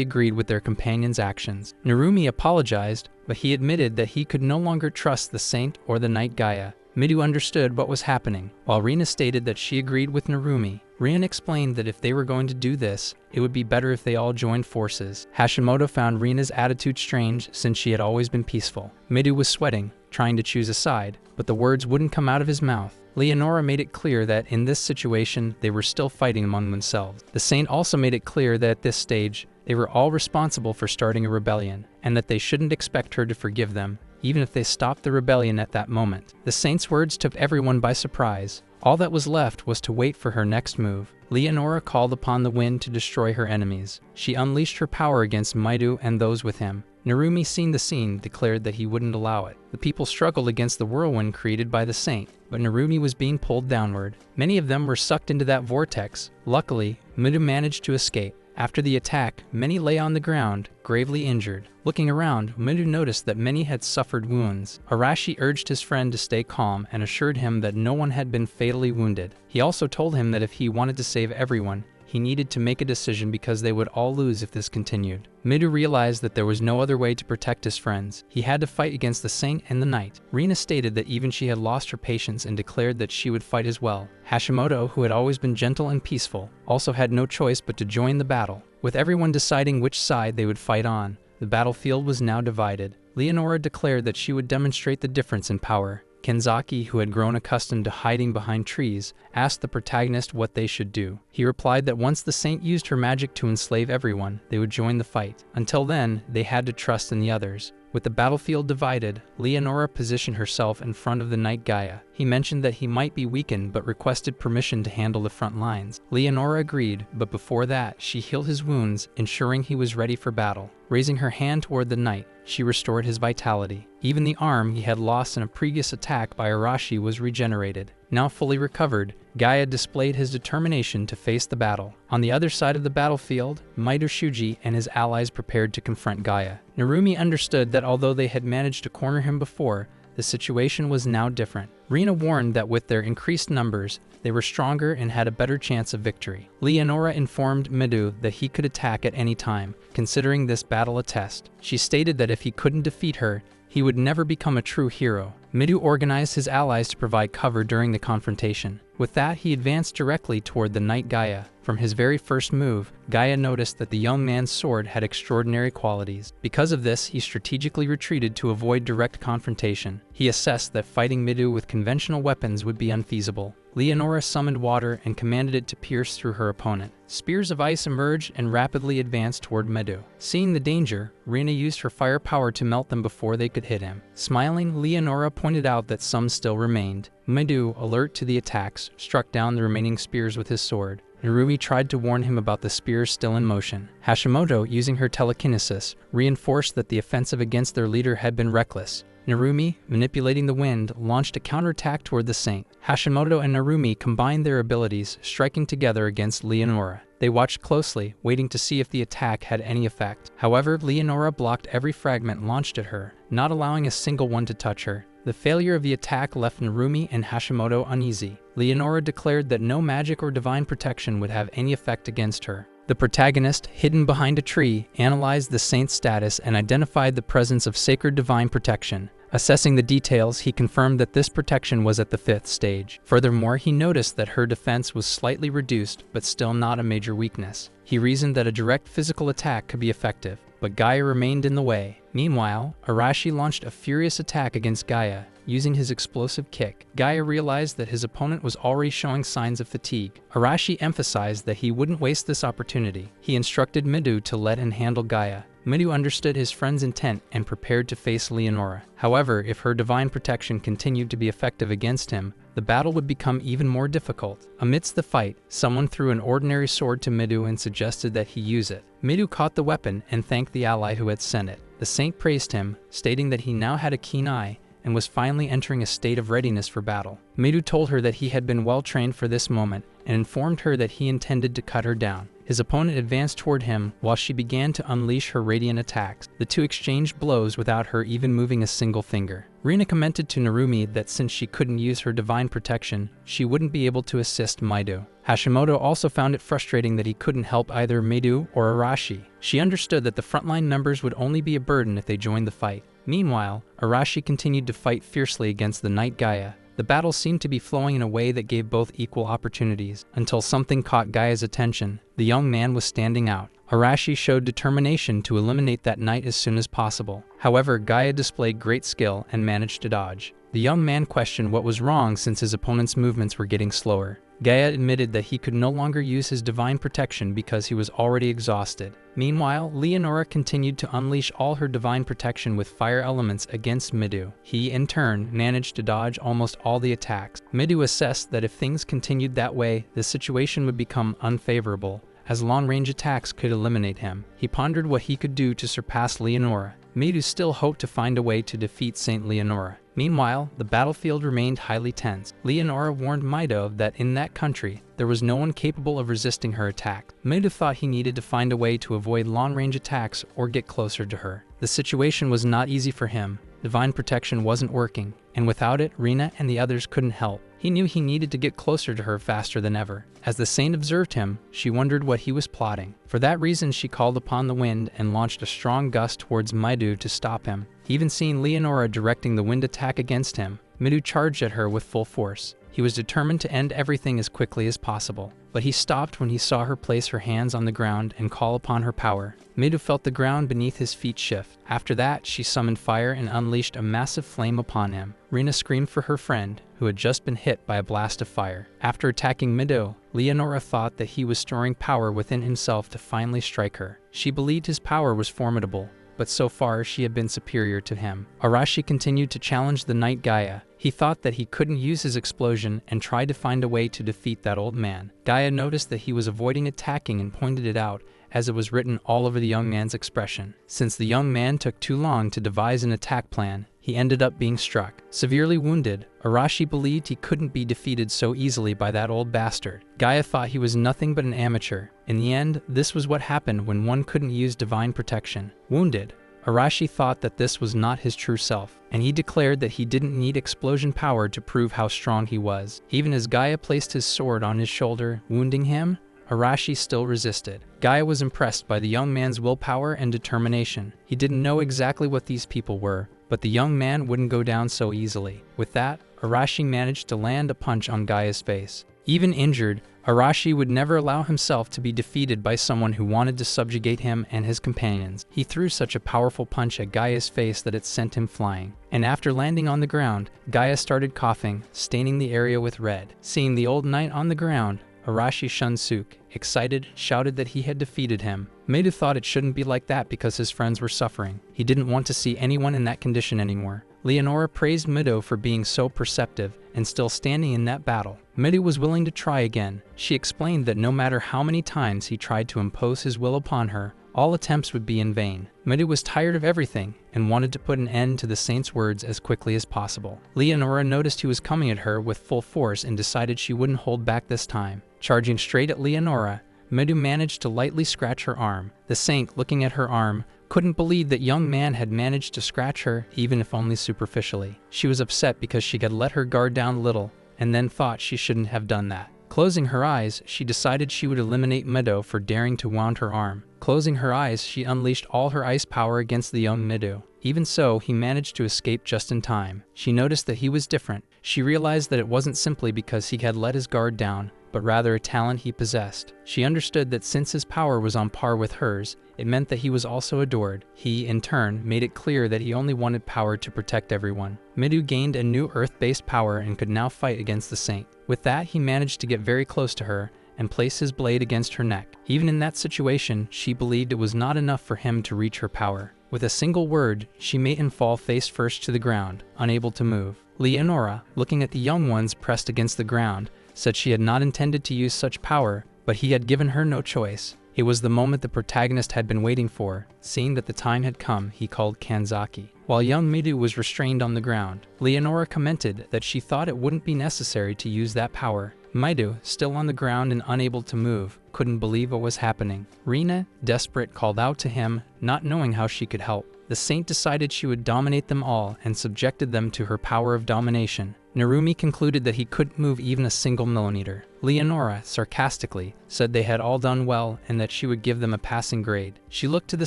agreed with their companion's actions. Narumi apologized, but he admitted that he could no longer trust the saint or the knight Gaia. Midou understood what was happening, while Rina stated that she agreed with Narumi. Rian explained that if they were going to do this, it would be better if they all joined forces. Hashimoto found Rina's attitude strange since she had always been peaceful. Midou was sweating, trying to choose a side, but the words wouldn't come out of his mouth. Leonora made it clear that in this situation, they were still fighting among themselves. The saint also made it clear that at this stage, they were all responsible for starting a rebellion, and that they shouldn't expect her to forgive them, even if they stopped the rebellion at that moment. The saint's words took everyone by surprise. All that was left was to wait for her next move. Leonora called upon the wind to destroy her enemies. She unleashed her power against Midou and those with him. Narumi, seeing the scene, declared that he wouldn't allow it. The people struggled against the whirlwind created by the saint, but Narumi was being pulled downward. Many of them were sucked into that vortex. Luckily, Midou managed to escape. After the attack, many lay on the ground, gravely injured. Looking around, Midou noticed that many had suffered wounds. Arashi urged his friend to stay calm and assured him that no one had been fatally wounded. He also told him that if he wanted to save everyone, he needed to make a decision because they would all lose if this continued. Midou realized that there was no other way to protect his friends. He had to fight against the saint and the knight. Rina stated that even she had lost her patience and declared that she would fight as well. Hashimoto, who had always been gentle and peaceful, also had no choice but to join the battle. With everyone deciding which side they would fight on, the battlefield was now divided. Leonora declared that she would demonstrate the difference in power. Kanzaki, who had grown accustomed to hiding behind trees, asked the protagonist what they should do. He replied that once the saint used her magic to enslave everyone, they would join the fight. Until then, they had to trust in the others. With the battlefield divided, Leonora positioned herself in front of the knight Gaia. He mentioned that he might be weakened but requested permission to handle the front lines. Leonora agreed, but before that, she healed his wounds, ensuring he was ready for battle. Raising her hand toward the knight, she restored his vitality. Even the arm he had lost in a previous attack by Arashi was regenerated. Now fully recovered, Gaia displayed his determination to face the battle. On the other side of the battlefield, Midou Shuji and his allies prepared to confront Gaia. Narumi understood that although they had managed to corner him before, the situation was now different. Rina warned that with their increased numbers, they were stronger and had a better chance of victory. Leonora informed Midou that he could attack at any time, considering this battle a test. She stated that if he couldn't defeat her, he would never become a true hero. Midu organized his allies to provide cover during the confrontation. With that, he advanced directly toward the knight Gaia. From his very first move, Gaia noticed that the young man's sword had extraordinary qualities. Because of this, he strategically retreated to avoid direct confrontation. He assessed that fighting Midu with conventional weapons would be unfeasible. Leonora summoned water and commanded it to pierce through her opponent. Spears of ice emerged and rapidly advanced toward Midu. Seeing the danger, Rina used her fire power to melt them before they could hit him. Smiling, Leonora pointed out that some still remained. Midu, alert to the attacks, struck down the remaining spears with his sword. Narumi tried to warn him about the spears still in motion. Hashimoto, using her telekinesis, reinforced that the offensive against their leader had been reckless. Narumi, manipulating the wind, launched a counterattack toward the saint. Hashimoto and Narumi combined their abilities, striking together against Leonora. They watched closely, waiting to see if the attack had any effect. However, Leonora blocked every fragment launched at her, not allowing a single one to touch her. The failure of the attack left Narumi and Hashimoto uneasy. Leonora declared that no magic or divine protection would have any effect against her. The protagonist, hidden behind a tree, analyzed the saint's status and identified the presence of sacred divine protection. Assessing the details, he confirmed that this protection was at the 5th stage. Furthermore, he noticed that her defense was slightly reduced, but still not a major weakness. He reasoned that a direct physical attack could be effective, but Gaia remained in the way. Meanwhile, Arashi launched a furious attack against Gaia, using his explosive kick. Gaia realized that his opponent was already showing signs of fatigue. Arashi emphasized that he wouldn't waste this opportunity. He instructed Midu to let him handle Gaia. Midu understood his friend's intent and prepared to face Leonora. However, if her divine protection continued to be effective against him, the battle would become even more difficult. Amidst the fight, someone threw an ordinary sword to Midu and suggested that he use it. Midu caught the weapon and thanked the ally who had sent it. The saint praised him, stating that he now had a keen eye and was finally entering a state of readiness for battle. Midu told her that he had been well trained for this moment and informed her that he intended to cut her down. His opponent advanced toward him while she began to unleash her radiant attacks. The two exchanged blows without her even moving a single finger. Rina commented to Narumi that since she couldn't use her divine protection, she wouldn't be able to assist Midu. Hashimoto also found it frustrating that he couldn't help either Midu or Arashi. She understood that the frontline numbers would only be a burden if they joined the fight. Meanwhile, Arashi continued to fight fiercely against the knight Gaia. The battle seemed to be flowing in a way that gave both equal opportunities, until something caught Gaia's attention. The young man was standing out. Arashi showed determination to eliminate that knight as soon as possible. However, Gaia displayed great skill and managed to dodge. The young man questioned what was wrong since his opponent's movements were getting slower. Gaia admitted that he could no longer use his divine protection because he was already exhausted. Meanwhile, Leonora continued to unleash all her divine protection with fire elements against Midu. He, in turn, managed to dodge almost all the attacks. Midu assessed that if things continued that way, the situation would become unfavorable, as long-range attacks could eliminate him. He pondered what he could do to surpass Leonora. Midu still hoped to find a way to defeat Saint Leonora. Meanwhile, the battlefield remained highly tense. Leonora warned Mido that in that country, there was no one capable of resisting her attack. Mido thought he needed to find a way to avoid long-range attacks or get closer to her. The situation was not easy for him. Divine protection wasn't working, and without it, Rina and the others couldn't help. He knew he needed to get closer to her faster than ever. As the saint observed him, she wondered what he was plotting. For that reason, she called upon the wind and launched a strong gust towards Midu to stop him. Even seeing Leonora directing the wind attack against him, Midu charged at her with full force. He was determined to end everything as quickly as possible, but he stopped when he saw her place her hands on the ground and call upon her power. Midu felt the ground beneath his feet shift. After that, she summoned fire and unleashed a massive flame upon him. Rina screamed for her friend, who had just been hit by a blast of fire. After attacking Midu, Leonora thought that he was storing power within himself to finally strike her. She believed his power was formidable, but so far she had been superior to him. Arashi continued to challenge the knight Gaia. He thought that he couldn't use his explosion and tried to find a way to defeat that old man. Gaia noticed that he was avoiding attacking and pointed it out, as it was written all over the young man's expression. Since the young man took too long to devise an attack plan, he ended up being struck. Severely wounded, Arashi believed he couldn't be defeated so easily by that old bastard. Gaia thought he was nothing but an amateur. In the end, this was what happened when one couldn't use divine protection. Wounded, Arashi thought that this was not his true self, and he declared that he didn't need explosion power to prove how strong he was. Even as Gaia placed his sword on his shoulder, wounding him, Arashi still resisted. Gaia was impressed by the young man's willpower and determination. He didn't know exactly what these people were, but the young man wouldn't go down so easily. With that, Araki managed to land a punch on Gaia's face. Even injured, Araki would never allow himself to be defeated by someone who wanted to subjugate him and his companions. He threw such a powerful punch at Gaia's face that it sent him flying. And after landing on the ground, Gaia started coughing, staining the area with red. Seeing the old knight on the ground, Araki Shunsuk, excited, shouted that he had defeated him. Meidu thought it shouldn't be like that because his friends were suffering. He didn't want to see anyone in that condition anymore. Leonora praised Meidu for being so perceptive and still standing in that battle. Meidu was willing to try again. She explained that no matter how many times he tried to impose his will upon her, all attempts would be in vain. Meidu was tired of everything and wanted to put an end to the saint's words as quickly as possible. Leonora noticed he was coming at her with full force and decided she wouldn't hold back this time. Charging straight at Leonora, Meidu managed to lightly scratch her arm. The saint, looking at her arm, couldn't believe that young man had managed to scratch her, even if only superficially. She was upset because she had let her guard down a little, and then thought she shouldn't have done that. Closing her eyes, she decided she would eliminate Meidu for daring to wound her arm. Closing her eyes, she unleashed all her ice power against the young Meidu. Even so, he managed to escape just in time. She noticed that he was different. She realized that it wasn't simply because he had let his guard down, but rather a talent he possessed. She understood that since his power was on par with hers, it meant that he was also adored. He, in turn, made it clear that he only wanted power to protect everyone. Meidu gained a new earth-based power and could now fight against the saint. With that, he managed to get very close to her and place his blade against her neck. Even in that situation, she believed it was not enough for him to reach her power. With a single word, she made him fall face first to the ground, unable to move. Leonora, looking at the young ones pressed against the ground, said she had not intended to use such power, but he had given her no choice. It was the moment the protagonist had been waiting for. Seeing that the time had come, he called Kanzaki. While young Meidu was restrained on the ground, Leonora commented that she thought it wouldn't be necessary to use that power. Meidu, still on the ground and unable to move, couldn't believe what was happening. Rina, desperate, called out to him, not knowing how she could help. The saint decided she would dominate them all and subjected them to her power of domination. Narumi concluded that he couldn't move even a single millimeter. Leonora, sarcastically, said they had all done well and that she would give them a passing grade. She looked to the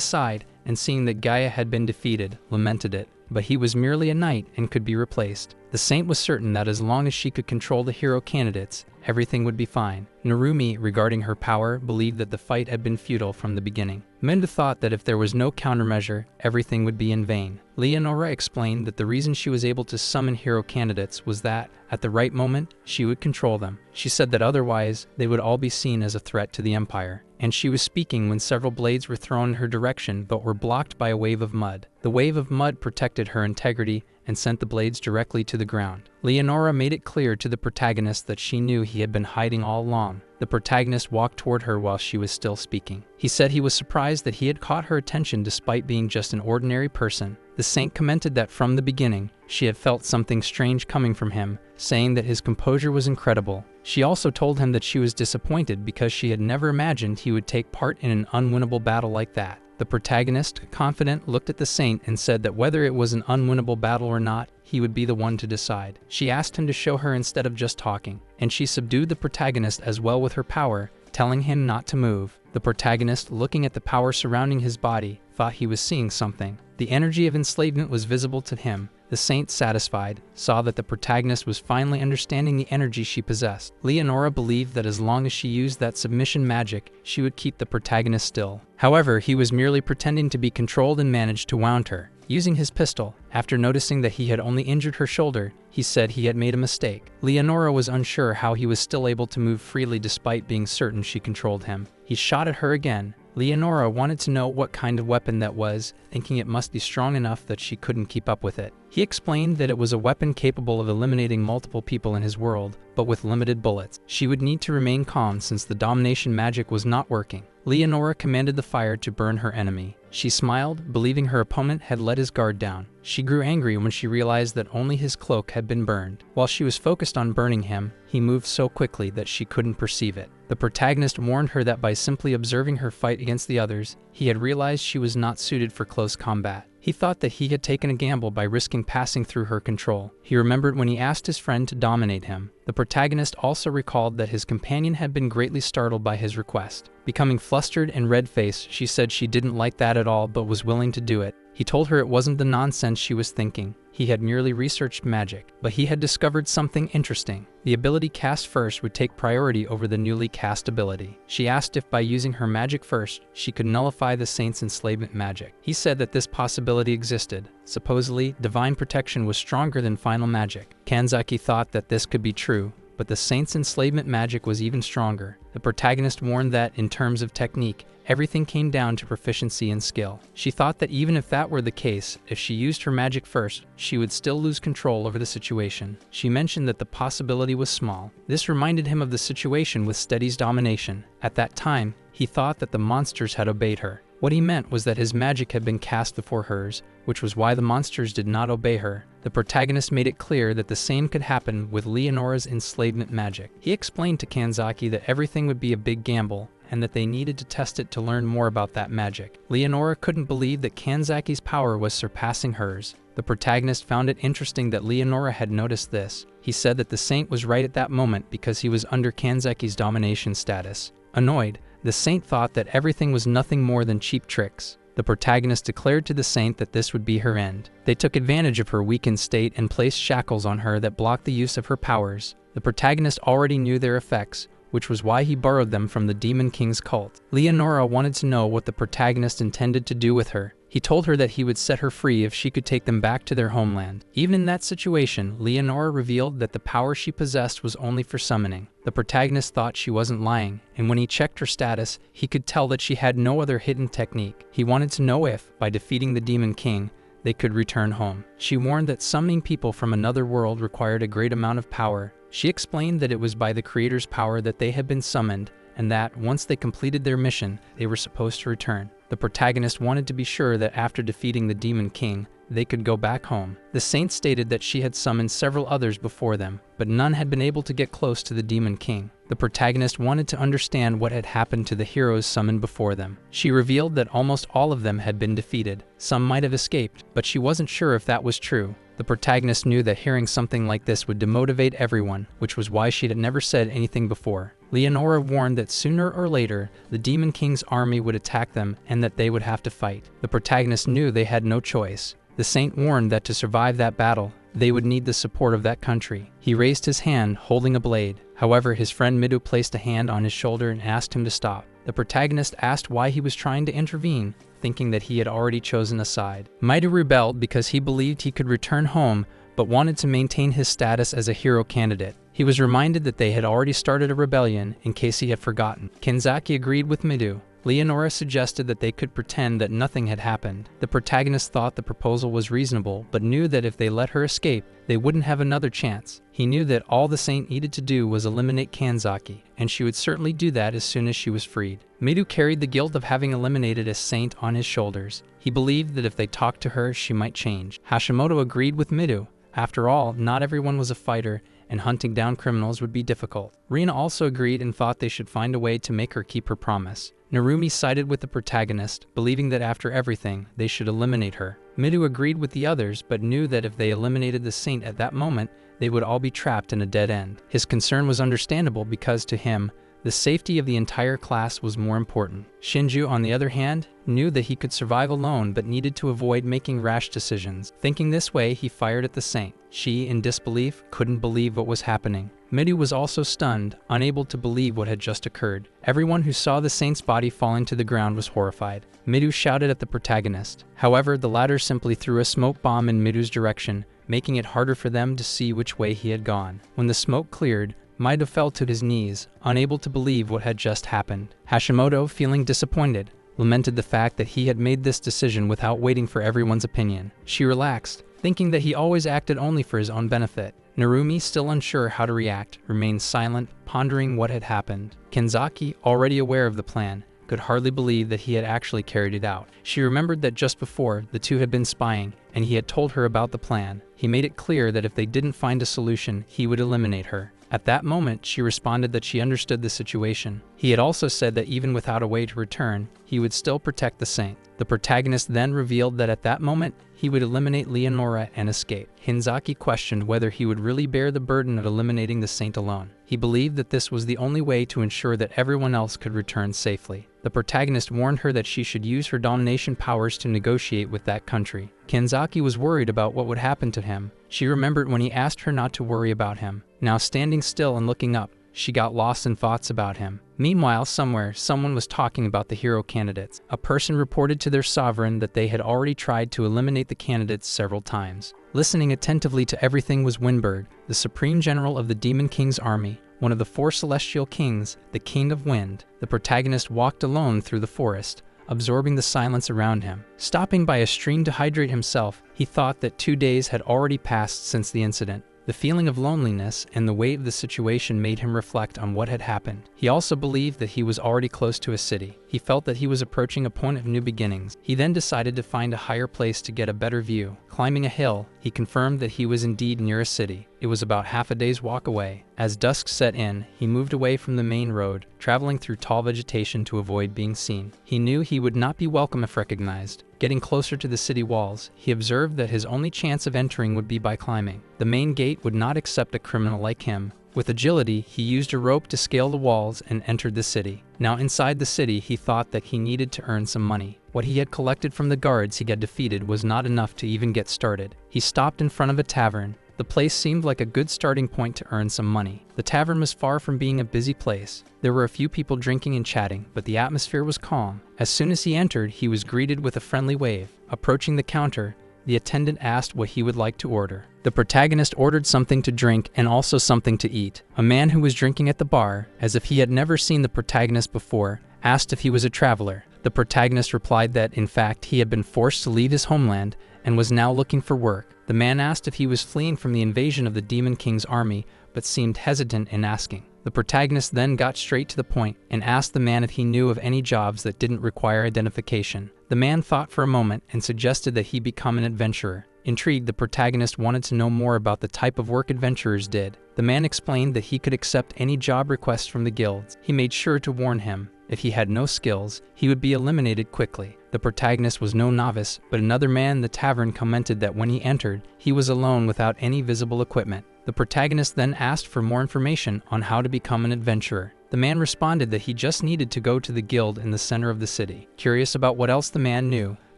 side and seeing that Gaia had been defeated, lamented it. But he was merely a knight and could be replaced. The saint was certain that as long as she could control the hero candidates, everything would be fine. Narumi, regarding her power, believed that the fight had been futile from the beginning. Meidu thought that if there was no countermeasure, everything would be in vain. Leonora explained that the reason she was able to summon hero candidates was that, at the right moment, she would control them. She said that otherwise, they would all be seen as a threat to the Empire. And she was speaking when several blades were thrown in her direction but were blocked by a wave of mud. The wave of mud protected her integrity and sent the blades directly to the ground. Leonora made it clear to the protagonist that she knew he had been hiding all along. The protagonist walked toward her while she was still speaking. He said he was surprised that he had caught her attention despite being just an ordinary person. The saint commented that from the beginning, she had felt something strange coming from him, saying that his composure was incredible. She also told him that she was disappointed because she had never imagined he would take part in an unwinnable battle like that. The protagonist, confident, looked at the saint and said that whether it was an unwinnable battle or not, he would be the one to decide. She asked him to show her instead of just talking, and she subdued the protagonist as well with her power, telling him not to move. The protagonist, looking at the power surrounding his body, thought he was seeing something. The energy of enslavement was visible to him. The saint, satisfied, saw that the protagonist was finally understanding the energy she possessed. Leonora believed that as long as she used that submission magic, she would keep the protagonist still. However, he was merely pretending to be controlled and managed to wound her. Using his pistol, after noticing that he had only injured her shoulder, he said he had made a mistake. Leonora was unsure how he was still able to move freely despite being certain she controlled him. He shot at her again. Leonora wanted to know what kind of weapon that was, thinking it must be strong enough that she couldn't keep up with it. He explained that it was a weapon capable of eliminating multiple people in his world, but with limited bullets. She would need to remain calm since the domination magic was not working. Leonora commanded the fire to burn her enemy. She smiled, believing her opponent had let his guard down. She grew angry when she realized that only his cloak had been burned. While she was focused on burning him, he moved so quickly that she couldn't perceive it. The protagonist warned her that by simply observing her fight against the others, he had realized she was not suited for close combat. He thought that he had taken a gamble by risking passing through her control. He remembered when he asked his friend to dominate him. The protagonist also recalled that his companion had been greatly startled by his request. Becoming flustered and red-faced, she said she didn't like that at all but was willing to do it. He told her it wasn't the nonsense she was thinking. He had merely researched magic, but he had discovered something interesting. The ability cast first would take priority over the newly cast ability. She asked if by using her magic first, she could nullify the saint's enslavement magic. He said that this possibility existed. Supposedly, divine protection was stronger than final magic. Kanzaki thought that this could be true, but the saint's enslavement magic was even stronger. The protagonist warned that, in terms of technique, everything came down to proficiency and skill. She thought that even if that were the case, if she used her magic first, she would still lose control over the situation. She mentioned that the possibility was small. This reminded him of the situation with Steady's domination. At that time, he thought that the monsters had obeyed her. What he meant was that his magic had been cast before hers, which was why the monsters did not obey her. The protagonist made it clear that the same could happen with Leonora's enslavement magic. He explained to Kanzaki that everything would be a big gamble, and that they needed to test it to learn more about that magic. Leonora couldn't believe that Kanzaki's power was surpassing hers. The protagonist found it interesting that Leonora had noticed this. He said that the saint was right at that moment because he was under Kanzaki's domination status. Annoyed, the saint thought that everything was nothing more than cheap tricks. The protagonist declared to the saint that this would be her end. They took advantage of her weakened state and placed shackles on her that blocked the use of her powers. The protagonist already knew their effects, which was why he borrowed them from the Demon King's cult. Leonora wanted to know what the protagonist intended to do with her. He told her that he would set her free if she could take them back to their homeland. Even in that situation, Leonora revealed that the power she possessed was only for summoning. The protagonist thought she wasn't lying, and when he checked her status, he could tell that she had no other hidden technique. He wanted to know if, by defeating the Demon King, they could return home. She warned that summoning people from another world required a great amount of power. She explained that it was by the Creator's power that they had been summoned, and that, once they completed their mission, they were supposed to return. The protagonist wanted to be sure that after defeating the Demon King, they could go back home. The saint stated that she had summoned several others before them, but none had been able to get close to the Demon King. The protagonist wanted to understand what had happened to the heroes summoned before them. She revealed that almost all of them had been defeated. Some might have escaped, but she wasn't sure if that was true. The protagonist knew that hearing something like this would demotivate everyone, which was why she had never said anything before. Leonora warned that sooner or later, the Demon King's army would attack them and that they would have to fight. The protagonist knew they had no choice. The saint warned that to survive that battle, they would need the support of that country. He raised his hand, holding a blade. However, his friend Midu placed a hand on his shoulder and asked him to stop. The protagonist asked why he was trying to intervene, thinking that he had already chosen a side. Midu rebelled because he believed he could return home, but wanted to maintain his status as a hero candidate. He was reminded that they had already started a rebellion, in case he had forgotten. Kanzaki agreed with Midu. Leonora suggested that they could pretend that nothing had happened. The protagonist thought the proposal was reasonable, but knew that if they let her escape, they wouldn't have another chance. He knew that all the saint needed to do was eliminate Kanzaki, and she would certainly do that as soon as she was freed. Midu carried the guilt of having eliminated a saint on his shoulders. He believed that if they talked to her, she might change. Hashimoto agreed with Midu. After all, not everyone was a fighter, and hunting down criminals would be difficult. Rina also agreed and thought they should find a way to make her keep her promise. Narumi sided with the protagonist, believing that after everything, they should eliminate her. Midu agreed with the others, but knew that if they eliminated the saint at that moment, they would all be trapped in a dead end. His concern was understandable because, to him, the safety of the entire class was more important. Shinju, on the other hand, knew that he could survive alone but needed to avoid making rash decisions. Thinking this way, he fired at the saint. She, in disbelief, couldn't believe what was happening. Midu was also stunned, unable to believe what had just occurred. Everyone who saw the saint's body falling to the ground was horrified. Midu shouted at the protagonist. However, the latter simply threw a smoke bomb in Midu's direction, making it harder for them to see which way he had gone. When the smoke cleared, Maida fell to his knees, unable to believe what had just happened. Hashimoto, feeling disappointed, lamented the fact that he had made this decision without waiting for everyone's opinion. She relaxed, thinking that he always acted only for his own benefit. Narumi, still unsure how to react, remained silent, pondering what had happened. Kanzaki, already aware of the plan, could hardly believe that he had actually carried it out. She remembered that just before, the two had been spying, and he had told her about the plan. He made it clear that if they didn't find a solution, he would eliminate her. At that moment, she responded that she understood the situation. He had also said that even without a way to return, he would still protect the saint. The protagonist then revealed that at that moment, he would eliminate Leonora and escape. Kanzaki questioned whether he would really bear the burden of eliminating the saint alone. He believed that this was the only way to ensure that everyone else could return safely. The protagonist warned her that she should use her domination powers to negotiate with that country. Kanzaki was worried about what would happen to him. She remembered when he asked her not to worry about him. Now standing still and looking up, she got lost in thoughts about him. Meanwhile, somewhere, someone was talking about the hero candidates. A person reported to their sovereign that they had already tried to eliminate the candidates several times. Listening attentively to everything was Windbird, the supreme general of the Demon King's army, one of the 4 celestial kings, the King of Wind. The protagonist walked alone through the forest, absorbing the silence around him. Stopping by a stream to hydrate himself, he thought that 2 days had already passed since the incident. The feeling of loneliness and the weight of the situation made him reflect on what had happened. He also believed that he was already close to a city. He felt that he was approaching a point of new beginnings. He then decided to find a higher place to get a better view. Climbing a hill, he confirmed that he was indeed near a city. It was about half a day's walk away. As dusk set in, he moved away from the main road, traveling through tall vegetation to avoid being seen. He knew he would not be welcome if recognized. Getting closer to the city walls, he observed that his only chance of entering would be by climbing. The main gate would not accept a criminal like him. With agility, he used a rope to scale the walls and entered the city. Now inside the city, he thought that he needed to earn some money. What he had collected from the guards he had defeated was not enough to even get started. He stopped in front of a tavern. The place seemed like a good starting point to earn some money. The tavern was far from being a busy place. There were a few people drinking and chatting, but the atmosphere was calm. As soon as he entered, he was greeted with a friendly wave. Approaching the counter, the attendant asked what he would like to order. The protagonist ordered something to drink and also something to eat. A man who was drinking at the bar, as if he had never seen the protagonist before, asked if he was a traveler. The protagonist replied that, in fact, he had been forced to leave his homeland and was now looking for work. The man asked if he was fleeing from the invasion of the Demon King's army, but seemed hesitant in asking. The protagonist then got straight to the point and asked the man if he knew of any jobs that didn't require identification. The man thought for a moment and suggested that he become an adventurer. Intrigued, the protagonist wanted to know more about the type of work adventurers did. The man explained that he could accept any job requests from the guilds. He made sure to warn him, if he had no skills, he would be eliminated quickly. The protagonist was no novice, but another man in the tavern commented that when he entered, he was alone without any visible equipment. The protagonist then asked for more information on how to become an adventurer. The man responded that he just needed to go to the guild in the center of the city. Curious about what else the man knew,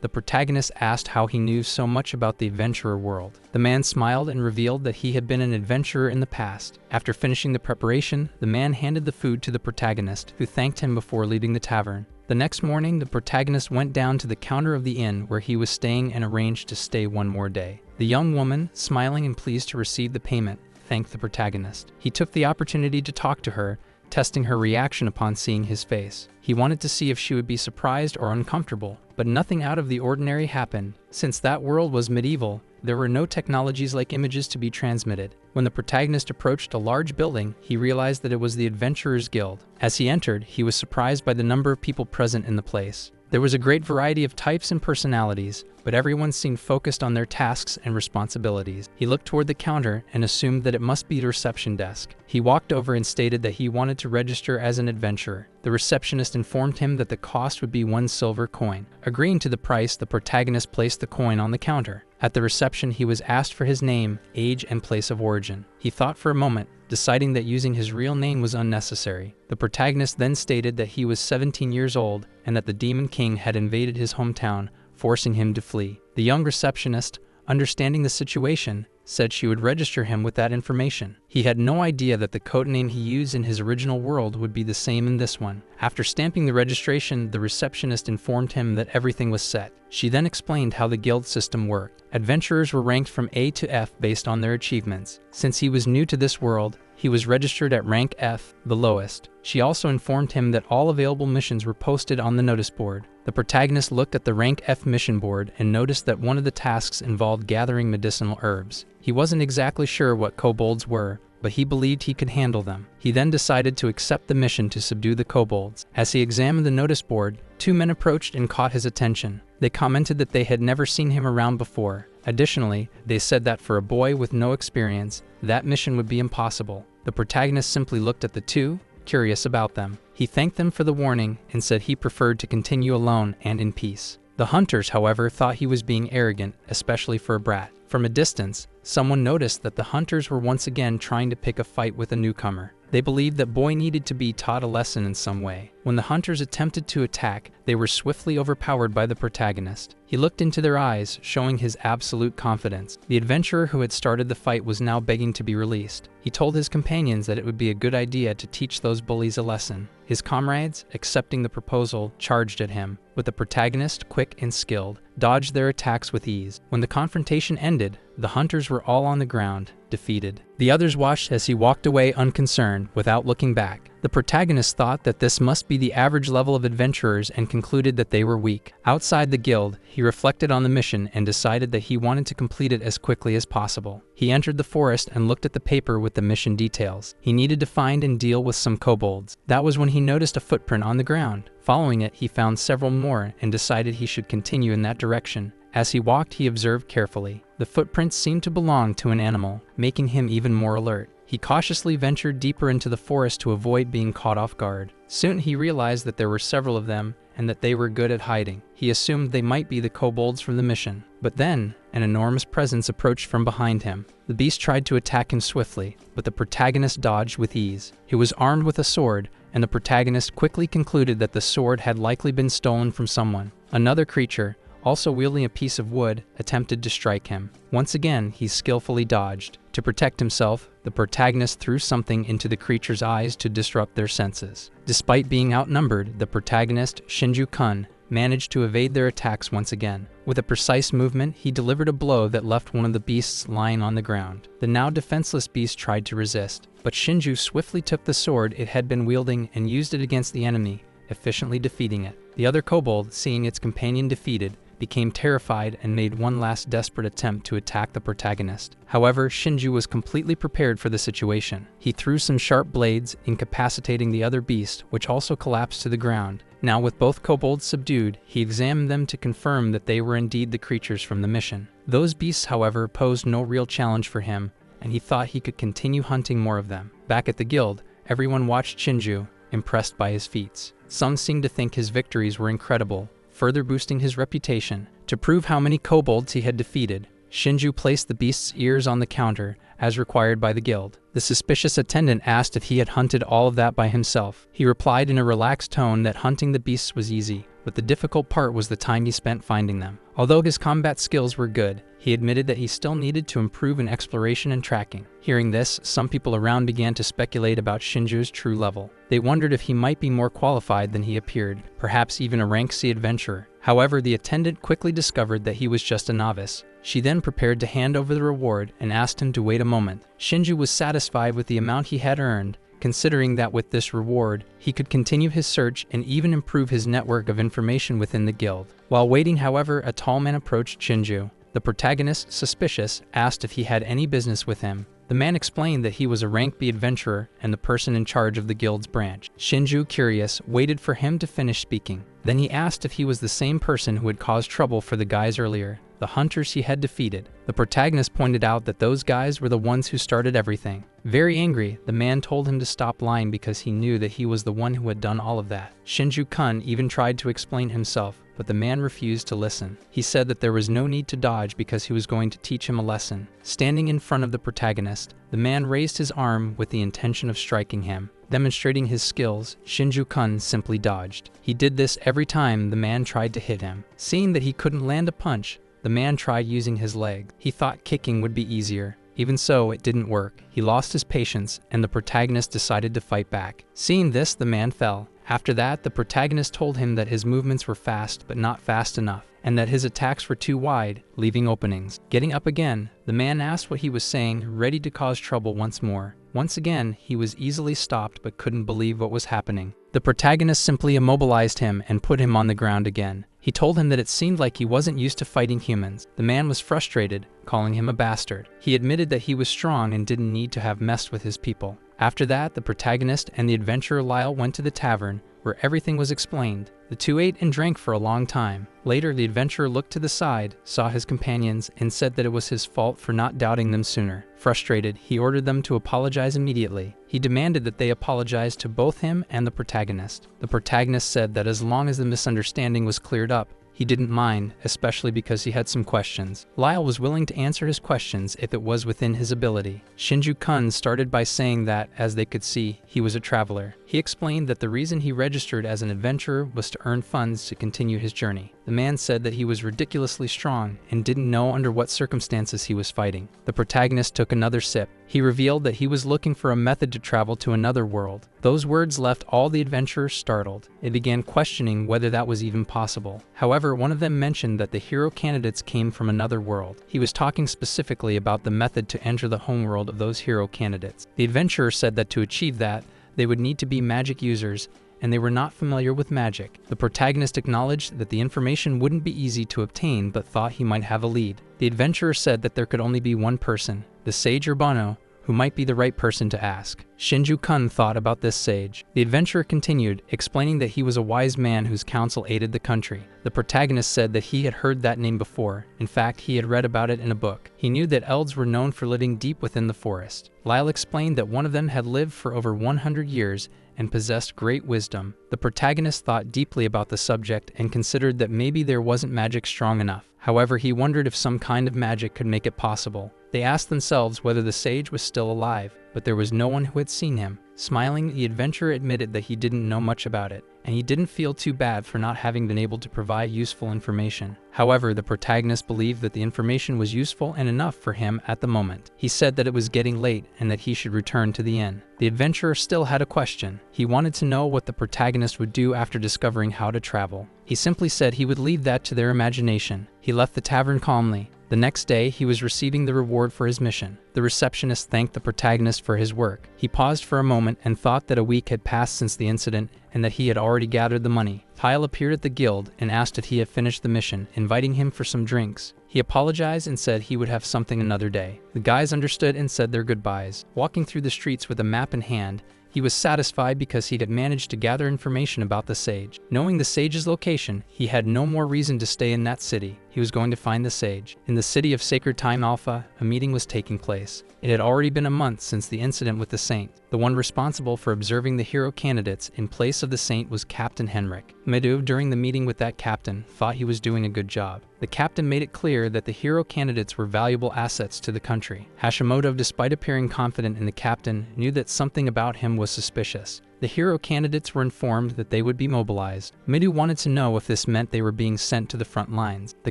the protagonist asked how he knew so much about the adventurer world. The man smiled and revealed that he had been an adventurer in the past. After finishing the preparation, the man handed the food to the protagonist, who thanked him before leaving the tavern. The next morning, the protagonist went down to the counter of the inn where he was staying and arranged to stay one more day. The young woman, smiling and pleased to receive the payment, thanked the protagonist. He took the opportunity to talk to her, testing her reaction upon seeing his face. He wanted to see if she would be surprised or uncomfortable, but nothing out of the ordinary happened. Since that world was medieval, there were no technologies like images to be transmitted. When the protagonist approached a large building, he realized that it was the Adventurers Guild. As he entered, he was surprised by the number of people present in the place. There was a great variety of types and personalities, but everyone seemed focused on their tasks and responsibilities. He looked toward the counter and assumed that it must be the reception desk. He walked over and stated that he wanted to register as an adventurer. The receptionist informed him that the cost would be 1 silver coin. Agreeing to the price, the protagonist placed the coin on the counter. At the reception, he was asked for his name, age, and place of origin. He thought for a moment, deciding that using his real name was unnecessary. The protagonist then stated that he was 17 years old and that the Demon King had invaded his hometown, forcing him to flee. The young receptionist, understanding the situation, said she would register him with that information. He had no idea that the codename he used in his original world would be the same in this one. After stamping the registration, the receptionist informed him that everything was set. She then explained how the guild system worked. Adventurers were ranked from A to F based on their achievements. Since he was new to this world, he was registered at rank F, the lowest. She also informed him that all available missions were posted on the notice board. The protagonist looked at the rank F mission board and noticed that one of the tasks involved gathering medicinal herbs. He wasn't exactly sure what kobolds were, but he believed he could handle them. He then decided to accept the mission to subdue the kobolds. As he examined the notice board, 2 men approached and caught his attention. They commented that they had never seen him around before. Additionally, they said that for a boy with no experience, that mission would be impossible. The protagonist simply looked at the two, curious about them. He thanked them for the warning and said he preferred to continue alone and in peace. The hunters, however, thought he was being arrogant, especially for a brat. From a distance, someone noticed that the hunters were once again trying to pick a fight with a newcomer. They believed that boy needed to be taught a lesson in some way. When the hunters attempted to attack, they were swiftly overpowered by the protagonist. He looked into their eyes, showing his absolute confidence. The adventurer who had started the fight was now begging to be released. He told his companions that it would be a good idea to teach those bullies a lesson. His comrades, accepting the proposal, charged at him, with the protagonist, quick and skilled, dodged their attacks with ease. When the confrontation ended, the hunters were all on the ground, defeated. The others watched as he walked away unconcerned, without looking back. The protagonist thought that this must be the average level of adventurers and concluded that they were weak. Outside the guild, he reflected on the mission and decided that he wanted to complete it as quickly as possible. He entered the forest and looked at the paper with the mission details. He needed to find and deal with some kobolds. That was when he noticed a footprint on the ground. Following it, he found several more and decided he should continue in that direction. As he walked, he observed carefully. The footprints seemed to belong to an animal, making him even more alert. He cautiously ventured deeper into the forest to avoid being caught off guard. Soon he realized that there were several of them and that they were good at hiding. He assumed they might be the kobolds from the mission. But then, an enormous presence approached from behind him. The beast tried to attack him swiftly, but the protagonist dodged with ease. He was armed with a sword, and the protagonist quickly concluded that the sword had likely been stolen from someone. Another creature, also wielding a piece of wood, attempted to strike him. Once again, he skillfully dodged. To protect himself, the protagonist threw something into the creature's eyes to disrupt their senses. Despite being outnumbered, the protagonist, Shinju-kun, managed to evade their attacks once again. With a precise movement, he delivered a blow that left one of the beasts lying on the ground. The now defenseless beast tried to resist, but Shinju swiftly took the sword it had been wielding and used it against the enemy, efficiently defeating it. The other kobold, seeing its companion defeated, became terrified and made one last desperate attempt to attack the protagonist. However, Shinju was completely prepared for the situation. He threw some sharp blades, incapacitating the other beast, which also collapsed to the ground. Now, with both kobolds subdued, he examined them to confirm that they were indeed the creatures from the mission. Those beasts, however, posed no real challenge for him, and he thought he could continue hunting more of them. Back at the guild, everyone watched Shinju, impressed by his feats. Some seemed to think his victories were incredible, further boosting his reputation. To prove how many kobolds he had defeated, Shinju placed the beast's ears on the counter, as required by the guild. The suspicious attendant asked if he had hunted all of that by himself. He replied in a relaxed tone that hunting the beasts was easy, but the difficult part was the time he spent finding them. Although his combat skills were good, he admitted that he still needed to improve in exploration and tracking. Hearing this, some people around began to speculate about Shinju's true level. They wondered if he might be more qualified than he appeared, perhaps even a rank C adventurer. However, the attendant quickly discovered that he was just a novice. She then prepared to hand over the reward and asked him to wait a moment. Shinju was satisfied with the amount he had earned, considering that with this reward, he could continue his search and even improve his network of information within the guild. While waiting, however, a tall man approached Shinju. The protagonist, suspicious, asked if he had any business with him. The man explained that he was a rank B adventurer and the person in charge of the guild's branch. Shinju, curious, waited for him to finish speaking. Then he asked if he was the same person who had caused trouble for the guys earlier, the hunters he had defeated. The protagonist pointed out that those guys were the ones who started everything. Very angry, the man told him to stop lying because he knew that he was the one who had done all of that. Shinju-kun even tried to explain himself, but the man refused to listen. He said that there was no need to dodge because he was going to teach him a lesson. Standing in front of the protagonist, the man raised his arm with the intention of striking him. Demonstrating his skills, Shinju-kun simply dodged. He did this every time the man tried to hit him. Seeing that he couldn't land a punch, the man tried using his leg. He thought kicking would be easier. Even so, it didn't work. He lost his patience, and the protagonist decided to fight back. Seeing this, the man fell. After that, the protagonist told him that his movements were fast, but not fast enough, and that his attacks were too wide, leaving openings. Getting up again, the man asked what he was saying, ready to cause trouble once more. Once again, he was easily stopped but couldn't believe what was happening. The protagonist simply immobilized him and put him on the ground again. He told him that it seemed like he wasn't used to fighting humans. The man was frustrated, calling him a bastard. He admitted that he was strong and didn't need to have messed with his people. After that, the protagonist and the adventurer Lyle went to the tavern, where everything was explained. The two ate and drank for a long time. Later, the adventurer looked to the side, saw his companions, and said that it was his fault for not doubting them sooner. Frustrated, he ordered them to apologize immediately. He demanded that they apologize to both him and the protagonist. The protagonist said that as long as the misunderstanding was cleared up, he didn't mind, especially because he had some questions. Lyle was willing to answer his questions if it was within his ability. Shinju-kun started by saying that, as they could see, he was a traveler. He explained that the reason he registered as an adventurer was to earn funds to continue his journey. The man said that he was ridiculously strong and didn't know under what circumstances he was fighting. The protagonist took another sip. He revealed that he was looking for a method to travel to another world. Those words left all the adventurers startled. They began questioning whether that was even possible. However, one of them mentioned that the hero candidates came from another world. He was talking specifically about the method to enter the homeworld of those hero candidates. The adventurer said that to achieve that, they would need to be magic users, and they were not familiar with magic. The protagonist acknowledged that the information wouldn't be easy to obtain, but thought he might have a lead. The adventurer said that there could only be one person, the sage Urbano, who might be the right person to ask. Shinju-kun thought about this sage. The adventurer continued, explaining that he was a wise man whose counsel aided the country. The protagonist said that he had heard that name before. In fact, he had read about it in a book. He knew that elves were known for living deep within the forest. Lyle explained that one of them had lived for over 100 years and possessed great wisdom. The protagonist thought deeply about the subject and considered that maybe there wasn't magic strong enough. However, he wondered if some kind of magic could make it possible. They asked themselves whether the sage was still alive, but there was no one who had seen him. Smiling, the adventurer admitted that he didn't know much about it, and he didn't feel too bad for not having been able to provide useful information. However, the protagonist believed that the information was useful and enough for him at the moment. He said that it was getting late and that he should return to the inn. The adventurer still had a question. He wanted to know what the protagonist would do after discovering how to travel. He simply said he would leave that to their imagination. He left the tavern calmly. The next day, he was receiving the reward for his mission. The receptionist thanked the protagonist for his work. He paused for a moment and thought that a week had passed since the incident and that he had already gathered the money. Kyle appeared at the guild and asked if he had finished the mission, inviting him for some drinks. He apologized and said he would have something another day. The guys understood and said their goodbyes. Walking through the streets with a map in hand, he was satisfied because he had managed to gather information about the sage. Knowing the sage's location, he had no more reason to stay in that city. He was going to find the sage. In the city of Sacred Time Alpha, a meeting was taking place. It had already been a month since the incident with the saint. The one responsible for observing the hero candidates in place of the saint was Captain Henrik. Midu, during the meeting with that captain, thought he was doing a good job. The captain made it clear that the hero candidates were valuable assets to the country. Hashimoto, despite appearing confident in the captain, knew that something about him was suspicious. The hero candidates were informed that they would be mobilized. Midu wanted to know if this meant they were being sent to the front lines. The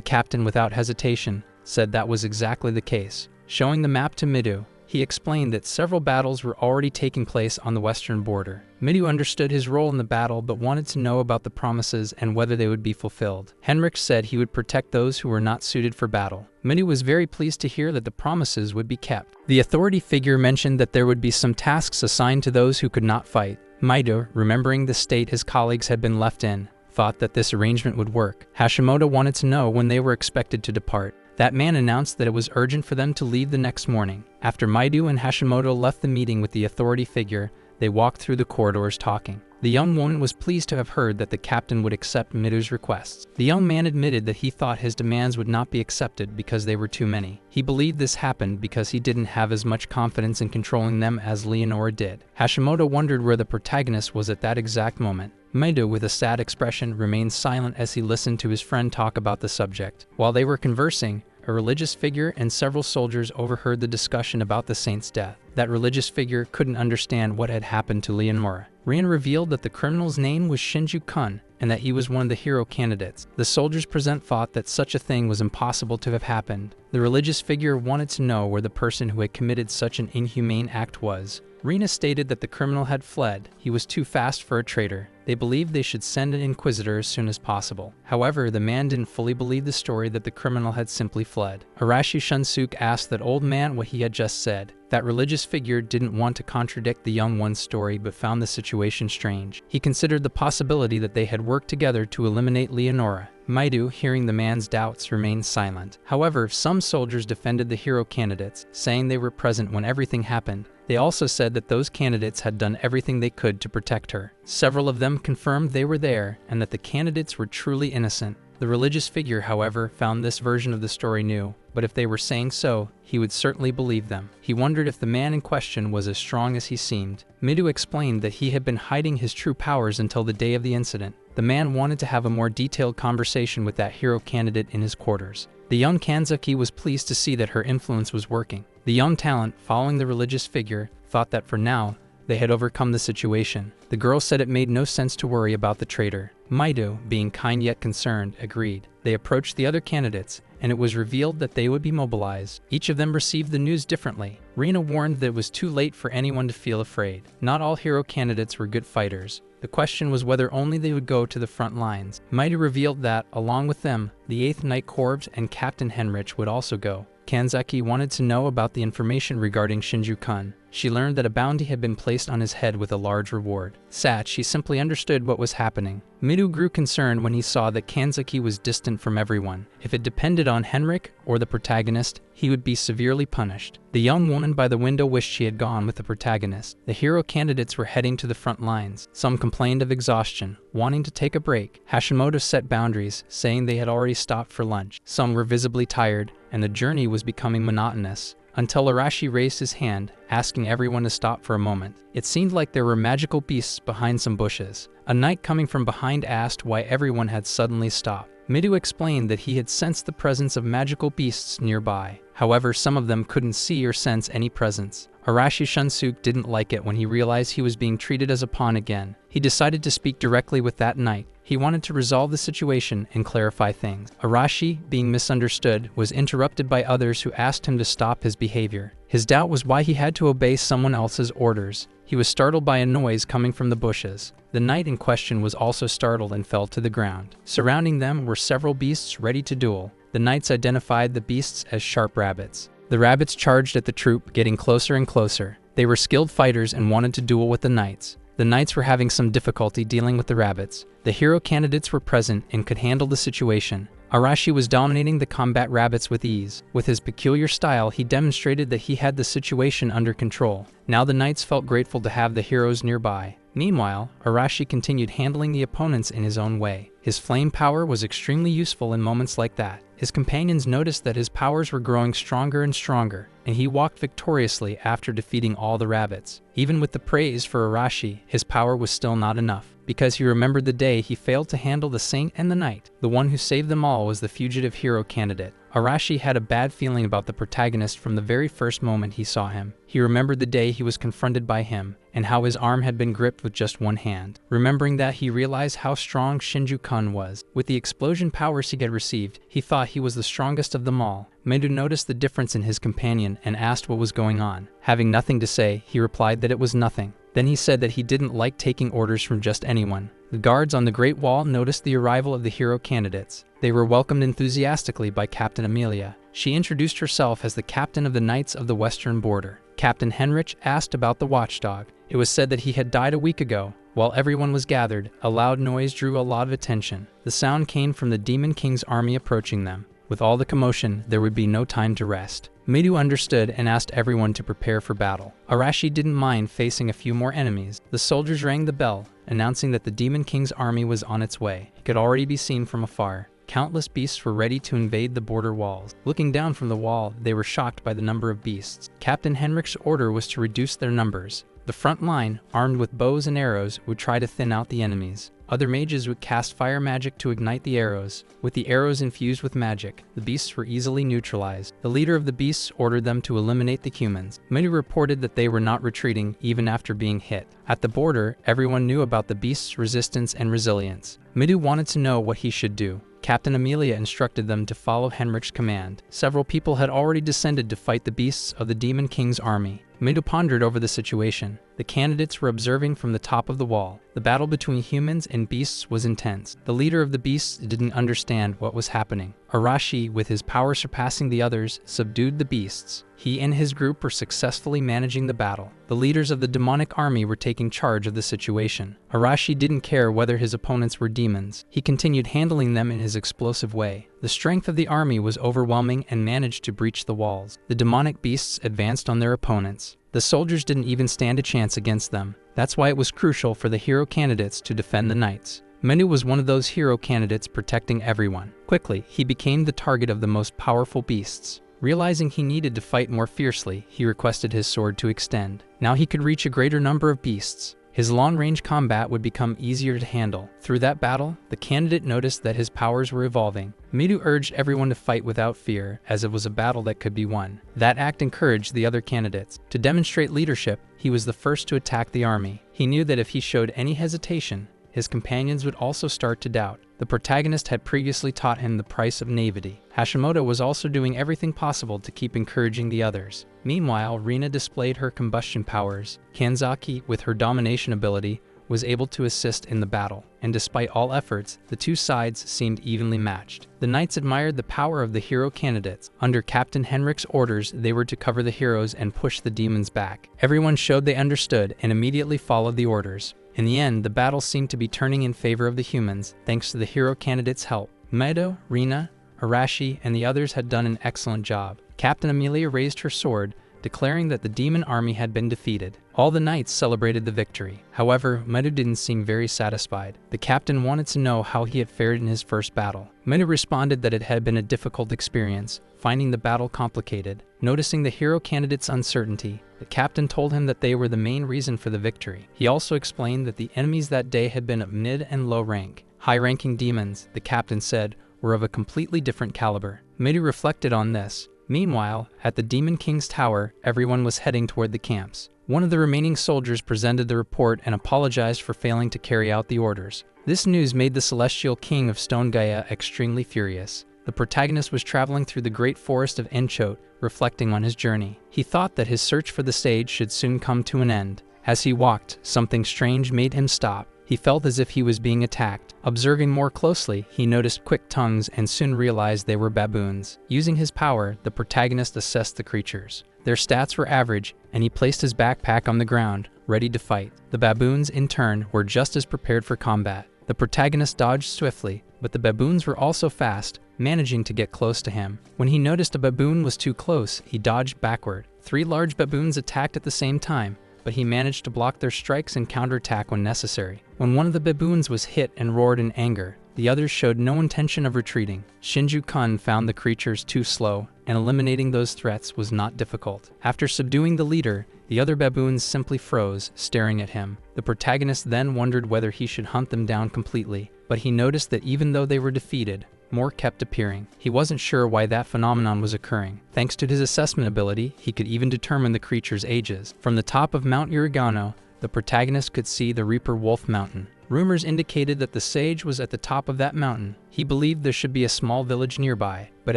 captain, without hesitation, said that was exactly the case. Showing the map to Midu, he explained that several battles were already taking place on the western border. Midu understood his role in the battle but wanted to know about the promises and whether they would be fulfilled. Henrik said he would protect those who were not suited for battle. Midu was very pleased to hear that the promises would be kept. The authority figure mentioned that there would be some tasks assigned to those who could not fight. Midu, remembering the state his colleagues had been left in, thought that this arrangement would work. Hashimoto wanted to know when they were expected to depart. That man announced that it was urgent for them to leave the next morning. After Maidu and Hashimoto left the meeting with the authority figure, they walked through the corridors talking. The young woman was pleased to have heard that the captain would accept Midu's requests. The young man admitted that he thought his demands would not be accepted because they were too many. He believed this happened because he didn't have as much confidence in controlling them as Leonora did. Hashimoto wondered where the protagonist was at that exact moment. Maidu, with a sad expression, remained silent as he listened to his friend talk about the subject. While they were conversing, a religious figure and several soldiers overheard the discussion about the saint's death. That religious figure couldn't understand what had happened to Leonora. Rian revealed that the criminal's name was Shinju-kun and that he was one of the hero candidates. The soldiers present thought that such a thing was impossible to have happened. The religious figure wanted to know where the person who had committed such an inhumane act was. Rina stated that the criminal had fled. He was too fast for a traitor. They believed they should send an inquisitor as soon as possible. However, the man didn't fully believe the story that the criminal had simply fled. Arashi Shunsuke asked that old man what he had just said. That religious figure didn't want to contradict the young one's story but found the situation strange. He considered the possibility that they had worked together to eliminate Leonora. Maidu, hearing the man's doubts, remained silent. However, some soldiers defended the hero candidates, saying they were present when everything happened. They also said that those candidates had done everything they could to protect her. Several of them confirmed they were there and that the candidates were truly innocent. The religious figure, however, found this version of the story new, but if they were saying so, he would certainly believe them. He wondered if the man in question was as strong as he seemed. Midu explained that he had been hiding his true powers until the day of the incident. The man wanted to have a more detailed conversation with that hero candidate in his quarters. The young Kanzaki was pleased to see that her influence was working. The young talent, following the religious figure, thought that for now, they had overcome the situation. The girl said it made no sense to worry about the traitor. Maido, being kind yet concerned, agreed. They approached the other candidates, and it was revealed that they would be mobilized. Each of them received the news differently. Rina warned that it was too late for anyone to feel afraid. Not all hero candidates were good fighters. The question was whether only they would go to the front lines. Maido revealed that, along with them, the 8th Night Corps and Captain Henrich would also go. Kanzaki wanted to know about the information regarding Shinju-kun. She learned that a bounty had been placed on his head with a large reward. Sad, she simply understood what was happening. Midu grew concerned when he saw that Kanzaki was distant from everyone. If it depended on Henrik or the protagonist, he would be severely punished. The young woman by the window wished she had gone with the protagonist. The hero candidates were heading to the front lines. Some complained of exhaustion, wanting to take a break. Hashimoto set boundaries, saying they had already stopped for lunch. Some were visibly tired, and the journey was becoming monotonous, until Arashi raised his hand, asking everyone to stop for a moment. It seemed like there were magical beasts behind some bushes. A knight coming from behind asked why everyone had suddenly stopped. Midu explained that he had sensed the presence of magical beasts nearby. However, some of them couldn't see or sense any presence. Arashi Shunsuke didn't like it when he realized he was being treated as a pawn again. He decided to speak directly with that knight. He wanted to resolve the situation and clarify things. Arashi, being misunderstood, was interrupted by others who asked him to stop his behavior. His doubt was why he had to obey someone else's orders. He was startled by a noise coming from the bushes. The knight in question was also startled and fell to the ground. Surrounding them were several beasts ready to duel. The knights identified the beasts as sharp rabbits. The rabbits charged at the troop, getting closer and closer. They were skilled fighters and wanted to duel with the knights. The knights were having some difficulty dealing with the rabbits. The hero candidates were present and could handle the situation. Arashi was dominating the combat rabbits with ease. With his peculiar style, he demonstrated that he had the situation under control. Now the knights felt grateful to have the heroes nearby. Meanwhile, Arashi continued handling the opponents in his own way. His flame power was extremely useful in moments like that. His companions noticed that his powers were growing stronger and stronger, and he walked victoriously after defeating all the rabbits. Even with the praise for Arashi, his power was still not enough, because he remembered the day he failed to handle the saint and the knight. The one who saved them all was the fugitive hero candidate. Arashi had a bad feeling about the protagonist from the very first moment he saw him. He remembered the day he was confronted by him, and how his arm had been gripped with just one hand. Remembering that, he realized how strong Shinju-kun was. With the explosion powers he had received, he thought he was the strongest of them all. Meidu noticed the difference in his companion and asked what was going on. Having nothing to say, he replied that it was nothing. Then he said that he didn't like taking orders from just anyone. The guards on the Great Wall noticed the arrival of the hero candidates. They were welcomed enthusiastically by Captain Amelia. She introduced herself as the captain of the Knights of the Western Border. Captain Henrich asked about the watchdog. It was said that he had died a week ago. While everyone was gathered, a loud noise drew a lot of attention. The sound came from the Demon King's army approaching them. With all the commotion, there would be no time to rest. Midu understood and asked everyone to prepare for battle. Arashi didn't mind facing a few more enemies. The soldiers rang the bell, announcing that the Demon King's army was on its way. It could already be seen from afar. Countless beasts were ready to invade the border walls. Looking down from the wall, they were shocked by the number of beasts. Captain Henrich's order was to reduce their numbers. The front line, armed with bows and arrows, would try to thin out the enemies. Other mages would cast fire magic to ignite the arrows. With the arrows infused with magic, the beasts were easily neutralized. The leader of the beasts ordered them to eliminate the humans. Many reported that they were not retreating even after being hit. At the border, everyone knew about the beasts' resistance and resilience. Midu wanted to know what he should do. Captain Amelia instructed them to follow Henrich's command. Several people had already descended to fight the beasts of the Demon King's army. Mido pondered over the situation. The candidates were observing from the top of the wall. The battle between humans and beasts was intense. The leader of the beasts didn't understand what was happening. Araki, with his power surpassing the others, subdued the beasts. He and his group were successfully managing the battle. The leaders of the demonic army were taking charge of the situation. Araki didn't care whether his opponents were demons. He continued handling them in his explosive way. The strength of the army was overwhelming and managed to breach the walls. The demonic beasts advanced on their opponents. The soldiers didn't even stand a chance against them. That's why it was crucial for the hero candidates to defend the knights. Menu was one of those hero candidates protecting everyone. Quickly, he became the target of the most powerful beasts. Realizing he needed to fight more fiercely, he requested his sword to extend. Now he could reach a greater number of beasts. His long-range combat would become easier to handle. Through that battle, the candidate noticed that his powers were evolving. Midu urged everyone to fight without fear, as it was a battle that could be won. That act encouraged the other candidates. To demonstrate leadership, he was the first to attack the army. He knew that if he showed any hesitation, his companions would also start to doubt. The protagonist had previously taught him the price of naivety. Hashimoto was also doing everything possible to keep encouraging the others. Meanwhile, Rina displayed her combustion powers. Kanzaki, with her domination ability, was able to assist in the battle, and despite all efforts, the two sides seemed evenly matched. The knights admired the power of the hero candidates. Under Captain Henrik's orders, they were to cover the heroes and push the demons back. Everyone showed they understood and immediately followed the orders. In the end, the battle seemed to be turning in favor of the humans, thanks to the hero candidates' help. Maedo, Rina, Arashi, and the others had done an excellent job. Captain Amelia raised her sword, declaring that the demon army had been defeated. All the knights celebrated the victory. However, Maedo didn't seem very satisfied. The captain wanted to know how he had fared in his first battle. Maedo responded that it had been a difficult experience, finding the battle complicated. Noticing the hero candidates' uncertainty, the captain told him that they were the main reason for the victory. He also explained that the enemies that day had been of mid and low rank. High-ranking demons, the captain said, were of a completely different caliber. Maedo reflected on this. Meanwhile, at the Demon King's tower, everyone was heading toward the camps. One of the remaining soldiers presented the report and apologized for failing to carry out the orders. This news made the Celestial King of Stone Gaia extremely furious. The protagonist was traveling through the great forest of Enchote, reflecting on his journey. He thought that his search for the sage should soon come to an end. As he walked, something strange made him stop. He felt as if he was being attacked. Observing more closely, he noticed quick tongues and soon realized they were baboons. Using his power, the protagonist assessed the creatures. Their stats were average, and he placed his backpack on the ground, ready to fight. The baboons, in turn, were just as prepared for combat. The protagonist dodged swiftly, but the baboons were also fast, managing to get close to him. When he noticed a baboon was too close, he dodged backward. 3 large baboons attacked at the same time, but he managed to block their strikes and counterattack when necessary. When one of the baboons was hit and roared in anger, the others showed no intention of retreating. Shinju-kun found the creatures too slow, and eliminating those threats was not difficult. After subduing the leader, the other baboons simply froze, staring at him. The protagonist then wondered whether he should hunt them down completely, but he noticed that even though they were defeated, more kept appearing. He wasn't sure why that phenomenon was occurring. Thanks to his assessment ability, he could even determine the creatures' ages. From the top of Mount Irigano, the protagonist could see the Reaper Wolf Mountain. Rumors indicated that the sage was at the top of that mountain. He believed there should be a small village nearby, but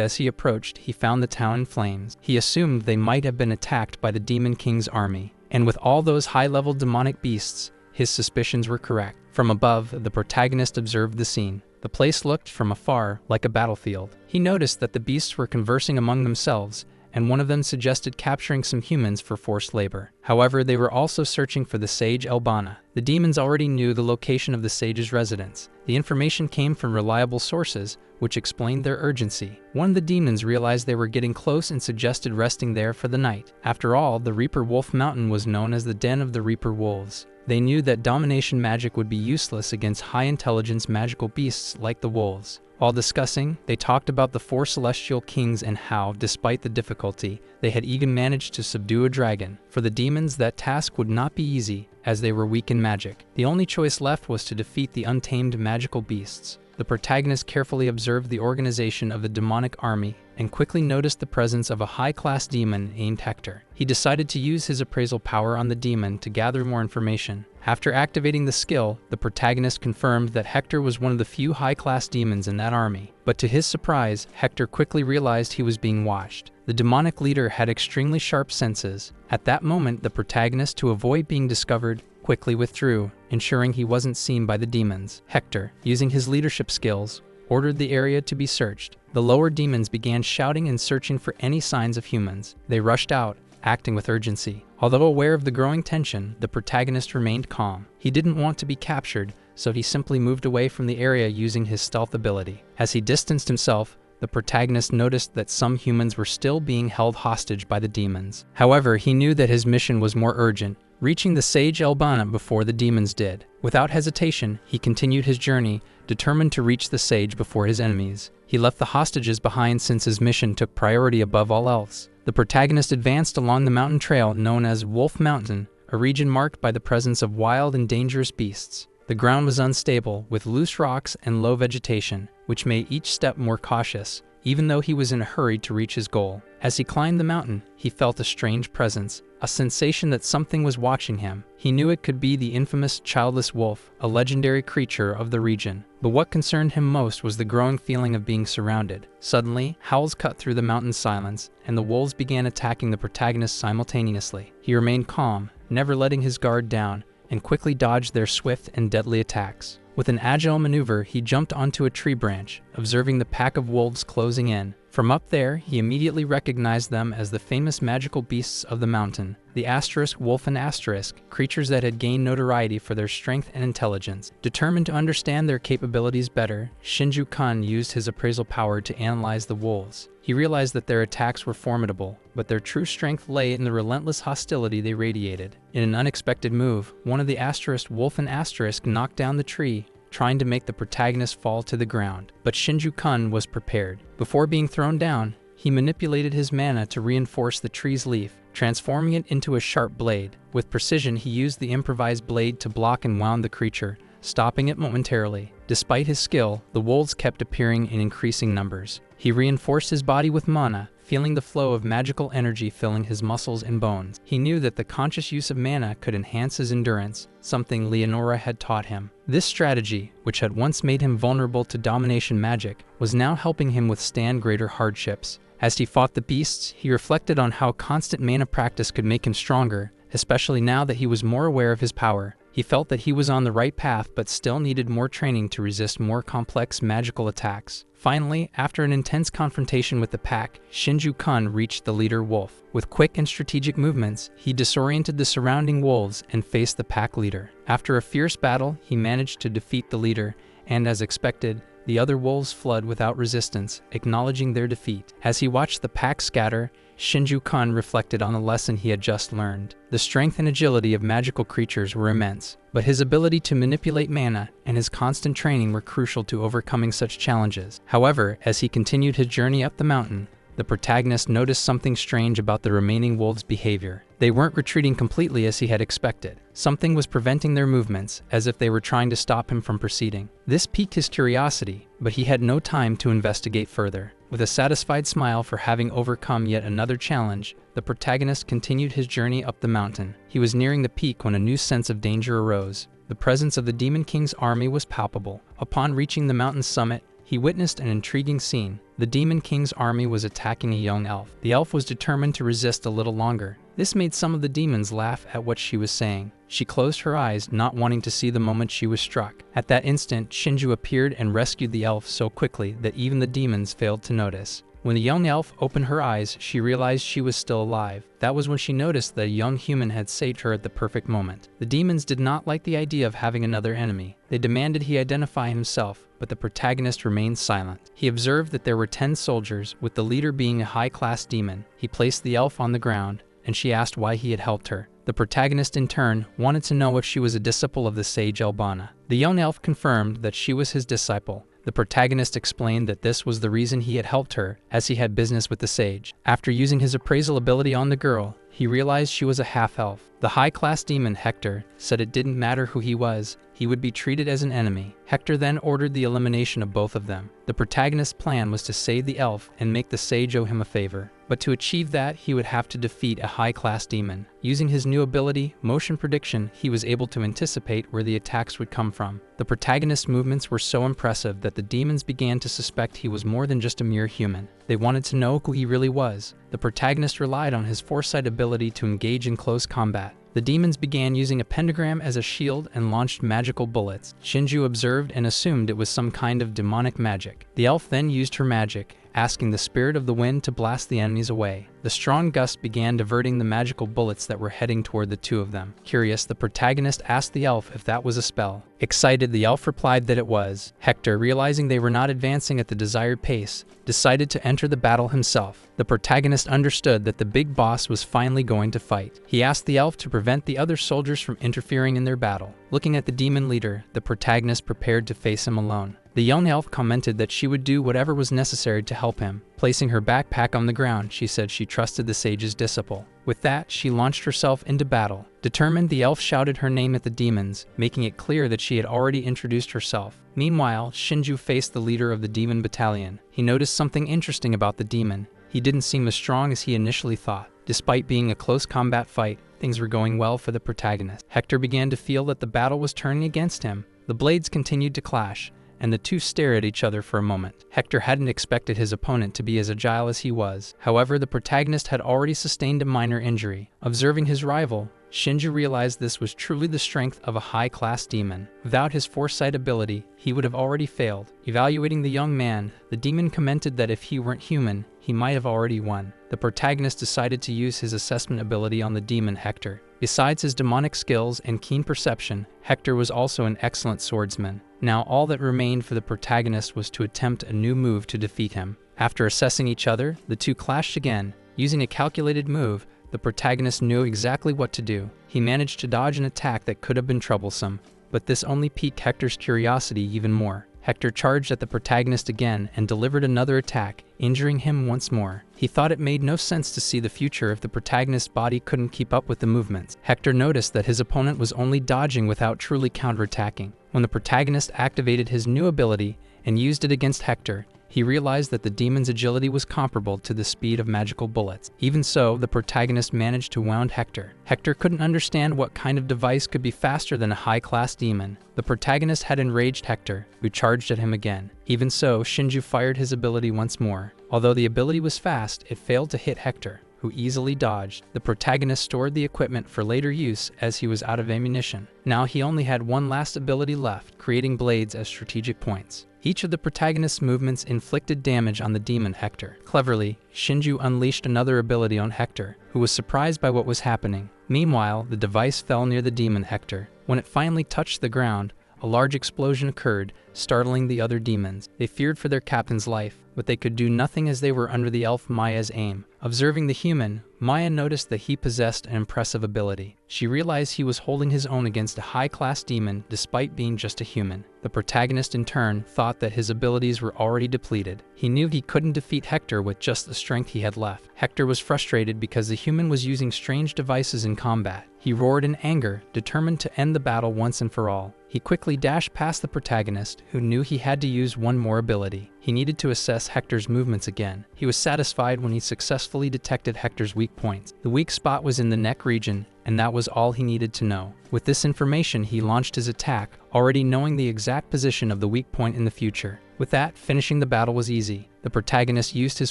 as he approached, he found the town in flames. He assumed they might have been attacked by the Demon King's army. And with all those high-level demonic beasts, his suspicions were correct. From above, the protagonist observed the scene. The place looked, from afar, like a battlefield. He noticed that the beasts were conversing among themselves, and one of them suggested capturing some humans for forced labor. However, they were also searching for the sage Elbana. The demons already knew the location of the sage's residence. The information came from reliable sources, which explained their urgency. One of the demons realized they were getting close and suggested resting there for the night. After all, the Reaper Wolf Mountain was known as the den of the Reaper Wolves. They knew that domination magic would be useless against high-intelligence magical beasts like the wolves. While discussing, they talked about the 4 celestial kings and how, despite the difficulty, they had even managed to subdue a dragon. For the demons, that task would not be easy, as they were weak in magic. The only choice left was to defeat the untamed magical beasts. The protagonist carefully observed the organization of the demonic army and quickly noticed the presence of a high-class demon named Hector. He decided to use his appraisal power on the demon to gather more information. After activating the skill, the protagonist confirmed that Hector was one of the few high-class demons in that army. But to his surprise, Hector quickly realized he was being watched. The demonic leader had extremely sharp senses. At that moment, the protagonist, to avoid being discovered, quickly withdrew, ensuring he wasn't seen by the demons. Hector, using his leadership skills, ordered the area to be searched. The lower demons began shouting and searching for any signs of humans. They rushed out, acting with urgency. Although aware of the growing tension, the protagonist remained calm. He didn't want to be captured, so he simply moved away from the area using his stealth ability. As he distanced himself, the protagonist noticed that some humans were still being held hostage by the demons. However, he knew that his mission was more urgent, reaching the sage Elbana before the demons did. Without hesitation, he continued his journey, determined to reach the sage before his enemies. He left the hostages behind since his mission took priority above all else. The protagonist advanced along the mountain trail known as Wolf Mountain, a region marked by the presence of wild and dangerous beasts. The ground was unstable, with loose rocks and low vegetation, which made each step more cautious, even though he was in a hurry to reach his goal. As he climbed the mountain, he felt a strange presence, a sensation that something was watching him. He knew it could be the infamous childless wolf, a legendary creature of the region. But what concerned him most was the growing feeling of being surrounded. Suddenly, howls cut through the mountain's silence, and the wolves began attacking the protagonist simultaneously. He remained calm, never letting his guard down, and quickly dodged their swift and deadly attacks. With an agile maneuver, he jumped onto a tree branch, observing the pack of wolves closing in. From up there, he immediately recognized them as the famous magical beasts of the mountain, the asterisk wolf and asterisk, creatures that had gained notoriety for their strength and intelligence. Determined to understand their capabilities better, Shinju Kun used his appraisal power to analyze the wolves. He realized that their attacks were formidable, but their true strength lay in the relentless hostility they radiated. In an unexpected move, one of the asterisk wolf and asterisk knocked down the tree, trying to make the protagonist fall to the ground. But Shinju Kun was prepared. Before being thrown down, he manipulated his mana to reinforce the tree's leaf, transforming it into a sharp blade. With precision, he used the improvised blade to block and wound the creature, stopping it momentarily. Despite his skill, the wolves kept appearing in increasing numbers. He reinforced his body with mana, feeling the flow of magical energy filling his muscles and bones. He knew that the conscious use of mana could enhance his endurance, something Leonora had taught him. This strategy, which had once made him vulnerable to domination magic, was now helping him withstand greater hardships. As he fought the beasts, he reflected on how constant mana practice could make him stronger, especially now that he was more aware of his power. He felt that he was on the right path but still needed more training to resist more complex magical attacks. Finally, after an intense confrontation with the pack, Shinju Kun reached the leader wolf. With quick and strategic movements, he disoriented the surrounding wolves and faced the pack leader. After a fierce battle, he managed to defeat the leader, and as expected, the other wolves fled without resistance, acknowledging their defeat. As he watched the pack scatter, Shinju Kun reflected on the lesson he had just learned. The strength and agility of magical creatures were immense, but his ability to manipulate mana and his constant training were crucial to overcoming such challenges. However, as he continued his journey up the mountain, the protagonist noticed something strange about the remaining wolves' behavior. They weren't retreating completely as he had expected. Something was preventing their movements, as if they were trying to stop him from proceeding. This piqued his curiosity, but he had no time to investigate further. With a satisfied smile for having overcome yet another challenge, the protagonist continued his journey up the mountain. He was nearing the peak when a new sense of danger arose. The presence of the Demon King's army was palpable. Upon reaching the mountain's summit, he witnessed an intriguing scene. The Demon King's army was attacking a young elf. The elf was determined to resist a little longer. This made some of the demons laugh at what she was saying. She closed her eyes, not wanting to see the moment she was struck. At that instant, Shinju appeared and rescued the elf so quickly that even the demons failed to notice. When the young elf opened her eyes, she realized she was still alive. That was when she noticed that a young human had saved her at the perfect moment. The demons did not like the idea of having another enemy. They demanded he identify himself, but the protagonist remained silent. He observed that there were 10 soldiers, with the leader being a high-class demon. He placed the elf on the ground, and she asked why he had helped her. The protagonist, in turn, wanted to know if she was a disciple of the sage Elbana. The young elf confirmed that she was his disciple. The protagonist explained that this was the reason he had helped her, as he had business with the sage. After using his appraisal ability on the girl, he realized she was a half-elf. The high-class demon Hector said it didn't matter who he was, he would be treated as an enemy. Hector then ordered the elimination of both of them. The protagonist's plan was to save the elf and make the sage owe him a favor. But to achieve that, he would have to defeat a high-class demon. Using his new ability, motion prediction, he was able to anticipate where the attacks would come from. The protagonist's movements were so impressive that the demons began to suspect he was more than just a mere human. They wanted to know who he really was. The protagonist relied on his foresight ability to engage in close combat. The demons began using a pentagram as a shield and launched magical bullets. Shinju observed and assumed it was some kind of demonic magic. The elf then used her magic, asking the spirit of the wind to blast the enemies away. The strong gust began diverting the magical bullets that were heading toward the two of them. Curious, the protagonist asked the elf if that was a spell. Excited, the elf replied that it was. Hector, realizing they were not advancing at the desired pace, decided to enter the battle himself. The protagonist understood that the big boss was finally going to fight. He asked the elf to prevent the other soldiers from interfering in their battle. Looking at the demon leader, the protagonist prepared to face him alone. The young elf commented that she would do whatever was necessary to help him. Placing her backpack on the ground, she said she trusted the sage's disciple. With that, she launched herself into battle. Determined, the elf shouted her name at the demons, making it clear that she had already introduced herself. Meanwhile, Shinju faced the leader of the demon battalion. He noticed something interesting about the demon. He didn't seem as strong as he initially thought. Despite being a close combat fight, things were going well for the protagonist. Hector began to feel that the battle was turning against him. The blades continued to clash, and the two stared at each other for a moment. Hector hadn't expected his opponent to be as agile as he was. However, the protagonist had already sustained a minor injury. Observing his rival, Shinju realized this was truly the strength of a high-class demon. Without his foresight ability, he would have already failed. Evaluating the young man, the demon commented that if he weren't human, he might have already won. The protagonist decided to use his assessment ability on the demon Hector. Besides his demonic skills and keen perception, Hector was also an excellent swordsman. Now all that remained for the protagonist was to attempt a new move to defeat him. After assessing each other, the two clashed again. Using a calculated move, the protagonist knew exactly what to do. He managed to dodge an attack that could have been troublesome, but this only piqued Hector's curiosity even more. Hector charged at the protagonist again and delivered another attack, injuring him once more. He thought it made no sense to see the future if the protagonist's body couldn't keep up with the movements. Hector noticed that his opponent was only dodging without truly counterattacking. When the protagonist activated his new ability and used it against Hector, he realized that the demon's agility was comparable to the speed of magical bullets. Even so, the protagonist managed to wound Hector. Hector couldn't understand what kind of device could be faster than a high-class demon. The protagonist had enraged Hector, who charged at him again. Even so, Shinju fired his ability once more. Although the ability was fast, it failed to hit Hector, who easily dodged. The protagonist stored the equipment for later use as he was out of ammunition. Now he only had one last ability left, creating blades as strategic points. Each of the protagonist's movements inflicted damage on the demon Hector. Cleverly, Shinju unleashed another ability on Hector, who was surprised by what was happening. Meanwhile, the device fell near the demon Hector. When it finally touched the ground, a large explosion occurred, startling the other demons. They feared for their captain's life, but they could do nothing as they were under the elf Maya's aim. Observing the human, Maya noticed that he possessed an impressive ability. She realized he was holding his own against a high-class demon despite being just a human. The protagonist in turn thought that his abilities were already depleted. He knew he couldn't defeat Hector with just the strength he had left. Hector was frustrated because the human was using strange devices in combat. He roared in anger, determined to end the battle once and for all. He quickly dashed past the protagonist, who knew he had to use one more ability. He needed to assess Hector's movements again. He was satisfied when he successfully detected Hector's weak points. The weak spot was in the neck region, and that was all he needed to know. With this information, he launched his attack, already knowing the exact position of the weak point in the future. With that, finishing the battle was easy. The protagonist used his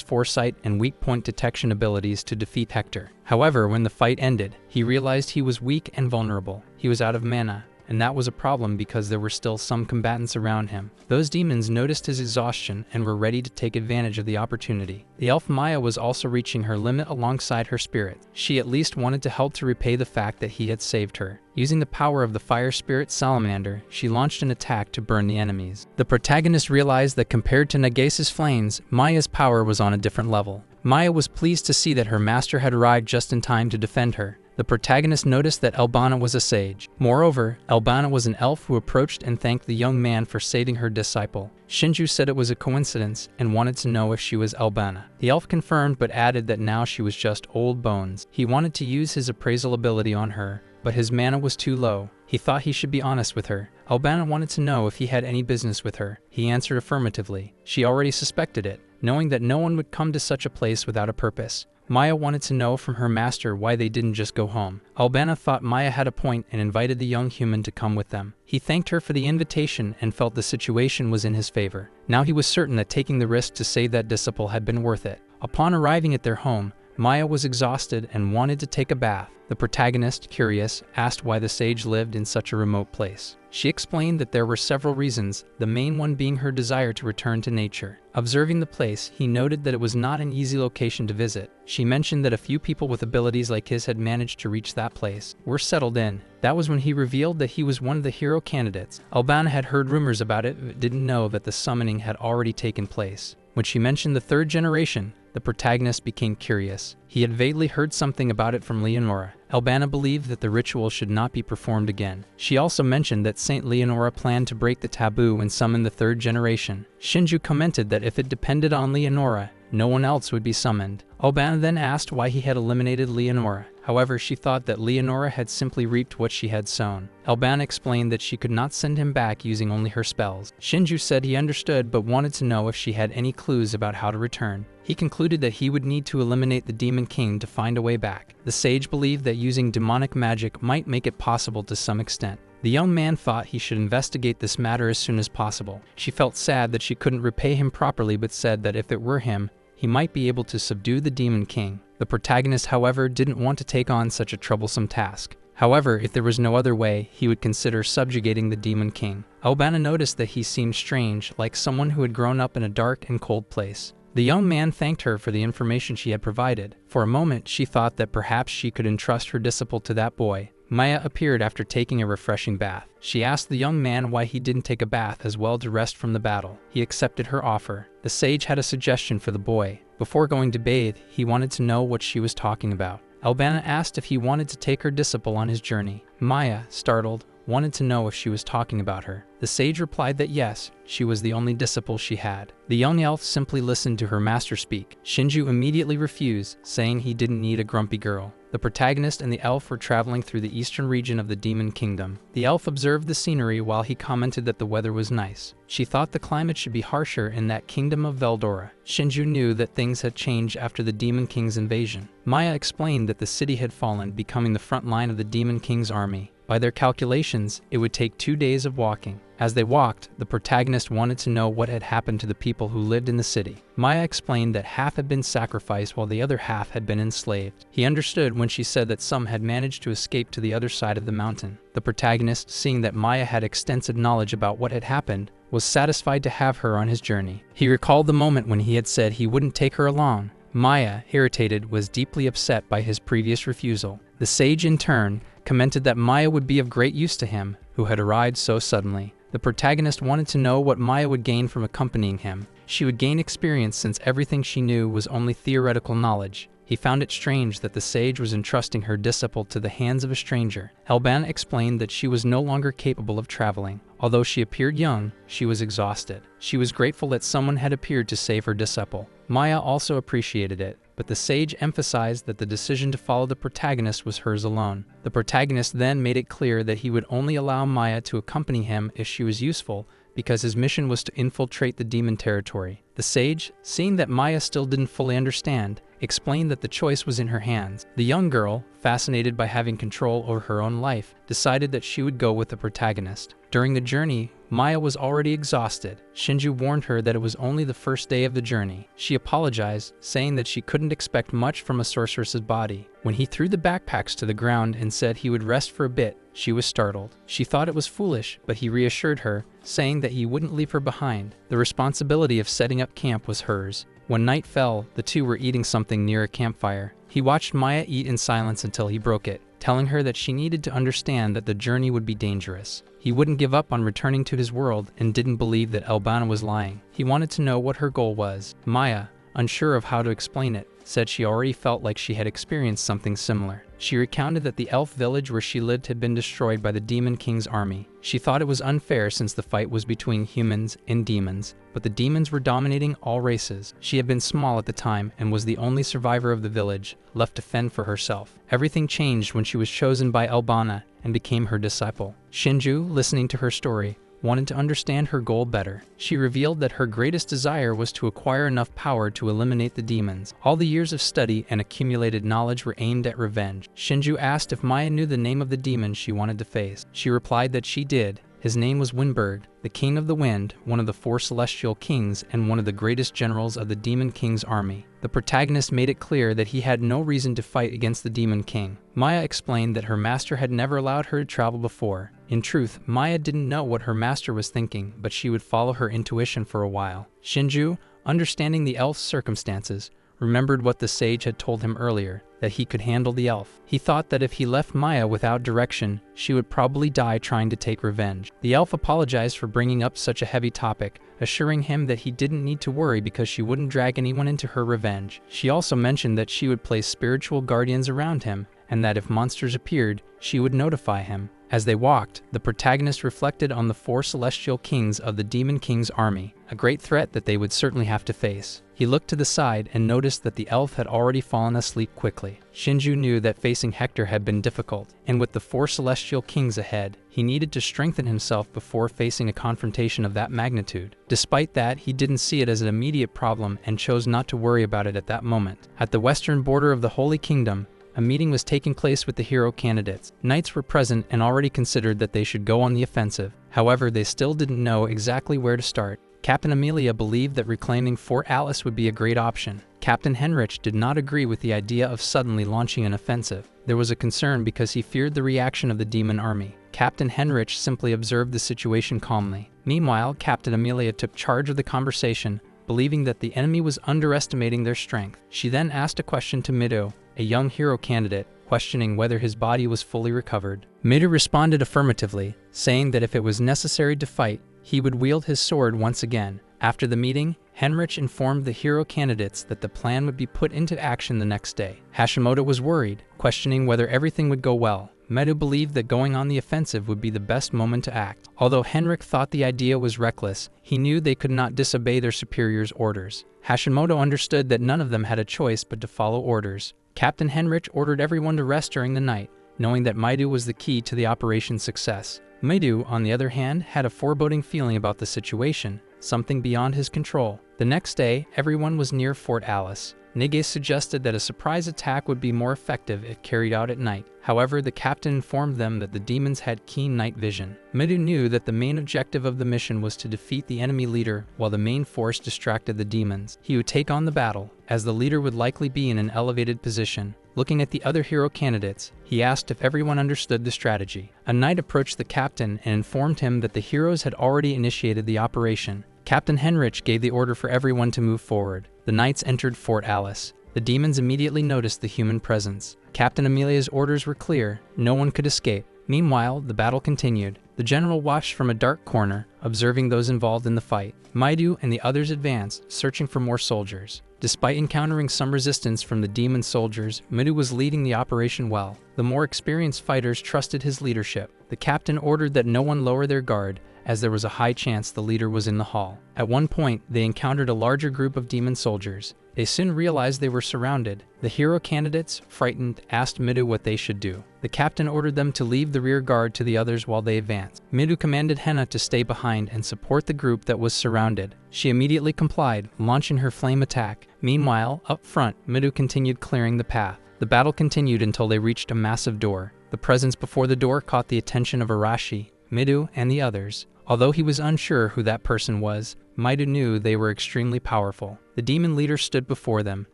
foresight and weak point detection abilities to defeat Hector. However, when the fight ended, he realized he was weak and vulnerable. He was out of mana, and that was a problem because there were still some combatants around him. Those demons noticed his exhaustion and were ready to take advantage of the opportunity. The elf Maya was also reaching her limit alongside her spirit. She at least wanted to help to repay the fact that he had saved her. Using the power of the fire spirit salamander, she launched an attack to burn the enemies. The protagonist realized that compared to Nagase's flames, Maya's power was on a different level. Maya was pleased to see that her master had arrived just in time to defend her. The protagonist noticed that Elbana was a sage. Moreover, Elbana was an elf who approached and thanked the young man for saving her disciple. Shinju said it was a coincidence and wanted to know if she was Elbana. The elf confirmed but added that now she was just old bones. He wanted to use his appraisal ability on her, but his mana was too low. He thought he should be honest with her. Albana wanted to know if he had any business with her. He answered affirmatively. She already suspected it, knowing that no one would come to such a place without a purpose. Maya wanted to know from her master why they didn't just go home. Albana thought Maya had a point and invited the young human to come with them. He thanked her for the invitation and felt the situation was in his favor. Now he was certain that taking the risk to save that disciple had been worth it. Upon arriving at their home, Maya was exhausted and wanted to take a bath. The protagonist, curious, asked why the sage lived in such a remote place. She explained that there were several reasons, the main one being her desire to return to nature. Observing the place, he noted that it was not an easy location to visit. She mentioned that a few people with abilities like his had managed to reach that place, were settled in. That was when he revealed that he was one of the hero candidates. Albana had heard rumors about it, but didn't know that the summoning had already taken place. When she mentioned the third generation, the protagonist became curious. He had vaguely heard something about it from Leonora. Albana believed that the ritual should not be performed again. She also mentioned that Saint Leonora planned to break the taboo and summon the third generation. Shinju commented that if it depended on Leonora, no one else would be summoned. Albana then asked why he had eliminated Leonora. However, she thought that Leonora had simply reaped what she had sown. Albana explained that she could not send him back using only her spells. Shinju said he understood but wanted to know if she had any clues about how to return. He concluded that he would need to eliminate the Demon King to find a way back. The sage believed that using demonic magic might make it possible to some extent. The young man thought he should investigate this matter as soon as possible. She felt sad that she couldn't repay him properly but said that if it were him, he might be able to subdue the Demon King. The protagonist, however, didn't want to take on such a troublesome task. However, if there was no other way, he would consider subjugating the Demon King. Albana noticed that he seemed strange, like someone who had grown up in a dark and cold place. The young man thanked her for the information she had provided. For a moment, she thought that perhaps she could entrust her disciple to that boy. Maya appeared after taking a refreshing bath. She asked the young man why he didn't take a bath as well to rest from the battle. He accepted her offer. The sage had a suggestion for the boy. Before going to bathe, he wanted to know what she was talking about. Albana asked if he wanted to take her disciple on his journey. Maya, startled, wanted to know if she was talking about her. The sage replied that yes, she was the only disciple she had. The young elf simply listened to her master speak. Shinju immediately refused, saying he didn't need a grumpy girl. The protagonist and the elf were traveling through the eastern region of the Demon Kingdom. The elf observed the scenery while he commented that the weather was nice. She thought the climate should be harsher in that kingdom of Veldora. Shinju knew that things had changed after the Demon King's invasion. Maya explained that the city had fallen, becoming the front line of the Demon King's army. By their calculations, it would take 2 days of walking. As they walked, the protagonist wanted to know what had happened to the people who lived in the city. Maya explained that half had been sacrificed while the other half had been enslaved. He understood when she said that some had managed to escape to the other side of the mountain. The protagonist, seeing that Maya had extensive knowledge about what had happened, was satisfied to have her on his journey. He recalled the moment when he had said he wouldn't take her along. Maya, irritated, was deeply upset by his previous refusal. The sage, in turn, commented that Maya would be of great use to him, who had arrived so suddenly. The protagonist wanted to know what Maya would gain from accompanying him. She would gain experience since everything she knew was only theoretical knowledge. He found it strange that the sage was entrusting her disciple to the hands of a stranger. Albana explained that she was no longer capable of traveling. Although she appeared young, she was exhausted. She was grateful that someone had appeared to save her disciple. Maya also appreciated it, but the sage emphasized that the decision to follow the protagonist was hers alone. The protagonist then made it clear that he would only allow Maya to accompany him if she was useful, because his mission was to infiltrate the demon territory. The sage, seeing that Maya still didn't fully understand, explained that the choice was in her hands. The young girl, fascinated by having control over her own life, decided that she would go with the protagonist. During the journey, Maya was already exhausted. Shinju warned her that it was only the first day of the journey. She apologized, saying that she couldn't expect much from a sorceress's body. When he threw the backpacks to the ground and said he would rest for a bit, she was startled. She thought it was foolish, but he reassured her, saying that he wouldn't leave her behind. The responsibility of setting up camp was hers. When night fell, the two were eating something near a campfire. He watched Maya eat in silence until he broke it, telling her that she needed to understand that the journey would be dangerous. He wouldn't give up on returning to his world and didn't believe that Albana was lying. He wanted to know what her goal was. Maya, unsure of how to explain it, said she already felt like she had experienced something similar. She recounted that the elf village where she lived had been destroyed by the Demon King's army. She thought it was unfair since the fight was between humans and demons, but the demons were dominating all races. She had been small at the time and was the only survivor of the village, left to fend for herself. Everything changed when she was chosen by Elbana and became her disciple. Shinju, listening to her story, wanted to understand her goal better. She revealed that her greatest desire was to acquire enough power to eliminate the demons. All the years of study and accumulated knowledge were aimed at revenge. Shinju asked if Maya knew the name of the demon she wanted to face. She replied that she did. His name was Windberg, the King of the Wind, one of the 4 celestial kings and one of the greatest generals of the Demon King's army. The protagonist made it clear that he had no reason to fight against the Demon King. Maya explained that her master had never allowed her to travel before. In truth, Maya didn't know what her master was thinking, but she would follow her intuition for a while. Shinju, understanding the elf's circumstances, remembered what the sage had told him earlier, that he could handle the elf. He thought that if he left Maya without direction, she would probably die trying to take revenge. The elf apologized for bringing up such a heavy topic, assuring him that he didn't need to worry because she wouldn't drag anyone into her revenge. She also mentioned that she would place spiritual guardians around him, and that if monsters appeared, she would notify him. As they walked, the protagonist reflected on the 4 celestial kings of the Demon King's army, a great threat that they would certainly have to face. He looked to the side and noticed that the elf had already fallen asleep quickly. Shinju knew that facing Hector had been difficult, and with the 4 celestial kings ahead, he needed to strengthen himself before facing a confrontation of that magnitude. Despite that, he didn't see it as an immediate problem and chose not to worry about it at that moment. At the western border of the Holy Kingdom, a meeting was taking place with the hero candidates. Knights were present and already considered that they should go on the offensive. However, they still didn't know exactly where to start. Captain Amelia believed that reclaiming Fort Alice would be a great option. Captain Henrich did not agree with the idea of suddenly launching an offensive. There was a concern because he feared the reaction of the demon army. Captain Henrich simply observed the situation calmly. Meanwhile, Captain Amelia took charge of the conversation, believing that the enemy was underestimating their strength. She then asked a question to Mido, a young hero candidate, questioning whether his body was fully recovered. Mido responded affirmatively, saying that if it was necessary to fight, he would wield his sword once again. After the meeting, Henrich informed the hero candidates that the plan would be put into action the next day. Hashimoto was worried, questioning whether everything would go well. Medu believed that going on the offensive would be the best moment to act. Although Henrik thought the idea was reckless, he knew they could not disobey their superiors' orders. Hashimoto understood that none of them had a choice but to follow orders. Captain Henrich ordered everyone to rest during the night, knowing that Maidu was the key to the operation's success. Maidu, on the other hand, had a foreboding feeling about the situation, something beyond his control. The next day, everyone was near Fort Alice. Nige suggested that a surprise attack would be more effective if carried out at night. However, the captain informed them that the demons had keen night vision. Midu knew that the main objective of the mission was to defeat the enemy leader while the main force distracted the demons. He would take on the battle, as the leader would likely be in an elevated position. Looking at the other hero candidates, he asked if everyone understood the strategy. A knight approached the captain and informed him that the heroes had already initiated the operation. Captain Henrich gave the order for everyone to move forward. The knights entered Fort Alice. The demons immediately noticed the human presence. Captain Amelia's orders were clear. No one could escape. Meanwhile, the battle continued. The general watched from a dark corner, observing those involved in the fight. Maidu and the others advanced, searching for more soldiers. Despite encountering some resistance from the demon soldiers, Midu was leading the operation well. The more experienced fighters trusted his leadership. The captain ordered that no one lower their guard, as there was a high chance the leader was in the hall. At one point, they encountered a larger group of demon soldiers. They soon realized they were surrounded. The hero candidates, frightened, asked Midu what they should do. The captain ordered them to leave the rear guard to the others while they advanced. Midu commanded Henna to stay behind and support the group that was surrounded. She immediately complied, launching her flame attack. Meanwhile, up front, Midu continued clearing the path. The battle continued until they reached a massive door. The presence before the door caught the attention of Arashi, Midu, and the others. Although he was unsure who that person was, Maidu knew they were extremely powerful. The demon leader stood before them,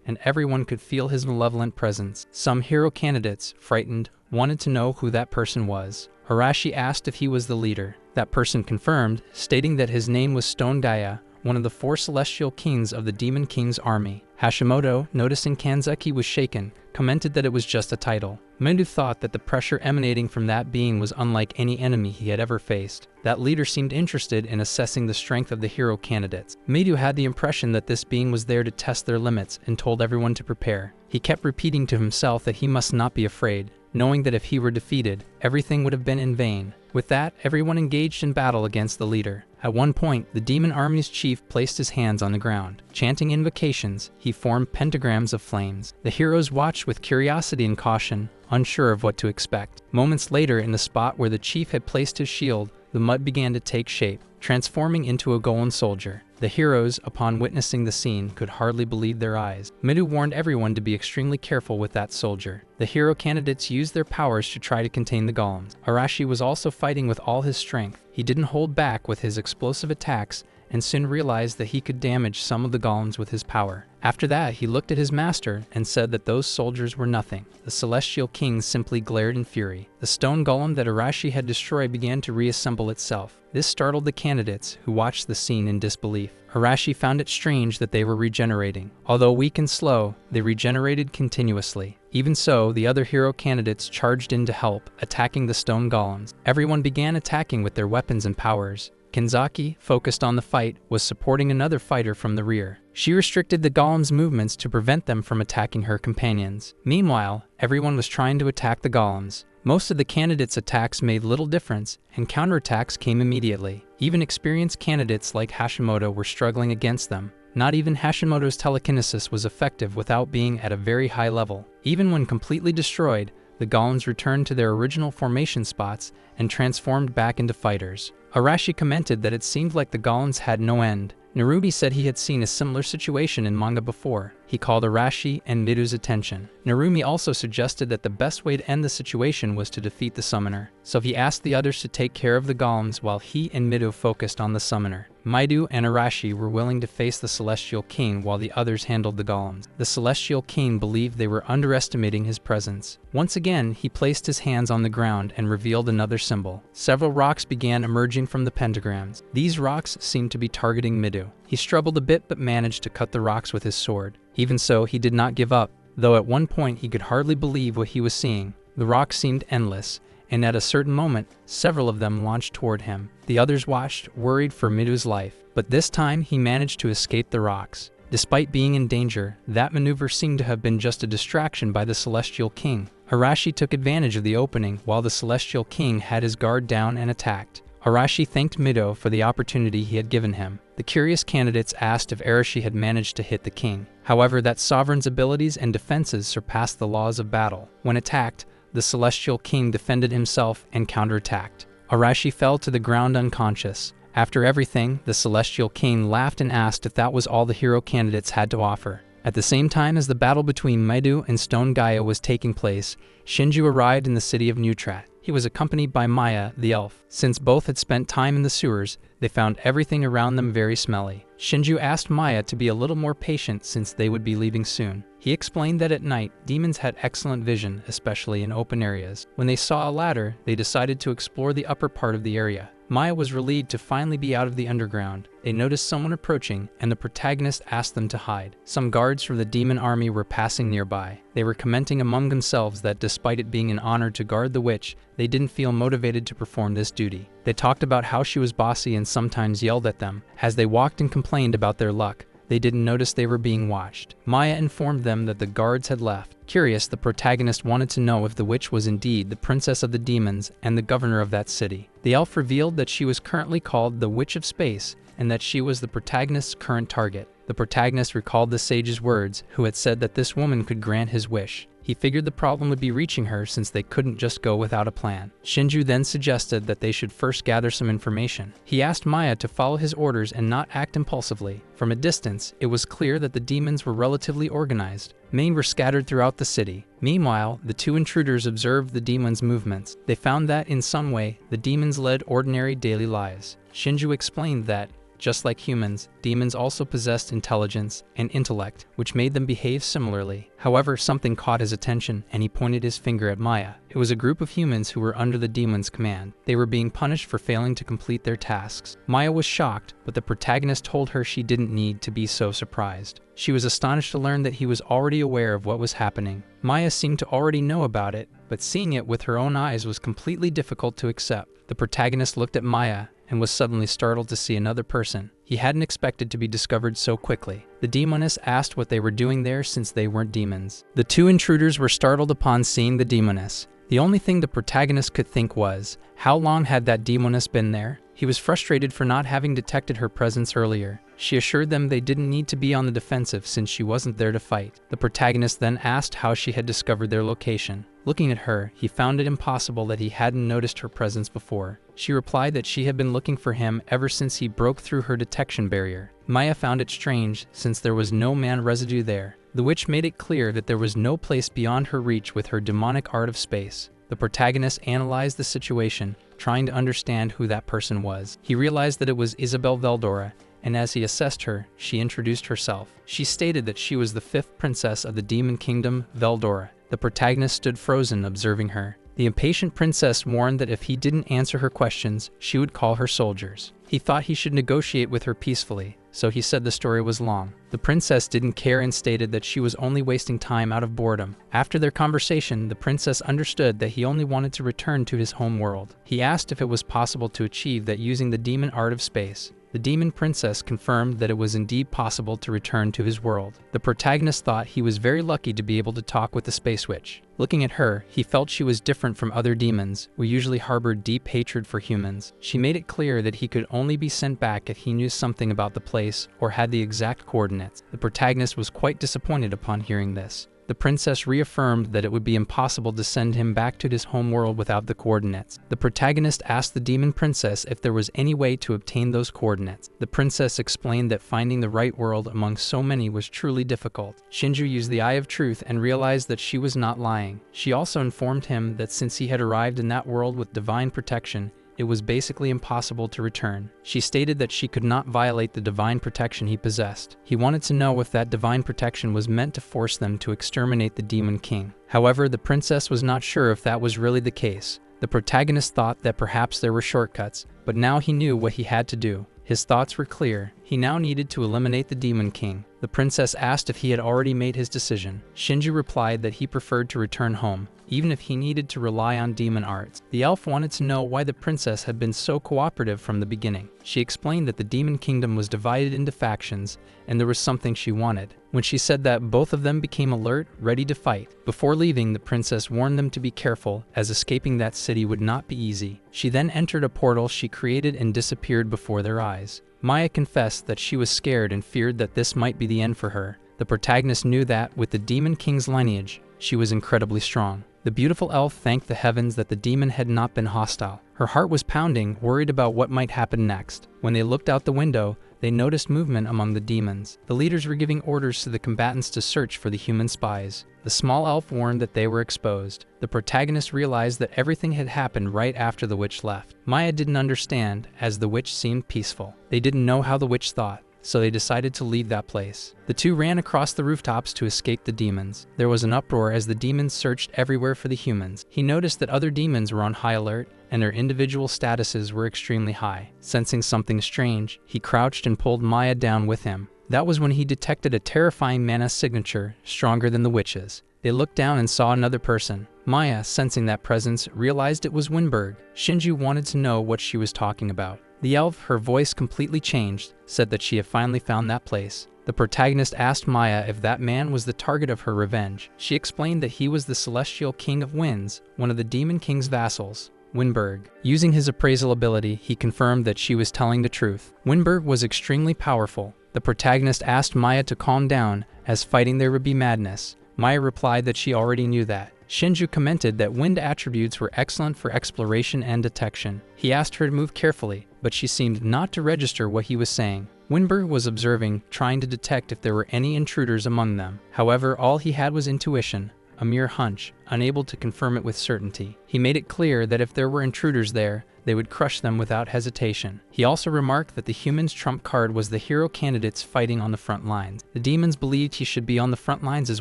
and everyone could feel his malevolent presence. Some hero candidates, frightened, wanted to know who that person was. Arashi asked if he was the leader. That person confirmed, stating that his name was Stone Gaia, one of the 4 celestial kings of the Demon King's army. Hashimoto, noticing Kanzaki was shaken, commented that it was just a title. Mendu thought that the pressure emanating from that being was unlike any enemy he had ever faced. That leader seemed interested in assessing the strength of the hero candidates. Mendu had the impression that this being was there to test their limits and told everyone to prepare. He kept repeating to himself that he must not be afraid, knowing that if he were defeated, everything would have been in vain. With that, everyone engaged in battle against the leader. At one point, the demon army's chief placed his hands on the ground. Chanting invocations, he formed pentagrams of flames. The heroes watched with curiosity and caution, unsure of what to expect. Moments later, in the spot where the chief had placed his shield, the mud began to take shape, transforming into a golem soldier. The heroes, upon witnessing the scene, could hardly believe their eyes. Midu warned everyone to be extremely careful with that soldier. The hero candidates used their powers to try to contain the golems. Araki was also fighting with all his strength. He didn't hold back with his explosive attacks and soon realized that he could damage some of the golems with his power. After that, he looked at his master and said that those soldiers were nothing. The Celestial King simply glared in fury. The stone golem that Araki had destroyed began to reassemble itself. This startled the candidates, who watched the scene in disbelief. Araki found it strange that they were regenerating. Although weak and slow, they regenerated continuously. Even so, the other hero candidates charged in to help, attacking the stone golems. Everyone began attacking with their weapons and powers. Kanzaki, focused on the fight, was supporting another fighter from the rear. She restricted the golems' movements to prevent them from attacking her companions. Meanwhile, everyone was trying to attack the golems. Most of the candidates' attacks made little difference, and counterattacks came immediately. Even experienced candidates like Hashimoto were struggling against them. Not even Hashimoto's telekinesis was effective without being at a very high level. Even when completely destroyed, the golems returned to their original formation spots and transformed back into fighters. Araki commented that it seemed like the golems had no end. Narumi said he had seen a similar situation in manga before. He called Araki and Midu's attention. Narumi also suggested that the best way to end the situation was to defeat the summoner, so he asked the others to take care of the golems while he and Midu focused on the summoner. Midu and Araki were willing to face the Celestial King while the others handled the golems. The Celestial King believed they were underestimating his presence. Once again, he placed his hands on the ground and revealed another symbol. Several rocks began emerging from the pentagrams. These rocks seemed to be targeting Midu. He struggled a bit but managed to cut the rocks with his sword. Even so, he did not give up, though at one point he could hardly believe what he was seeing. The rocks seemed endless, and at a certain moment, several of them launched toward him. The others watched, worried for Midu's life, but this time he managed to escape the rocks. Despite being in danger, that maneuver seemed to have been just a distraction by the Celestial King. Araki took advantage of the opening while the Celestial King had his guard down and attacked. Araki thanked Mido for the opportunity he had given him. The curious candidates asked if Araki had managed to hit the king. However, that sovereign's abilities and defenses surpassed the laws of battle. When attacked, the Celestial King defended himself and counterattacked. Araki fell to the ground unconscious. After everything, the Celestial King laughed and asked if that was all the hero candidates had to offer. At the same time as the battle between Midu and Stone Gaia was taking place, Shinju arrived in the city of Neutrat. He was accompanied by Maya, the elf. Since both had spent time in the sewers, they found everything around them very smelly. Shinju asked Maya to be a little more patient since they would be leaving soon. He explained that at night, demons had excellent vision, especially in open areas. When they saw a ladder, they decided to explore the upper part of the area. Maya was relieved to finally be out of the underground. They noticed someone approaching, and the protagonist asked them to hide. Some guards from the demon army were passing nearby. They were commenting among themselves that despite it being an honor to guard the witch, they didn't feel motivated to perform this duty. They talked about how she was bossy and sometimes yelled at them. As they walked and complained about their luck, they didn't notice they were being watched. Maya informed them that the guards had left. Curious, the protagonist wanted to know if the witch was indeed the princess of the demons and the governor of that city. The elf revealed that she was currently called the Witch of Space and that she was the protagonist's current target. The protagonist recalled the sage's words, who had said that this woman could grant his wish. He figured the problem would be reaching her since they couldn't just go without a plan. Shinju then suggested that they should first gather some information. He asked Maya to follow his orders and not act impulsively. From a distance, it was clear that the demons were relatively organized. Many were scattered throughout the city. Meanwhile, the two intruders observed the demons' movements. They found that, in some way, the demons led ordinary daily lives. Shinju explained that, just like humans, demons also possessed intelligence and intellect, which made them behave similarly. However, something caught his attention, and he pointed his finger at Maya. It was a group of humans who were under the demon's command. They were being punished for failing to complete their tasks. Maya was shocked, but the protagonist told her she didn't need to be so surprised. She was astonished to learn that he was already aware of what was happening. Maya seemed to already know about it, but seeing it with her own eyes was completely difficult to accept. The protagonist looked at Maya and was suddenly startled to see another person. He hadn't expected to be discovered so quickly. The demoness asked what they were doing there since they weren't demons. The two intruders were startled upon seeing the demoness. The only thing the protagonist could think was, how long had that demoness been there? He was frustrated for not having detected her presence earlier. She assured them they didn't need to be on the defensive since she wasn't there to fight. The protagonist then asked how she had discovered their location. Looking at her, he found it impossible that he hadn't noticed her presence before. She replied that she had been looking for him ever since he broke through her detection barrier. Maya found it strange since there was no man residue there. The witch made it clear that there was no place beyond her reach with her demonic art of space. The protagonist analyzed the situation, trying to understand who that person was. He realized that it was Isabel Veldora, and as he assessed her, she introduced herself. She stated that she was the 5th princess of the demon kingdom, Veldora. The protagonist stood frozen, observing her. The impatient princess warned that if he didn't answer her questions, she would call her soldiers. He thought he should negotiate with her peacefully, so he said the story was long. The princess didn't care and stated that she was only wasting time out of boredom. After their conversation, the princess understood that he only wanted to return to his home world. He asked if it was possible to achieve that using the demon art of space. The demon princess confirmed that it was indeed possible to return to his world. The protagonist thought he was very lucky to be able to talk with the space witch. Looking at her, he felt she was different from other demons, who usually harbored deep hatred for humans. She made it clear that he could only be sent back if he knew something about the place or had the exact coordinates. The protagonist was quite disappointed upon hearing this. The princess reaffirmed that it would be impossible to send him back to his home world without the coordinates. The protagonist asked the demon princess if there was any way to obtain those coordinates. The princess explained that finding the right world among so many was truly difficult. Shinju used the eye of truth and realized that she was not lying. She also informed him that since he had arrived in that world with divine protection, it was basically impossible to return. She stated that she could not violate the divine protection he possessed. He wanted to know if that divine protection was meant to force them to exterminate the Demon King. However, the princess was not sure if that was really the case. The protagonist thought that perhaps there were shortcuts, but now he knew what he had to do. His thoughts were clear. He now needed to eliminate the Demon King. The princess asked if he had already made his decision. Shinju replied that he preferred to return home, even if he needed to rely on demon arts. The elf wanted to know why the princess had been so cooperative from the beginning. She explained that the Demon Kingdom was divided into factions, and there was something she wanted. When she said that, both of them became alert, ready to fight. Before leaving, the princess warned them to be careful, as escaping that city would not be easy. She then entered a portal she created and disappeared before their eyes. Maya confessed that she was scared and feared that this might be the end for her. The protagonist knew that, with the Demon King's lineage, she was incredibly strong. The beautiful elf thanked the heavens that the demon had not been hostile. Her heart was pounding, worried about what might happen next. When they looked out the window, they noticed movement among the demons. The leaders were giving orders to the combatants to search for the human spies. The small elf warned that they were exposed. The protagonist realized that everything had happened right after the witch left. Maya didn't understand, as the witch seemed peaceful. They didn't know how the witch thought, so they decided to leave that place. The two ran across the rooftops to escape the demons. There was an uproar as the demons searched everywhere for the humans. He noticed that other demons were on high alert, and their individual statuses were extremely high. Sensing something strange, he crouched and pulled Maya down with him. That was when he detected a terrifying mana signature, stronger than the witch's. They looked down and saw another person. Maya, sensing that presence, realized it was Winberg. Shinju wanted to know what she was talking about. The elf, her voice completely changed, said that she had finally found that place. The protagonist asked Maya if that man was the target of her revenge. She explained that he was the Celestial King of Winds, one of the Demon King's vassals, Winberg. Using his appraisal ability, he confirmed that she was telling the truth. Winberg was extremely powerful. The protagonist asked Maya to calm down, as fighting there would be madness. Maya replied that she already knew that. Shinju commented that wind attributes were excellent for exploration and detection. He asked her to move carefully, but she seemed not to register what he was saying. Winberg was observing, trying to detect if there were any intruders among them. However, all he had was intuition, a mere hunch, unable to confirm it with certainty. He made it clear that if there were intruders there, they would crush them without hesitation. He also remarked that the human's trump card was the hero candidates fighting on the front lines. The demons believed he should be on the front lines as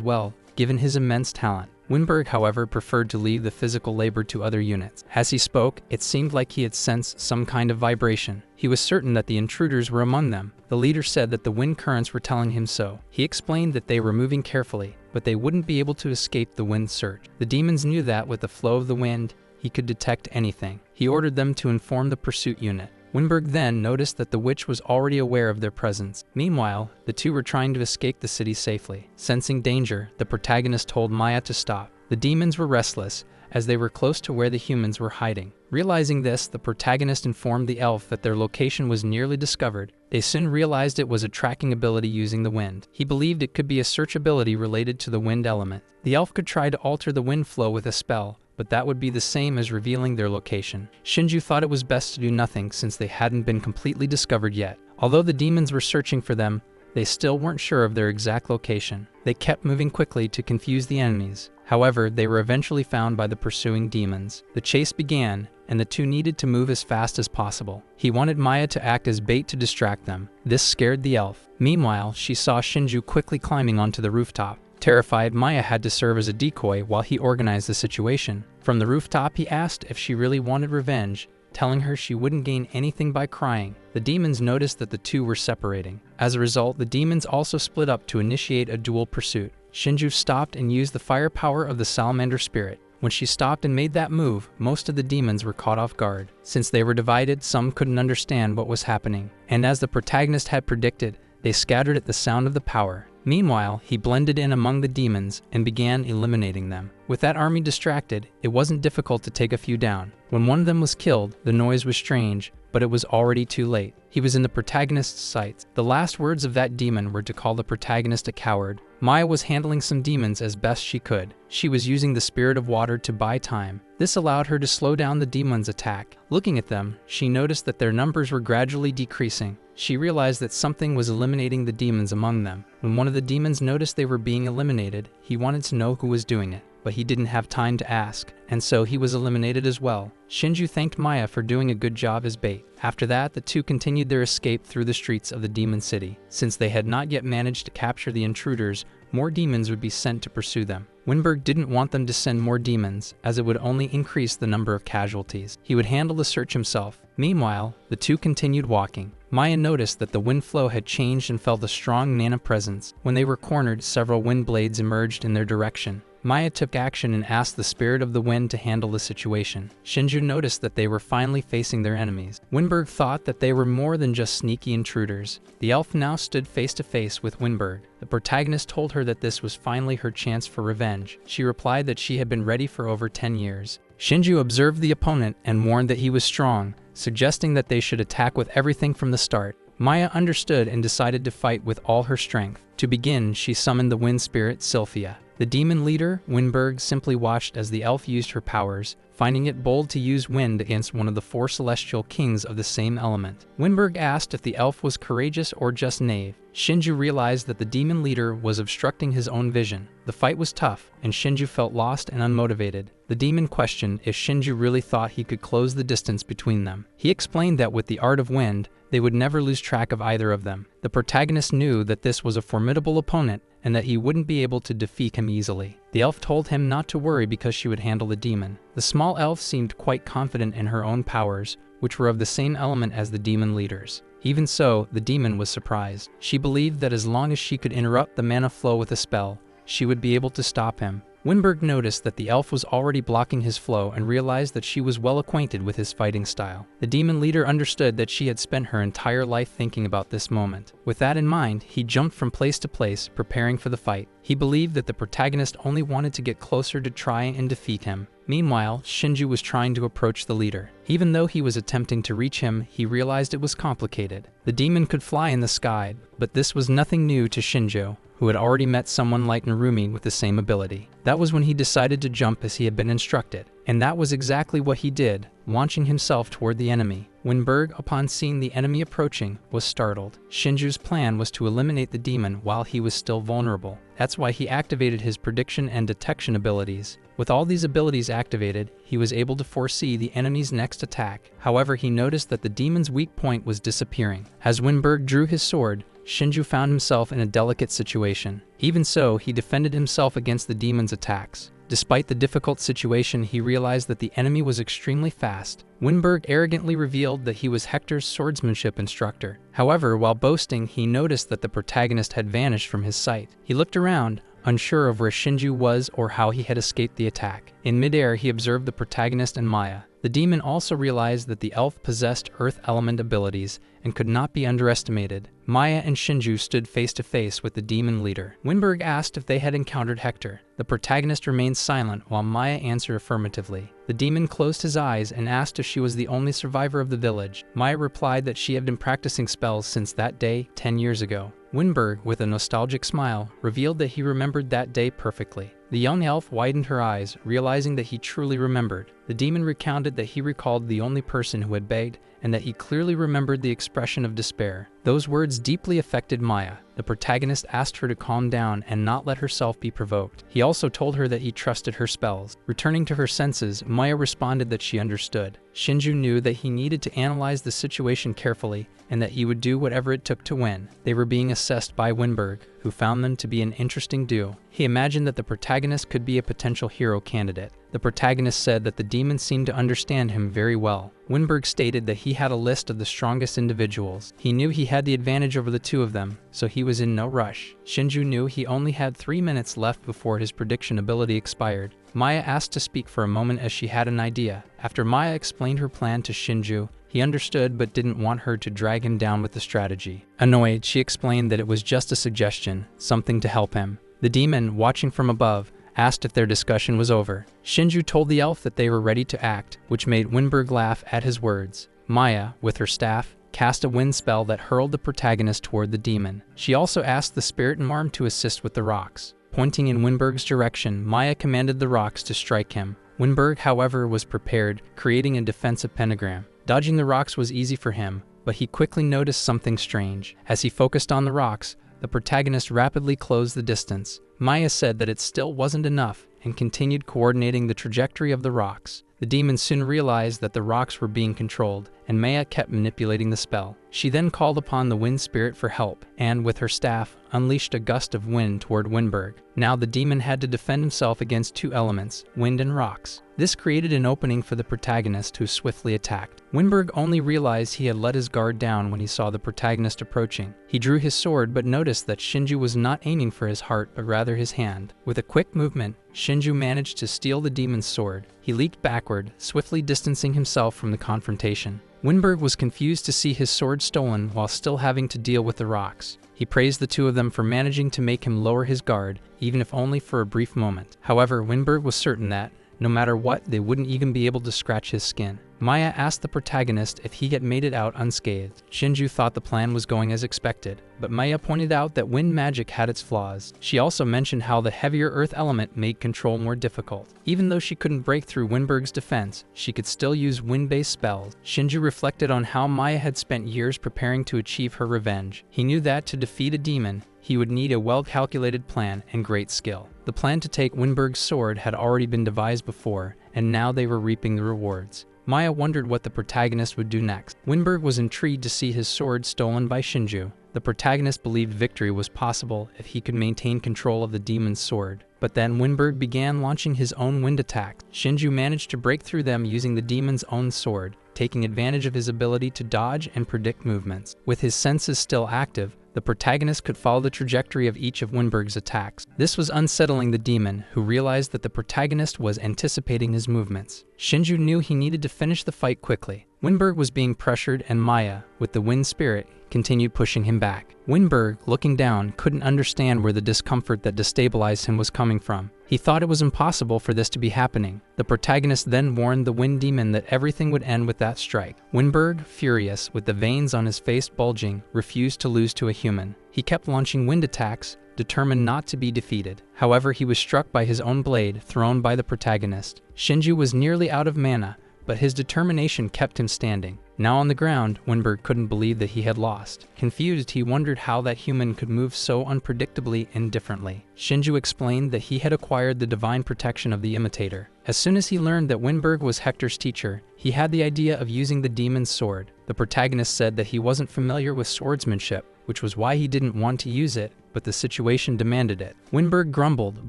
well, given his immense talent. Winberg, however, preferred to leave the physical labor to other units. As he spoke, it seemed like he had sensed some kind of vibration. He was certain that the intruders were among them. The leader said that the wind currents were telling him so. He explained that they were moving carefully, but they wouldn't be able to escape the wind surge. The demons knew that with the flow of the wind, he could detect anything. He ordered them to inform the pursuit unit. Winberg then noticed that the witch was already aware of their presence. Meanwhile, the two were trying to escape the city safely. Sensing danger, the protagonist told Maya to stop. The demons were restless, as they were close to where the humans were hiding. Realizing this, the protagonist informed the elf that their location was nearly discovered. They soon realized it was a tracking ability using the wind. He believed it could be a search ability related to the wind element. The elf could try to alter the wind flow with a spell, but that would be the same as revealing their location. Shinju thought it was best to do nothing since they hadn't been completely discovered yet. Although the demons were searching for them, they still weren't sure of their exact location. They kept moving quickly to confuse the enemies. However, they were eventually found by the pursuing demons. The chase began, and the two needed to move as fast as possible. He wanted Maya to act as bait to distract them. This scared the elf. Meanwhile, she saw Shinju quickly climbing onto the rooftop. Terrified, Maya had to serve as a decoy while he organized the situation. From the rooftop, he asked if she really wanted revenge, telling her she wouldn't gain anything by crying. The demons noticed that the two were separating. As a result, the demons also split up to initiate a dual pursuit. Shinju stopped and used the firepower of the salamander spirit. When she stopped and made that move, most of the demons were caught off guard. Since they were divided, some couldn't understand what was happening. And as the protagonist had predicted, they scattered at the sound of the power. Meanwhile, he blended in among the demons and began eliminating them. With that army distracted, it wasn't difficult to take a few down. When one of them was killed, the noise was strange, but it was already too late. He was in the protagonist's sights. The last words of that demon were to call the protagonist a coward. Maya was handling some demons as best she could. She was using the spirit of water to buy time. This allowed her to slow down the demons' attack. Looking at them, she noticed that their numbers were gradually decreasing. She realized that something was eliminating the demons among them. When one of the demons noticed they were being eliminated, he wanted to know who was doing it, but he didn't have time to ask, and so he was eliminated as well. Shinju thanked Maya for doing a good job as bait. After that, the two continued their escape through the streets of the demon city. Since they had not yet managed to capture the intruders, more demons would be sent to pursue them. Winberg didn't want them to send more demons, as it would only increase the number of casualties. He would handle the search himself. Meanwhile, the two continued walking. Maya noticed that the wind flow had changed and felt a strong nana presence. When they were cornered, several wind blades emerged in their direction. Maya took action and asked the spirit of the wind to handle the situation. Shinju noticed that they were finally facing their enemies. Winberg thought that they were more than just sneaky intruders. The elf now stood face to face with Winberg. The protagonist told her that this was finally her chance for revenge. She replied that she had been ready for over 10 years. Shinju observed the opponent and warned that he was strong, suggesting that they should attack with everything from the start. Maya understood and decided to fight with all her strength. To begin, she summoned the wind spirit Sylphia. The demon leader, Winberg, simply watched as the elf used her powers, finding it bold to use wind against one of the 4 celestial kings of the same element. Winberg asked if the elf was courageous or just naive. Shinju realized that the demon leader was obstructing his own vision. The fight was tough, and Shinju felt lost and unmotivated. The demon questioned if Shinju really thought he could close the distance between them. He explained that with the art of wind, they would never lose track of either of them. The protagonist knew that this was a formidable opponent and that he wouldn't be able to defeat him easily. The elf told him not to worry because she would handle the demon. The small elf seemed quite confident in her own powers, which were of the same element as the demon leaders. Even so, the demon was surprised. She believed that as long as she could interrupt the mana flow with a spell, she would be able to stop him. Winberg noticed that the elf was already blocking his flow and realized that she was well acquainted with his fighting style. The demon leader understood that she had spent her entire life thinking about this moment. With that in mind, he jumped from place to place, preparing for the fight. He believed that the protagonist only wanted to get closer to try and defeat him. Meanwhile, Shinju was trying to approach the leader. Even though he was attempting to reach him, he realized it was complicated. The demon could fly in the sky, but this was nothing new to Shinju, who had already met someone like Narumi with the same ability. That was when he decided to jump as he had been instructed. And that was exactly what he did, launching himself toward the enemy. Winberg, upon seeing the enemy approaching, was startled. Shinju's plan was to eliminate the demon while he was still vulnerable. That's why he activated his prediction and detection abilities. With all these abilities activated, he was able to foresee the enemy's next attack. However, he noticed that the demon's weak point was disappearing. As Winberg drew his sword, Shinju found himself in a delicate situation. Even so, he defended himself against the demon's attacks. Despite the difficult situation, he realized that the enemy was extremely fast. Winberg arrogantly revealed that he was Hector's swordsmanship instructor. However, while boasting, he noticed that the protagonist had vanished from his sight. He looked around, unsure of where Shinju was or how he had escaped the attack. In midair, he observed the protagonist and Maya. The demon also realized that the elf possessed earth element abilities and could not be underestimated. Maya and Shinju stood face to face with the demon leader. Winberg asked if they had encountered Hector. The protagonist remained silent while Maya answered affirmatively. The demon closed his eyes and asked if she was the only survivor of the village. Maya replied that she had been practicing spells since that day 10 years ago. Winberg, with a nostalgic smile, revealed that he remembered that day perfectly. The young elf widened her eyes, realizing that he truly remembered. The demon recounted that he recalled the only person who had begged, and that he clearly remembered the expression of despair. Those words deeply affected Maya. The protagonist asked her to calm down and not let herself be provoked. He also told her that he trusted her spells. Returning to her senses, Maya responded that she understood. Shinju knew that he needed to analyze the situation carefully and that he would do whatever it took to win. They were being assessed by Winberg, who found them to be an interesting duo. He imagined that the protagonist could be a potential hero candidate. The protagonist said that the demon seemed to understand him very well. Winberg stated that he had a list of the strongest individuals. He knew he had the advantage over the two of them, so he was in no rush. Shinju knew he only had 3 minutes left before his prediction ability expired. Maya asked to speak for a moment as she had an idea. After Maya explained her plan to Shinju, he understood but didn't want her to drag him down with the strategy. Annoyed, she explained that it was just a suggestion, something to help him. The demon, watching from above, asked if their discussion was over. Shinju told the elf that they were ready to act, which made Winberg laugh at his words. Maya, with her staff, cast a wind spell that hurled the protagonist toward the demon. She also asked the spirit marm to assist with the rocks. Pointing in Winberg's direction, Maya commanded the rocks to strike him. Winberg, however, was prepared, creating a defensive pentagram. Dodging the rocks was easy for him, but he quickly noticed something strange. As he focused on the rocks, the protagonist rapidly closed the distance. Maya said that it still wasn't enough and continued coordinating the trajectory of the rocks. The demon soon realized that the rocks were being controlled, and Maya kept manipulating the spell. She then called upon the wind spirit for help, and with her staff, unleashed a gust of wind toward Winberg. Now the demon had to defend himself against 2 elements, wind and rocks. This created an opening for the protagonist, who swiftly attacked. Winberg only realized he had let his guard down when he saw the protagonist approaching. He drew his sword but noticed that Shinju was not aiming for his heart but rather his hand. With a quick movement, Shinju managed to steal the demon's sword. He leaped backward, swiftly distancing himself from the confrontation. Winberg was confused to see his sword stolen while still having to deal with the rocks. He praised the two of them for managing to make him lower his guard, even if only for a brief moment. However, Winberg was certain that, no matter what, they wouldn't even be able to scratch his skin. Maya asked the protagonist if he had made it out unscathed. Shinju thought the plan was going as expected, but Maya pointed out that wind magic had its flaws. She also mentioned how the heavier earth element made control more difficult. Even though she couldn't break through Winberg's defense, she could still use wind-based spells. Shinju reflected on how Maya had spent years preparing to achieve her revenge. He knew that to defeat a demon, he would need a well-calculated plan and great skill. The plan to take Winberg's sword had already been devised before, and now they were reaping the rewards. Maya wondered what the protagonist would do next. Winberg was intrigued to see his sword stolen by Shinju. The protagonist believed victory was possible if he could maintain control of the demon's sword. But then Winberg began launching his own wind attacks. Shinju managed to break through them using the demon's own sword, taking advantage of his ability to dodge and predict movements. With his senses still active, the protagonist could follow the trajectory of each of Winberg's attacks. This was unsettling the demon, who realized that the protagonist was anticipating his movements. Shinju knew he needed to finish the fight quickly. Winberg was being pressured, and Maya, with the wind spirit, continued pushing him back. Winberg, looking down, couldn't understand where the discomfort that destabilized him was coming from. He thought it was impossible for this to be happening. The protagonist then warned the wind demon that everything would end with that strike. Winberg, furious, with the veins on his face bulging, refused to lose to a human. He kept launching wind attacks, determined not to be defeated. However, he was struck by his own blade, thrown by the protagonist. Shinju was nearly out of mana, but his determination kept him standing. Now on the ground, Winberg couldn't believe that he had lost. Confused, he wondered how that human could move so unpredictably and differently. Shinju explained that he had acquired the divine protection of the imitator. As soon as he learned that Winberg was Hector's teacher, he had the idea of using the demon's sword. The protagonist said that he wasn't familiar with swordsmanship, which was why he didn't want to use it, but the situation demanded it. Winberg grumbled,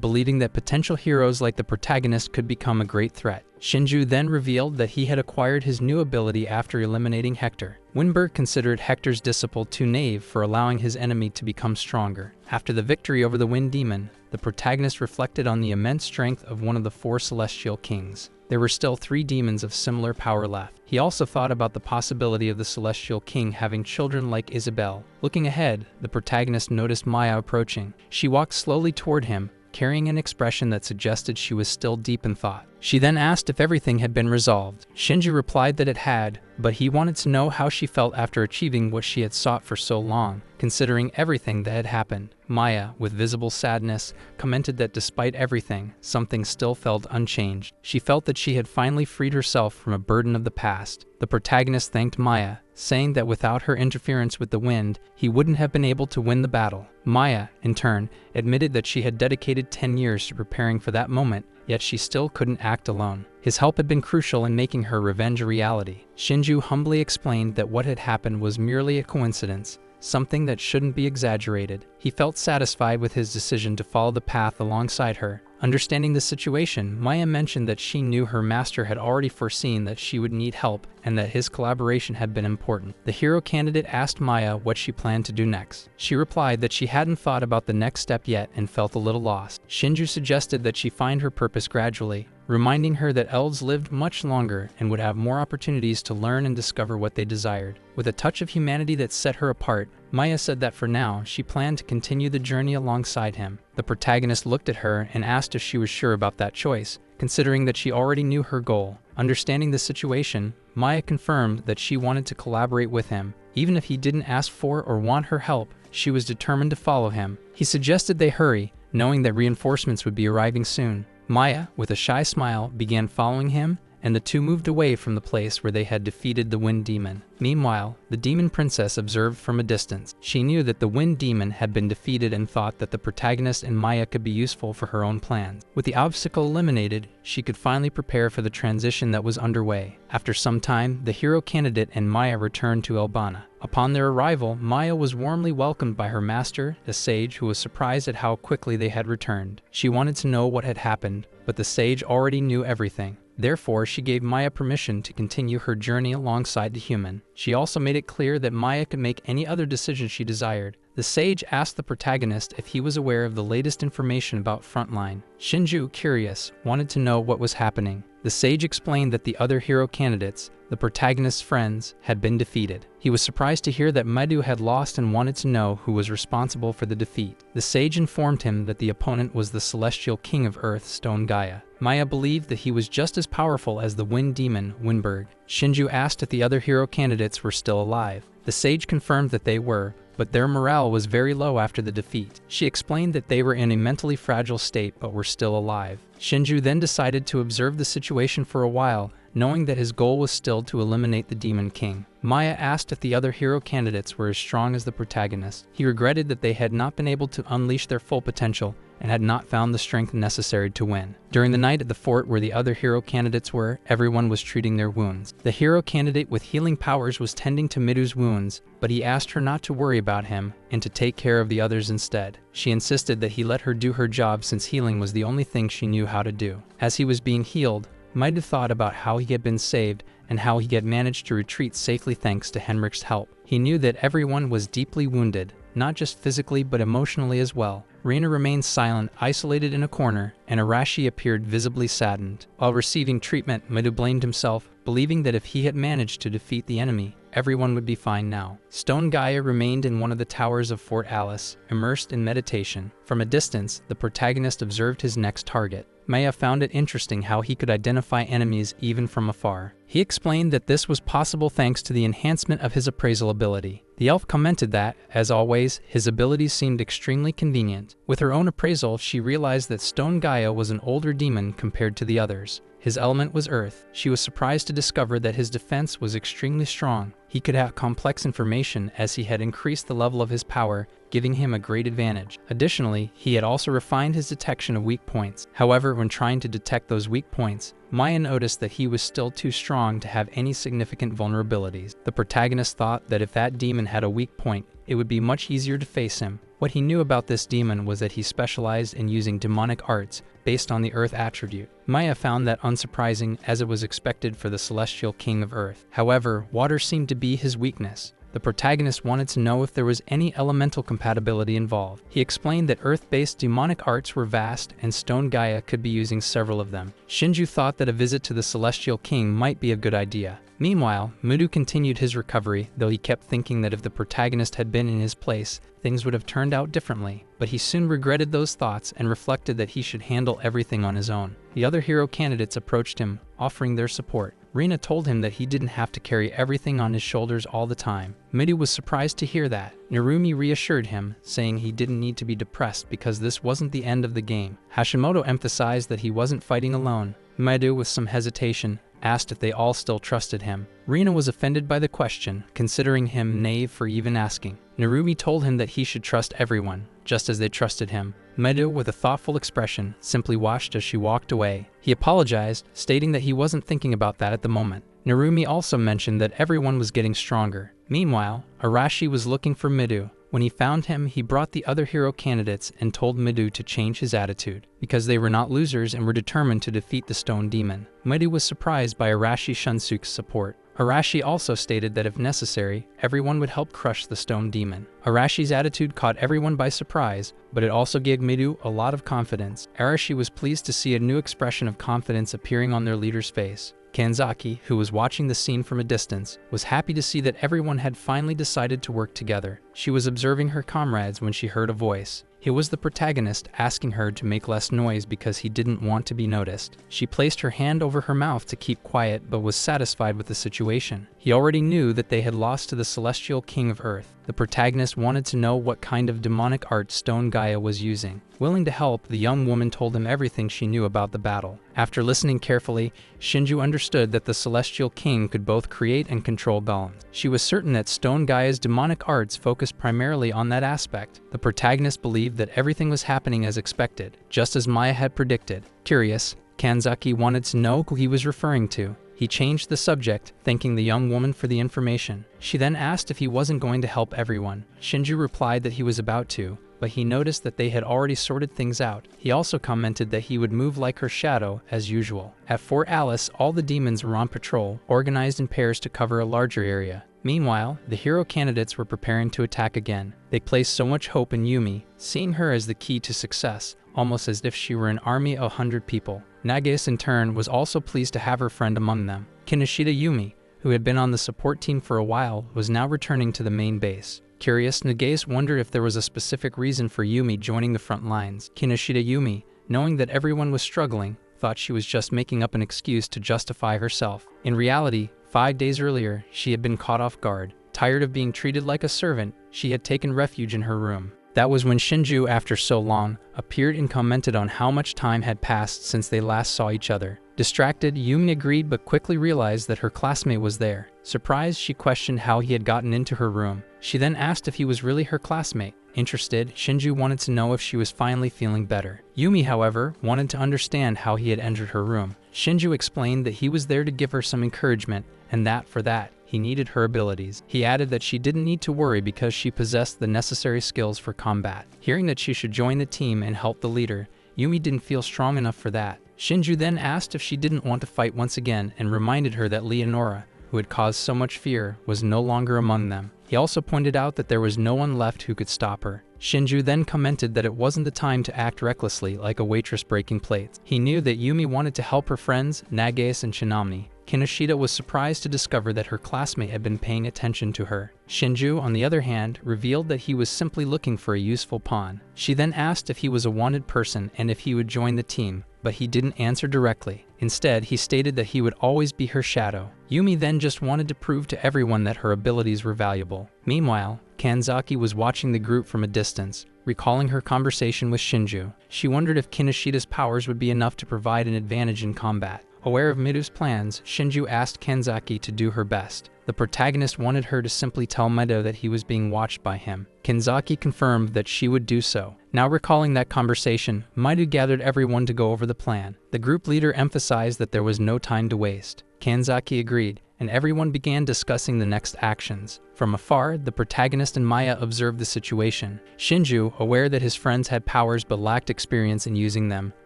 believing that potential heroes like the protagonist could become a great threat. Shinju then revealed that he had acquired his new ability after eliminating Hector. Winberg considered Hector's disciple too naive for allowing his enemy to become stronger. After the victory over the Wind Demon, the protagonist reflected on the immense strength of one of the 4 celestial kings. There were still 3 demons of similar power left. He also thought about the possibility of the celestial king having children like Isabel. Looking ahead, the protagonist noticed Maya approaching. She walked slowly toward him, carrying an expression that suggested she was still deep in thought. She then asked if everything had been resolved. Shinju replied that it had, but he wanted to know how she felt after achieving what she had sought for so long, considering everything that had happened. Maya, with visible sadness, commented that despite everything, something still felt unchanged. She felt that she had finally freed herself from a burden of the past. The protagonist thanked Maya, saying that without her interference with the wind, he wouldn't have been able to win the battle. Maya, in turn, admitted that she had dedicated 10 years to preparing for that moment, yet she still couldn't act alone. His help had been crucial in making her revenge a reality. Shinju humbly explained that what had happened was merely a coincidence, something that shouldn't be exaggerated. He felt satisfied with his decision to follow the path alongside her. Understanding the situation, Maya mentioned that she knew her master had already foreseen that she would need help and that his collaboration had been important. The hero candidate asked Maya what she planned to do next. She replied that she hadn't thought about the next step yet and felt a little lost. Shinju suggested that she find her purpose gradually, reminding her that elves lived much longer and would have more opportunities to learn and discover what they desired. With a touch of humanity that set her apart, Maya said that for now, she planned to continue the journey alongside him. The protagonist looked at her and asked if she was sure about that choice, considering that she already knew her goal. Understanding the situation, Maya confirmed that she wanted to collaborate with him. Even if he didn't ask for or want her help, she was determined to follow him. He suggested they hurry, knowing that reinforcements would be arriving soon. Maya, with a shy smile, began following him, and the two moved away from the place where they had defeated the Wind Demon. Meanwhile, the Demon Princess observed from a distance. She knew that the Wind Demon had been defeated and thought that the protagonist and Maya could be useful for her own plans. With the obstacle eliminated, she could finally prepare for the transition that was underway. After some time, the hero candidate and Maya returned to Albana. Upon their arrival, Maya was warmly welcomed by her master, the sage, who was surprised at how quickly they had returned. She wanted to know what had happened, but the sage already knew everything. Therefore, she gave Maya permission to continue her journey alongside the human. She also made it clear that Maya could make any other decision she desired. The sage asked the protagonist if he was aware of the latest information about Frontline. Shinju, curious, wanted to know what was happening. The sage explained that the other hero candidates, the protagonist's friends, had been defeated. He was surprised to hear that Medu had lost and wanted to know who was responsible for the defeat. The sage informed him that the opponent was the celestial king of Earth, Stone Gaia. Maya believed that he was just as powerful as the Wind Demon, Winberg. Shinju asked if the other hero candidates were still alive. The sage confirmed that they were, but their morale was very low after the defeat. She explained that they were in a mentally fragile state but were still alive. Shinju then decided to observe the situation for a while, knowing that his goal was still to eliminate the Demon King. Maya asked if the other hero candidates were as strong as the protagonist. He regretted that they had not been able to unleash their full potential and had not found the strength necessary to win. During the night at the fort where the other hero candidates were, everyone was treating their wounds. The hero candidate with healing powers was tending to Midu's wounds, but he asked her not to worry about him and to take care of the others instead. She insisted that he let her do her job since healing was the only thing she knew how to do. As he was being healed, Midu thought about how he had been saved and how he had managed to retreat safely thanks to Henrik's help. He knew that everyone was deeply wounded, not just physically but emotionally as well. Reina remained silent, isolated in a corner, and Arashi appeared visibly saddened. While receiving treatment, Midu blamed himself, believing that if he had managed to defeat the enemy, everyone would be fine now. Stone Gaia remained in one of the towers of Fort Alice, immersed in meditation. From a distance, the protagonist observed his next target. Maya found it interesting how he could identify enemies even from afar. He explained that this was possible thanks to the enhancement of his appraisal ability. The elf commented that, as always, his abilities seemed extremely convenient. With her own appraisal, she realized that Stone Gaia was an older demon compared to the others. His element was earth. She was surprised to discover that his defense was extremely strong. He could have complex information as he had increased the level of his power, giving him a great advantage. Additionally, he had also refined his detection of weak points. However, when trying to detect those weak points, Maya noticed that he was still too strong to have any significant vulnerabilities. The protagonist thought that if that demon had a weak point, it would be much easier to face him. What he knew about this demon was that he specialized in using demonic arts based on the Earth attribute. Maya found that unsurprising, as it was expected for the celestial king of Earth. However, water seemed to be his weakness. The protagonist wanted to know if there was any elemental compatibility involved. He explained that Earth-based demonic arts were vast and Stone Gaia could be using several of them. Shinju thought that a visit to the Celestial King might be a good idea. Meanwhile, Mudu continued his recovery, though he kept thinking that if the protagonist had been in his place, things would have turned out differently. But he soon regretted those thoughts and reflected that he should handle everything on his own. The other hero candidates approached him, offering their support. Rina told him that he didn't have to carry everything on his shoulders all the time. Midu was surprised to hear that. Narumi reassured him, saying he didn't need to be depressed because this wasn't the end of the game. Hashimoto emphasized that he wasn't fighting alone. Midu, with some hesitation, asked if they all still trusted him. Rina was offended by the question, considering him naive for even asking. Narumi told him that he should trust everyone, just as they trusted him. Medu, with a thoughtful expression, simply watched as she walked away. He apologized, stating that he wasn't thinking about that at the moment. Narumi also mentioned that everyone was getting stronger. Meanwhile, Arashi was looking for Midu. When he found him, he brought the other hero candidates and told Midu to change his attitude, because they were not losers and were determined to defeat the stone demon. Midu was surprised by Arashi Shunsuke's support. Arashi also stated that if necessary, everyone would help crush the stone demon. Arashi's attitude caught everyone by surprise, but it also gave Midu a lot of confidence. Arashi was pleased to see a new expression of confidence appearing on their leader's face. Kanzaki, who was watching the scene from a distance, was happy to see that everyone had finally decided to work together. She was observing her comrades when she heard a voice. It was the protagonist asking her to make less noise because he didn't want to be noticed. She placed her hand over her mouth to keep quiet but was satisfied with the situation. He already knew that they had lost to the Celestial King of Earth. The protagonist wanted to know what kind of demonic art Stone Gaia was using. Willing to help, the young woman told him everything she knew about the battle. After listening carefully, Shinju understood that the Celestial King could both create and control bombs. She was certain that Stone Gaia's demonic arts focused primarily on that aspect. The protagonist believed that everything was happening as expected, just as Maya had predicted. Curious, Kanzaki wanted to know who he was referring to. He changed the subject, thanking the young woman for the information. She then asked if he wasn't going to help everyone. Shinju replied that he was about to, but he noticed that they had already sorted things out. He also commented that he would move like her shadow, as usual. At Fort Alice, all the demons were on patrol, organized in pairs to cover a larger area. Meanwhile, the hero candidates were preparing to attack again. They placed so much hope in Yumi, seeing her as the key to success, almost as if she were an army of 100 people. Nagase, in turn, was also pleased to have her friend among them. Kinoshita Yumi, who had been on the support team for a while, was now returning to the main base. Curious, Nagase wondered if there was a specific reason for Yumi joining the front lines. Kinoshita Yumi, knowing that everyone was struggling, thought she was just making up an excuse to justify herself. In reality, 5 days earlier, she had been caught off guard. Tired of being treated like a servant, she had taken refuge in her room. That was when Shinju, after so long, appeared and commented on how much time had passed since they last saw each other. Distracted, Yumi agreed but quickly realized that her classmate was there. Surprised, she questioned how he had gotten into her room. She then asked if he was really her classmate. Interested, Shinju wanted to know if she was finally feeling better. Yumi, however, wanted to understand how he had entered her room. Shinju explained that he was there to give her some encouragement, and that, for that, he needed her abilities. He added that she didn't need to worry because she possessed the necessary skills for combat. Hearing that she should join the team and help the leader, Yumi didn't feel strong enough for that. Shinju then asked if she didn't want to fight once again and reminded her that Leonora, who had caused so much fear, was no longer among them. He also pointed out that there was no one left who could stop her. Shinju then commented that it wasn't the time to act recklessly like a waitress breaking plates. He knew that Yumi wanted to help her friends, Nagase and Shinami. Kinoshita was surprised to discover that her classmate had been paying attention to her. Shinju, on the other hand, revealed that he was simply looking for a useful pawn. She then asked if he was a wanted person and if he would join the team, but he didn't answer directly. Instead, he stated that he would always be her shadow. Yumi then just wanted to prove to everyone that her abilities were valuable. Meanwhile, Kanzaki was watching the group from a distance, recalling her conversation with Shinju. She wondered if Kinoshita's powers would be enough to provide an advantage in combat. Aware of Midu's plans, Shinju asked Kanzaki to do her best. The The protagonist wanted her to simply tell Mido that he was being watched by him. Kanzaki confirmed that she would do so. Now recalling that conversation, Mido gathered everyone to go over the plan. The group leader emphasized that there was no time to waste. Kanzaki agreed, and everyone began discussing the next actions. From afar, the protagonist and Maya observed the situation. Shinju, aware that his friends had powers but lacked experience in using them,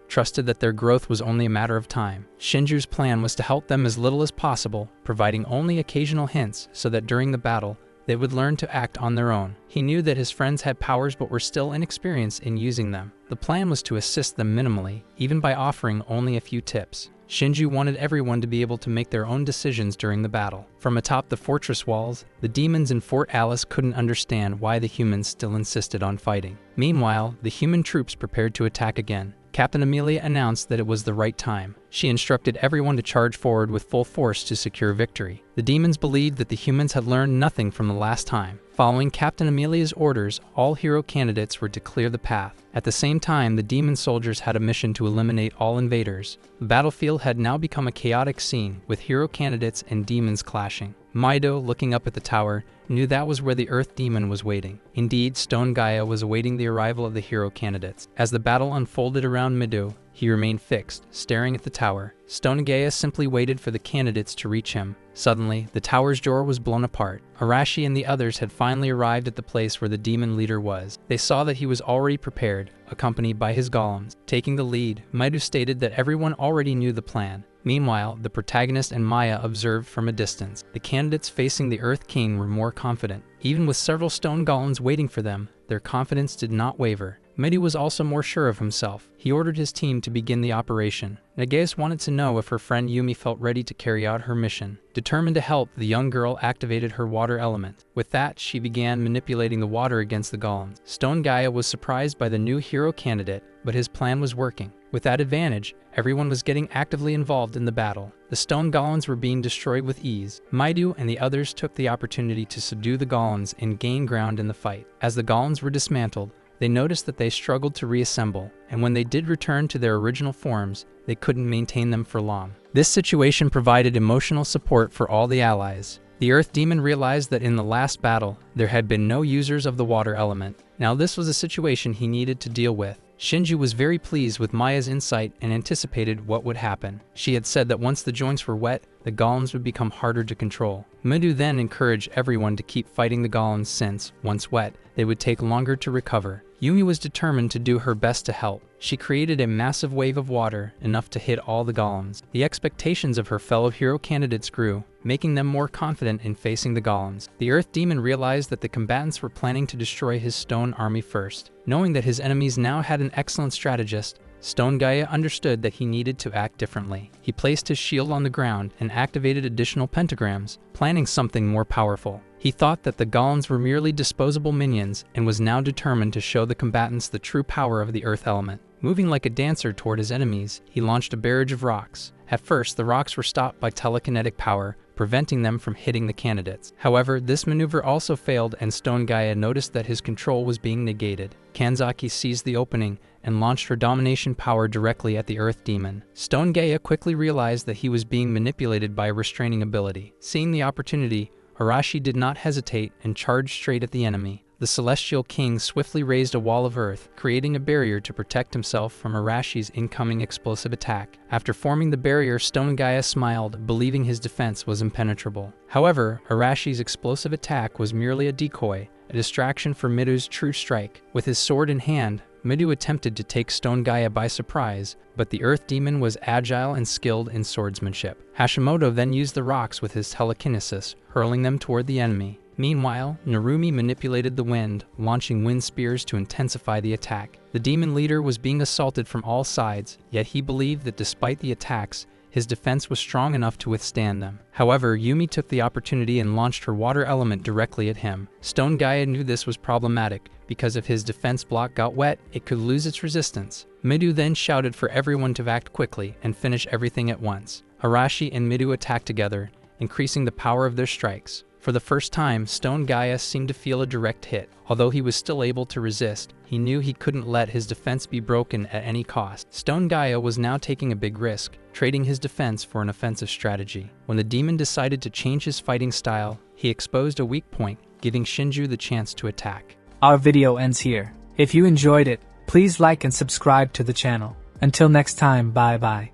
trusted that their growth was only a matter of time. Shinju's plan was to help them as little as possible, providing only occasional hints so that during the battle, they would learn to act on their own. He knew that his friends had powers but were still inexperienced in using them. The plan was to assist them minimally, even by offering only a few tips. Shinju wanted everyone to be able to make their own decisions during the battle. From atop the fortress walls, the demons in Fort Alice couldn't understand why the humans still insisted on fighting. Meanwhile, the human troops prepared to attack again. Captain Amelia announced that it was the right time. She instructed everyone to charge forward with full force to secure victory. The demons believed that the humans had learned nothing from the last time. Following Captain Amelia's orders, all hero candidates were to clear the path. At the same time, the demon soldiers had a mission to eliminate all invaders. The battlefield had now become a chaotic scene, with hero candidates and demons clashing. Mido, looking up at the tower, knew that was where the Earth Demon was waiting. Indeed, Stone Gaia was awaiting the arrival of the hero candidates. As the battle unfolded around Mido, he remained fixed, staring at the tower. Stone Gaia simply waited for the candidates to reach him. Suddenly, the tower's door was blown apart. Arashi and the others had finally arrived at the place where the demon leader was. They saw that he was already prepared, accompanied by his golems. Taking the lead, Mido stated that everyone already knew the plan. Meanwhile, the protagonist and Maya observed from a distance. The candidates facing the Earth King were more confident. Even with several stone golems waiting for them, their confidence did not waver. Mido was also more sure of himself. He ordered his team to begin the operation. Nageus wanted to know if her friend Yumi felt ready to carry out her mission. Determined to help, the young girl activated her water element. With that, she began manipulating the water against the golems. Stone Gaia was surprised by the new hero candidate, but his plan was working. With that advantage, everyone was getting actively involved in the battle. The stone golems were being destroyed with ease. Mido and the others took the opportunity to subdue the golems and gain ground in the fight. As the golems were dismantled, they noticed that they struggled to reassemble, and when they did return to their original forms, they couldn't maintain them for long. This situation provided emotional support for all the allies. The Earth Demon realized that in the last battle, there had been no users of the water element. Now this was a situation he needed to deal with. Shinju was very pleased with Maya's insight and anticipated what would happen. She had said that once the joints were wet, the golems would become harder to control. Mido then encouraged everyone to keep fighting the golems since, once wet, they would take longer to recover. Yumi was determined to do her best to help. She created a massive wave of water, enough to hit all the golems. The expectations of her fellow hero candidates grew, making them more confident in facing the golems. The Earth Demon realized that the combatants were planning to destroy his stone army first. Knowing that his enemies now had an excellent strategist, Stone Gaia understood that he needed to act differently. He placed his shield on the ground and activated additional pentagrams, planning something more powerful. He thought that the golems were merely disposable minions and was now determined to show the combatants the true power of the earth element. Moving like a dancer toward his enemies, he launched a barrage of rocks. At first, the rocks were stopped by telekinetic power, preventing them from hitting the candidates. However, this maneuver also failed and Stone Gaia noticed that his control was being negated. Kanzaki seized the opening and launched her domination power directly at the Earth Demon. Stone Gaia quickly realized that he was being manipulated by a restraining ability. Seeing the opportunity, Arashi did not hesitate and charged straight at the enemy. The Celestial King swiftly raised a wall of earth, creating a barrier to protect himself from Arashi's incoming explosive attack. After forming the barrier, Stone Gaia smiled, believing his defense was impenetrable. However, Arashi's explosive attack was merely a decoy, a distraction for Mido's true strike. With his sword in hand, Mido attempted to take Stone Gaia by surprise, but the Earth Demon was agile and skilled in swordsmanship. Hashimoto then used the rocks with his telekinesis, hurling them toward the enemy. Meanwhile, Narumi manipulated the wind, launching wind spears to intensify the attack. The demon leader was being assaulted from all sides, yet he believed that despite the attacks, his defense was strong enough to withstand them. However, Yumi took the opportunity and launched her water element directly at him. Stone Gaia knew this was problematic, because if his defense block got wet, it could lose its resistance. Mido then shouted for everyone to act quickly and finish everything at once. Arashi and Mido attacked together, increasing the power of their strikes. For the first time, Stone Gaia seemed to feel a direct hit. Although he was still able to resist, he knew he couldn't let his defense be broken at any cost. Stone Gaia was now taking a big risk, trading his defense for an offensive strategy. When the demon decided to change his fighting style, he exposed a weak point, giving Shinju the chance to attack. Our video ends here. If you enjoyed it, please like and subscribe to the channel. Until next time, bye bye.